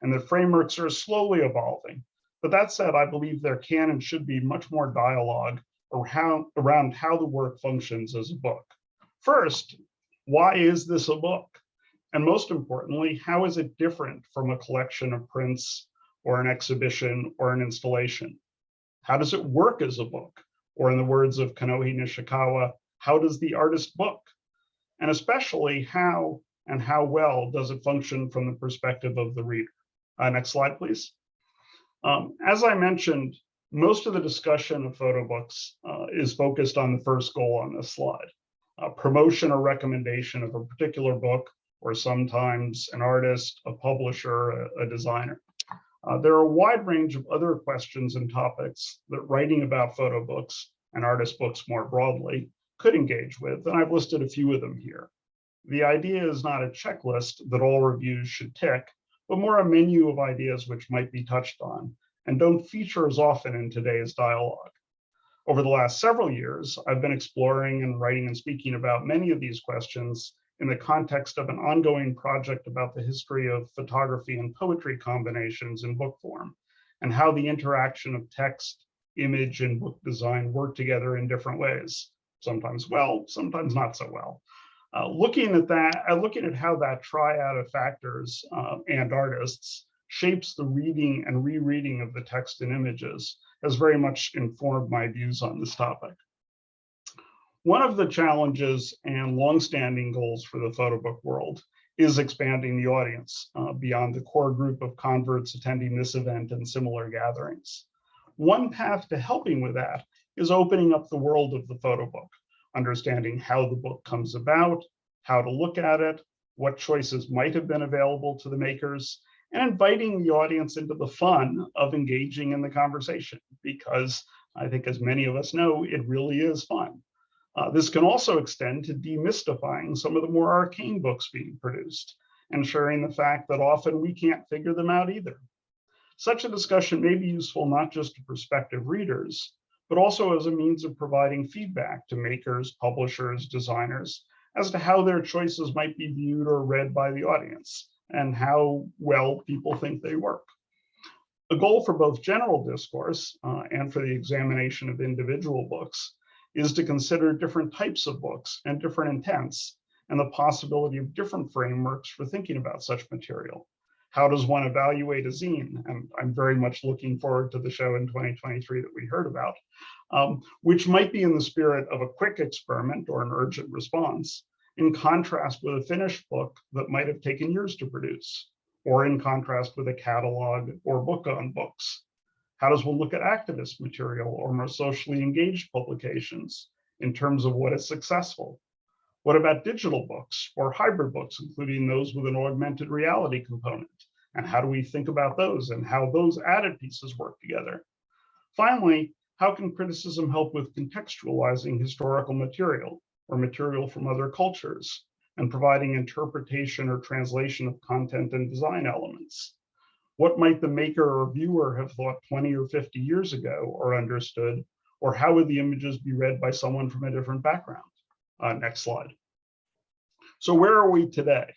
And the frameworks are slowly evolving. But that said, I believe there can and should be much more dialogue around how the work functions as a book. First, why is this a book? And most importantly, how is it different from a collection of prints or an exhibition or an installation? How does it work as a book? Or in the words of Kanohi Nishikawa, how does the artist book? And especially how and how well does it function from the perspective of the reader? Next slide, please. As I mentioned, most of the discussion of photo books is focused on the first goal on this slide, promotion or recommendation of a particular book, or sometimes an artist, a publisher, a designer. There are a wide range of other questions and topics that writing about photo books and artist books more broadly could engage with, and I've listed a few of them here. The idea is not a checklist that all reviews should tick, but more a menu of ideas which might be touched on and don't feature as often in today's dialogue. Over the last several years, I've been exploring and writing and speaking about many of these questions in the context of an ongoing project about the history of photography and poetry combinations in book form, and how the interaction of text, image, and book design work together in different ways, sometimes well, sometimes not so well. Looking at how that triad of factors and artists shapes the reading and rereading of the text and images has very much informed my views on this topic. One of the challenges and longstanding goals for the photo book world is expanding the audience beyond the core group of converts attending this event and similar gatherings. One path to helping with that is opening up the world of the photo book, understanding how the book comes about, how to look at it, what choices might have been available to the makers, and inviting the audience into the fun of engaging in the conversation, because I think, as many of us know, it really is fun. This can also extend to demystifying some of the more arcane books being produced and sharing the fact that often we can't figure them out either. Such a discussion may be useful not just to prospective readers, but also as a means of providing feedback to makers, publishers, designers, as to how their choices might be viewed or read by the audience and how well people think they work. A goal for both general discourse and for the examination of individual books is to consider different types of books and different intents and the possibility of different frameworks for thinking about such material. How does one evaluate a zine? And I'm very much looking forward to the show in 2023 that we heard about, which might be in the spirit of a quick experiment or an urgent response, in contrast with a finished book that might have taken years to produce, or in contrast with a catalog or book on books. How does one look at activist material or more socially engaged publications in terms of what is successful? What about digital books or hybrid books, including those with an augmented reality component? And how do we think about those and how those added pieces work together? Finally, how can criticism help with contextualizing historical material or material from other cultures and providing interpretation or translation of content and design elements? What might the maker or viewer have thought 20 or 50 years ago or understood, or how would the images be read by someone from a different background? Next slide. So where are we today?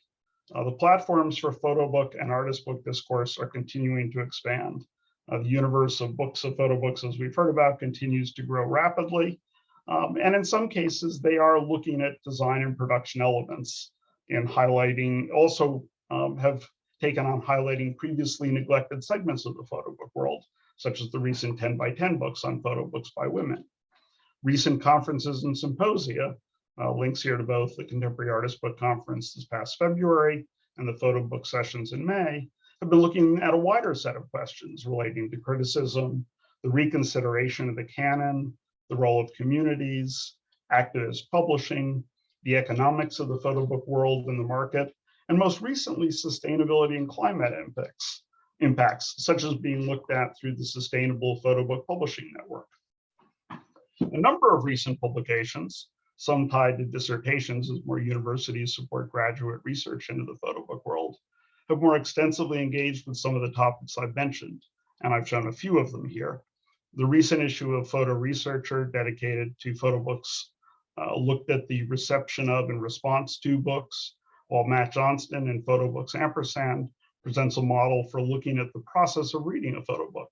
The platforms for photo book and artist book discourse are continuing to expand. The universe of books of photo books, as we've heard about, continues to grow rapidly. And in some cases, they are looking at design and production elements and highlighting, also have taken on highlighting previously neglected segments of the photo book world, such as the recent 10 by 10 books on photo books by women. Recent conferences and symposia, links here to both the Contemporary Artist Book Conference this past February and the photo book sessions in May, have been looking at a wider set of questions relating to criticism, the reconsideration of the canon, the role of communities, activist publishing, the economics of the photo book world and the market, and most recently, sustainability and climate impacts, such as being looked at through the Sustainable Photo Book Publishing Network. A number of recent publications some tied to dissertations as more universities support graduate research into the photo book world, have more extensively engaged with some of the topics I've mentioned, and I've shown a few of them here. The recent issue of Photo Researcher, dedicated to photo books, looked at the reception of and response to books, while Matt Johnston in Photo Books Ampersand presents a model for looking at the process of reading a photo book,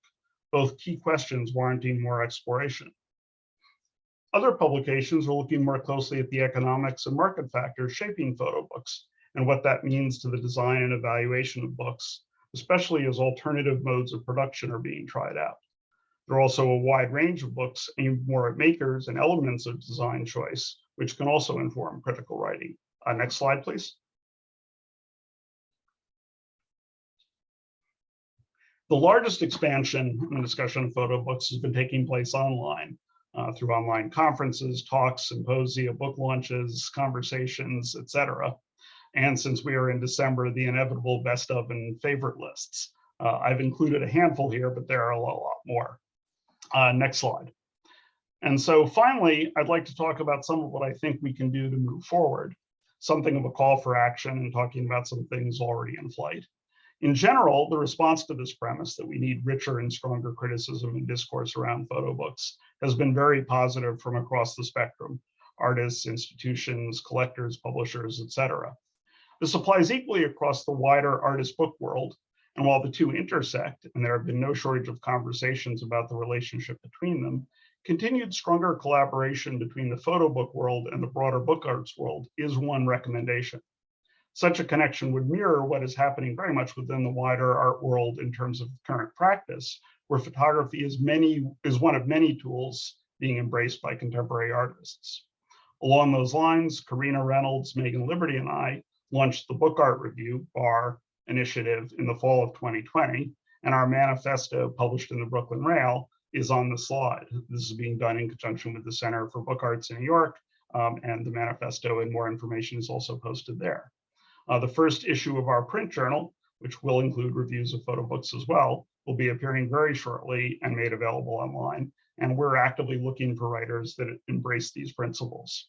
both key questions warranting more exploration. Other publications are looking more closely at the economics and market factors shaping photo books and what that means to the design and evaluation of books, especially as alternative modes of production are being tried out. There are also a wide range of books aimed more at makers and elements of design choice, which can also inform critical writing. Next slide, please. The largest expansion in the discussion of photo books has been taking place online through online conferences, talks, symposia, book launches, conversations, etc. And since we are in December, the inevitable best of and favorite lists. I've included a handful here, but there are a lot more. Next slide. And so finally, I'd like to talk about some of what I think we can do to move forward, something of a call for action and talking about some things already in flight. In general, the response to this premise that we need richer and stronger criticism and discourse around photo books has been very positive from across the spectrum: artists, institutions, collectors, publishers, etc. This applies equally across the wider artist book world. And while the two intersect, and there have been no shortage of conversations about the relationship between them, continued stronger collaboration between the photo book world and the broader book arts world is one recommendation. Such a connection would mirror what is happening very much within the wider art world in terms of current practice, where photography is one of many tools being embraced by contemporary artists. Along those lines, Karina Reynolds, Megan Liberty, and I launched the Book Art Review, BAR, initiative in the fall of 2020, and our manifesto, published in the Brooklyn Rail, is on the slide. This is being done in conjunction with the Center for Book Arts in New York, and the manifesto and more information is also posted there. The first issue of our print journal, which will include reviews of photo books as well, will be appearing very shortly and made available online, and we're actively looking for writers that embrace these principles.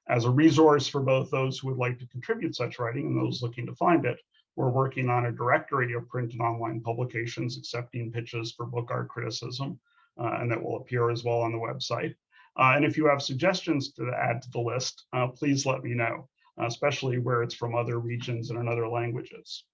As a resource for both those who would like to contribute such writing and those looking to find it, we're working on a directory of print and online publications accepting pitches for book art criticism, and that will appear as well on the website. And if you have suggestions to add to the list, please let me know, especially where it's from other regions and in other languages.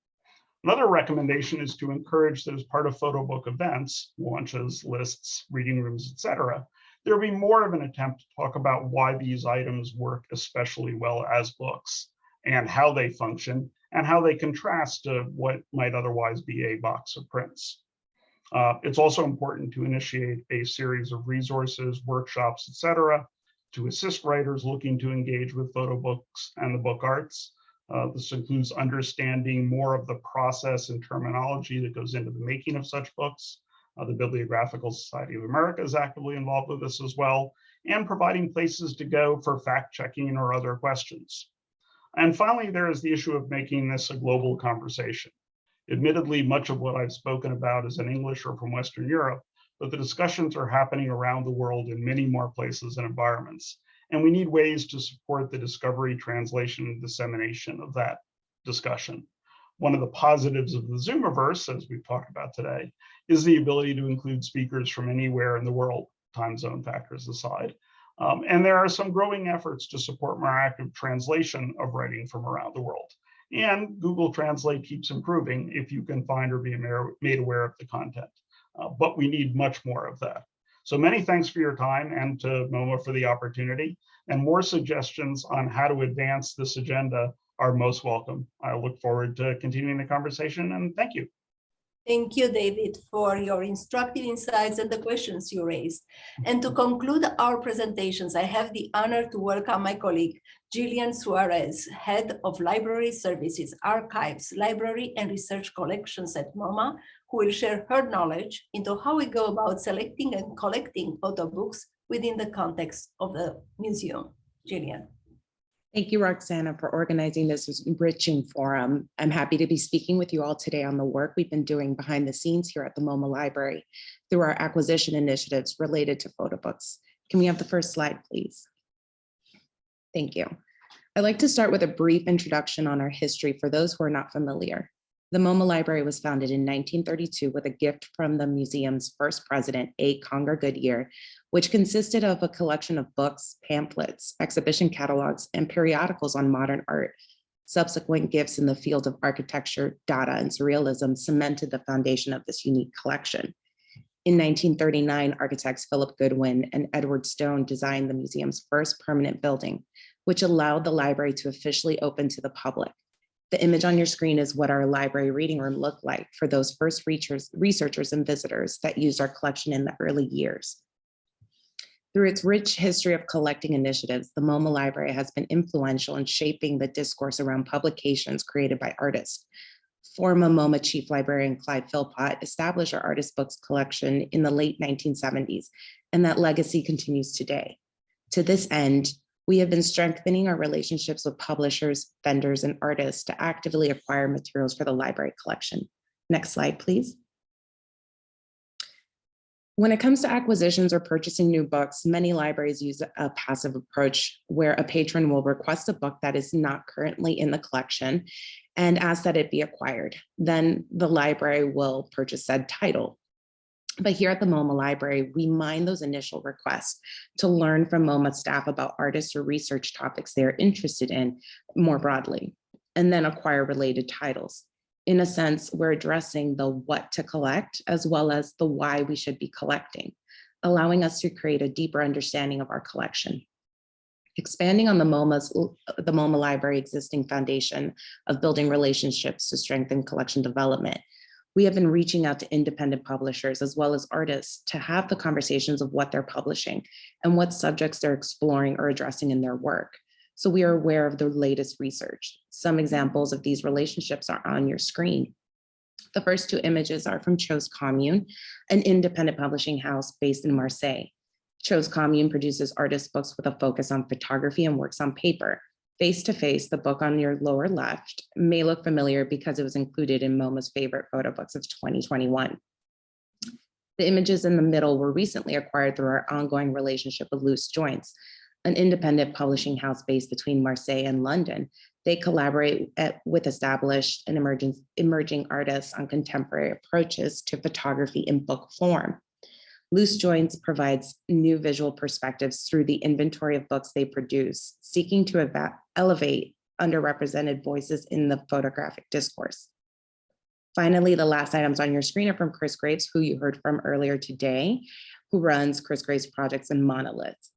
Another recommendation is to encourage that as part of photo book events, launches, lists, reading rooms, etc., there will be more of an attempt to talk about why these items work especially well as books and how they function and how they contrast to what might otherwise be a box of prints. It's also important to initiate a series of resources, workshops, etc., to assist writers looking to engage with photo books and the book arts. This includes understanding more of the process and terminology that goes into the making of such books. The Bibliographical Society of America is actively involved with this as well, and providing places to go for fact-checking or other questions. And finally, there is the issue of making this a global conversation. Admittedly, much of what I've spoken about is in English or from Western Europe, but the discussions are happening around the world in many more places and environments. And we need ways to support the discovery, translation, and dissemination of that discussion. One of the positives of the Zoomiverse, as we've talked about today, is the ability to include speakers from anywhere in the world, time zone factors aside. And there are some growing efforts to support more active translation of writing from around the world. And Google Translate keeps improving if you can find or be made aware of the content. But we need much more of that. So many thanks for your time, and to MoMA for the opportunity, and more suggestions on how to advance this agenda are most welcome. I look forward to continuing the conversation, and thank you. Thank you, David, for your instructive insights and the questions you raised. And to conclude our presentations, I have the honor to welcome my colleague, Jillian Suarez, Head of Library Services, Archives, Library and Research Collections at MoMA, who will share her knowledge into how we go about selecting and collecting photo books within the context of the museum. Jillian. Thank you, Roxana, for organizing this enriching forum. I'm happy to be speaking with you all today on the work we've been doing behind the scenes here at the MoMA Library through our acquisition initiatives related to photo books. Can we have the first slide, please? Thank you. I'd like to start with a brief introduction on our history for those who are not familiar. The MoMA Library was founded in 1932 with a gift from the museum's first president, A. Conger Goodyear, which consisted of a collection of books, pamphlets, exhibition catalogs, and periodicals on modern art. Subsequent gifts in the field of architecture, data, and surrealism cemented the foundation of this unique collection. In 1939, architects Philip Goodwin and Edward Stone designed the museum's first permanent building, which allowed the library to officially open to the public. The image on your screen is what our library reading room looked like for those first researchers and visitors that used our collection in the early years. Through its rich history of collecting initiatives, the MoMA Library has been influential in shaping the discourse around publications created by artists. Former MoMA Chief Librarian Clyde Philpott established our artist books collection in the late 1970s, and that legacy continues today. To this end, we have been strengthening our relationships with publishers, vendors, and artists to actively acquire materials for the library collection. Next slide, please. When it comes to acquisitions or purchasing new books, many libraries use a passive approach where a patron will request a book that is not currently in the collection and ask that it be acquired. Then the library will purchase said title. But here at the MoMA Library, we mine those initial requests to learn from MoMA staff about artists or research topics they're interested in more broadly, and then acquire related titles. In a sense, we're addressing the what to collect as well as the why we should be collecting, allowing us to create a deeper understanding of our collection. Expanding on the MoMA Library existing foundation of building relationships to strengthen collection development, we have been reaching out to independent publishers as well as artists to have the conversations of what they're publishing and what subjects they're exploring or addressing in their work. So we are aware of the latest research. Some examples of these relationships are on your screen. The first two images are from Chose Commune, an independent publishing house based in Marseille. Chose Commune produces artist books with a focus on photography and works on paper. Face to Face, the book on your lower left, may look familiar because it was included in MoMA's favorite photo books of 2021. The images in the middle were recently acquired through our ongoing relationship with Loose Joints, an independent publishing house based between Marseille and London. They collaborate with established and emerging artists on contemporary approaches to photography in book form. Loose Joints provides new visual perspectives through the inventory of books they produce, seeking to elevate underrepresented voices in the photographic discourse. Finally, the last items on your screen are from Chris Graves, who you heard from earlier today, who runs Chris Graves Projects and Monoliths.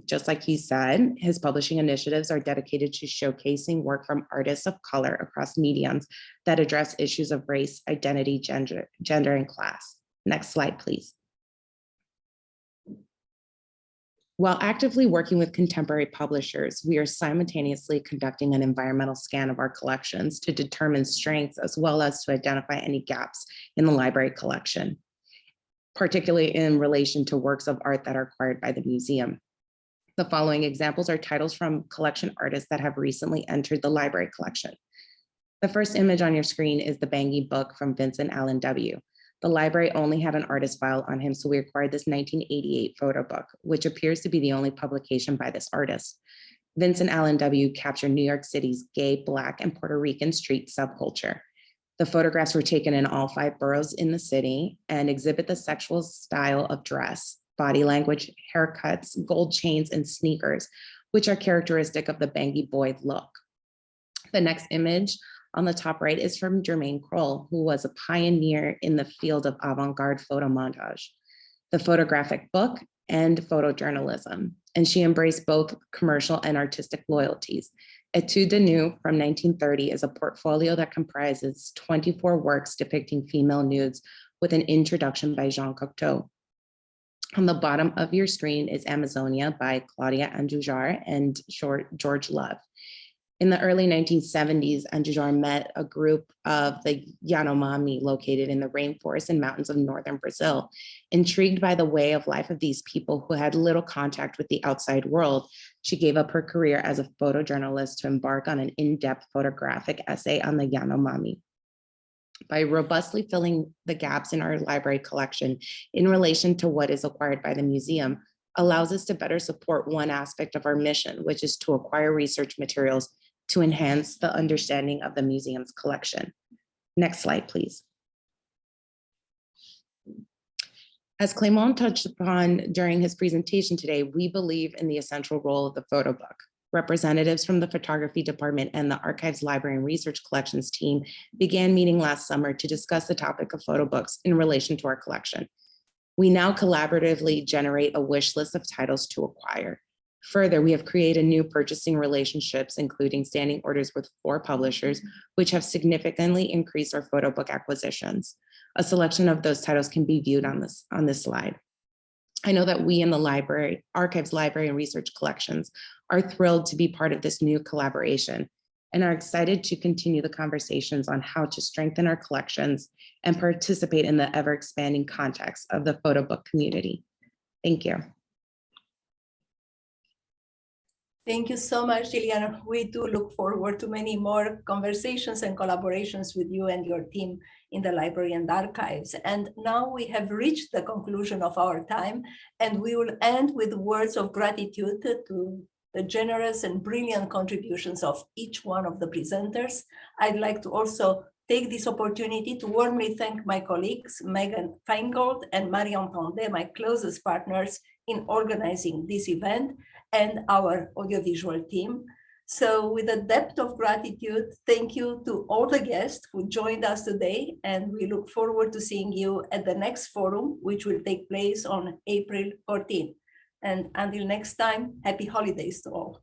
Just like he said, his publishing initiatives are dedicated to showcasing work from artists of color across mediums that address issues of race, identity, gender, and class. Next slide, please. While actively working with contemporary publishers, we are simultaneously conducting an environmental scan of our collections to determine strengths as well as to identify any gaps in the library collection, particularly in relation to works of art that are acquired by the museum. The following examples are titles from collection artists that have recently entered the library collection. The first image on your screen is the Bangui book from Vincent Allen W. The library only had an artist file on him, so we acquired this 1988 photo book, which appears to be the only publication by this artist. Vincent Allen W. captured New York City's gay, Black, and Puerto Rican street subculture. The photographs were taken in all 5 boroughs in the city and exhibit the sexual style of dress, body language, haircuts, gold chains, and sneakers, which are characteristic of the Bangui boy look. The next image on the top right is from Germaine Kroll, who was a pioneer in the field of avant-garde photo montage, the photographic book, and photojournalism. And she embraced both commercial and artistic loyalties. Etude de Nu from 1930 is a portfolio that comprises 24 works depicting female nudes with an introduction by Jean Cocteau. On the bottom of your screen is Amazonia by Claudia Andujar and George Love. In the early 1970s, Andujar met a group of the Yanomami located in the rainforest and mountains of northern Brazil. Intrigued by the way of life of these people who had little contact with the outside world, she gave up her career as a photojournalist to embark on an in-depth photographic essay on the Yanomami. By robustly filling the gaps in our library collection in relation to what is acquired by the museum, allows us to better support one aspect of our mission, which is to acquire research materials to enhance the understanding of the museum's collection. Next slide, please. As Clément touched upon during his presentation today, we believe in the essential role of the photo book. Representatives from the photography department and the archives, library, and research collections team began meeting last summer to discuss the topic of photo books in relation to our collection. We now collaboratively generate a wish list of titles to acquire. Further, we have created new purchasing relationships, including standing orders with 4 publishers, which have significantly increased our photo book acquisitions. A selection of those titles can be viewed on this slide. I know that we in the library, archives, library, and research collections are thrilled to be part of this new collaboration and are excited to continue the conversations on how to strengthen our collections and participate in the ever-expanding context of the photo book community. Thank you. Thank you so much, Gillian. We do look forward to many more conversations and collaborations with you and your team in the library and archives. And now we have reached the conclusion of our time, and we will end with words of gratitude to the generous and brilliant contributions of each one of the presenters. I'd like to also take this opportunity to warmly thank my colleagues, Megan Feingold and Marion Tonde, my closest partners in organizing this event, and our audiovisual team. So with a depth of gratitude, thank you to all the guests who joined us today, and we look forward to seeing you at the next forum, which will take place on April 14th. And until next time, happy holidays to all.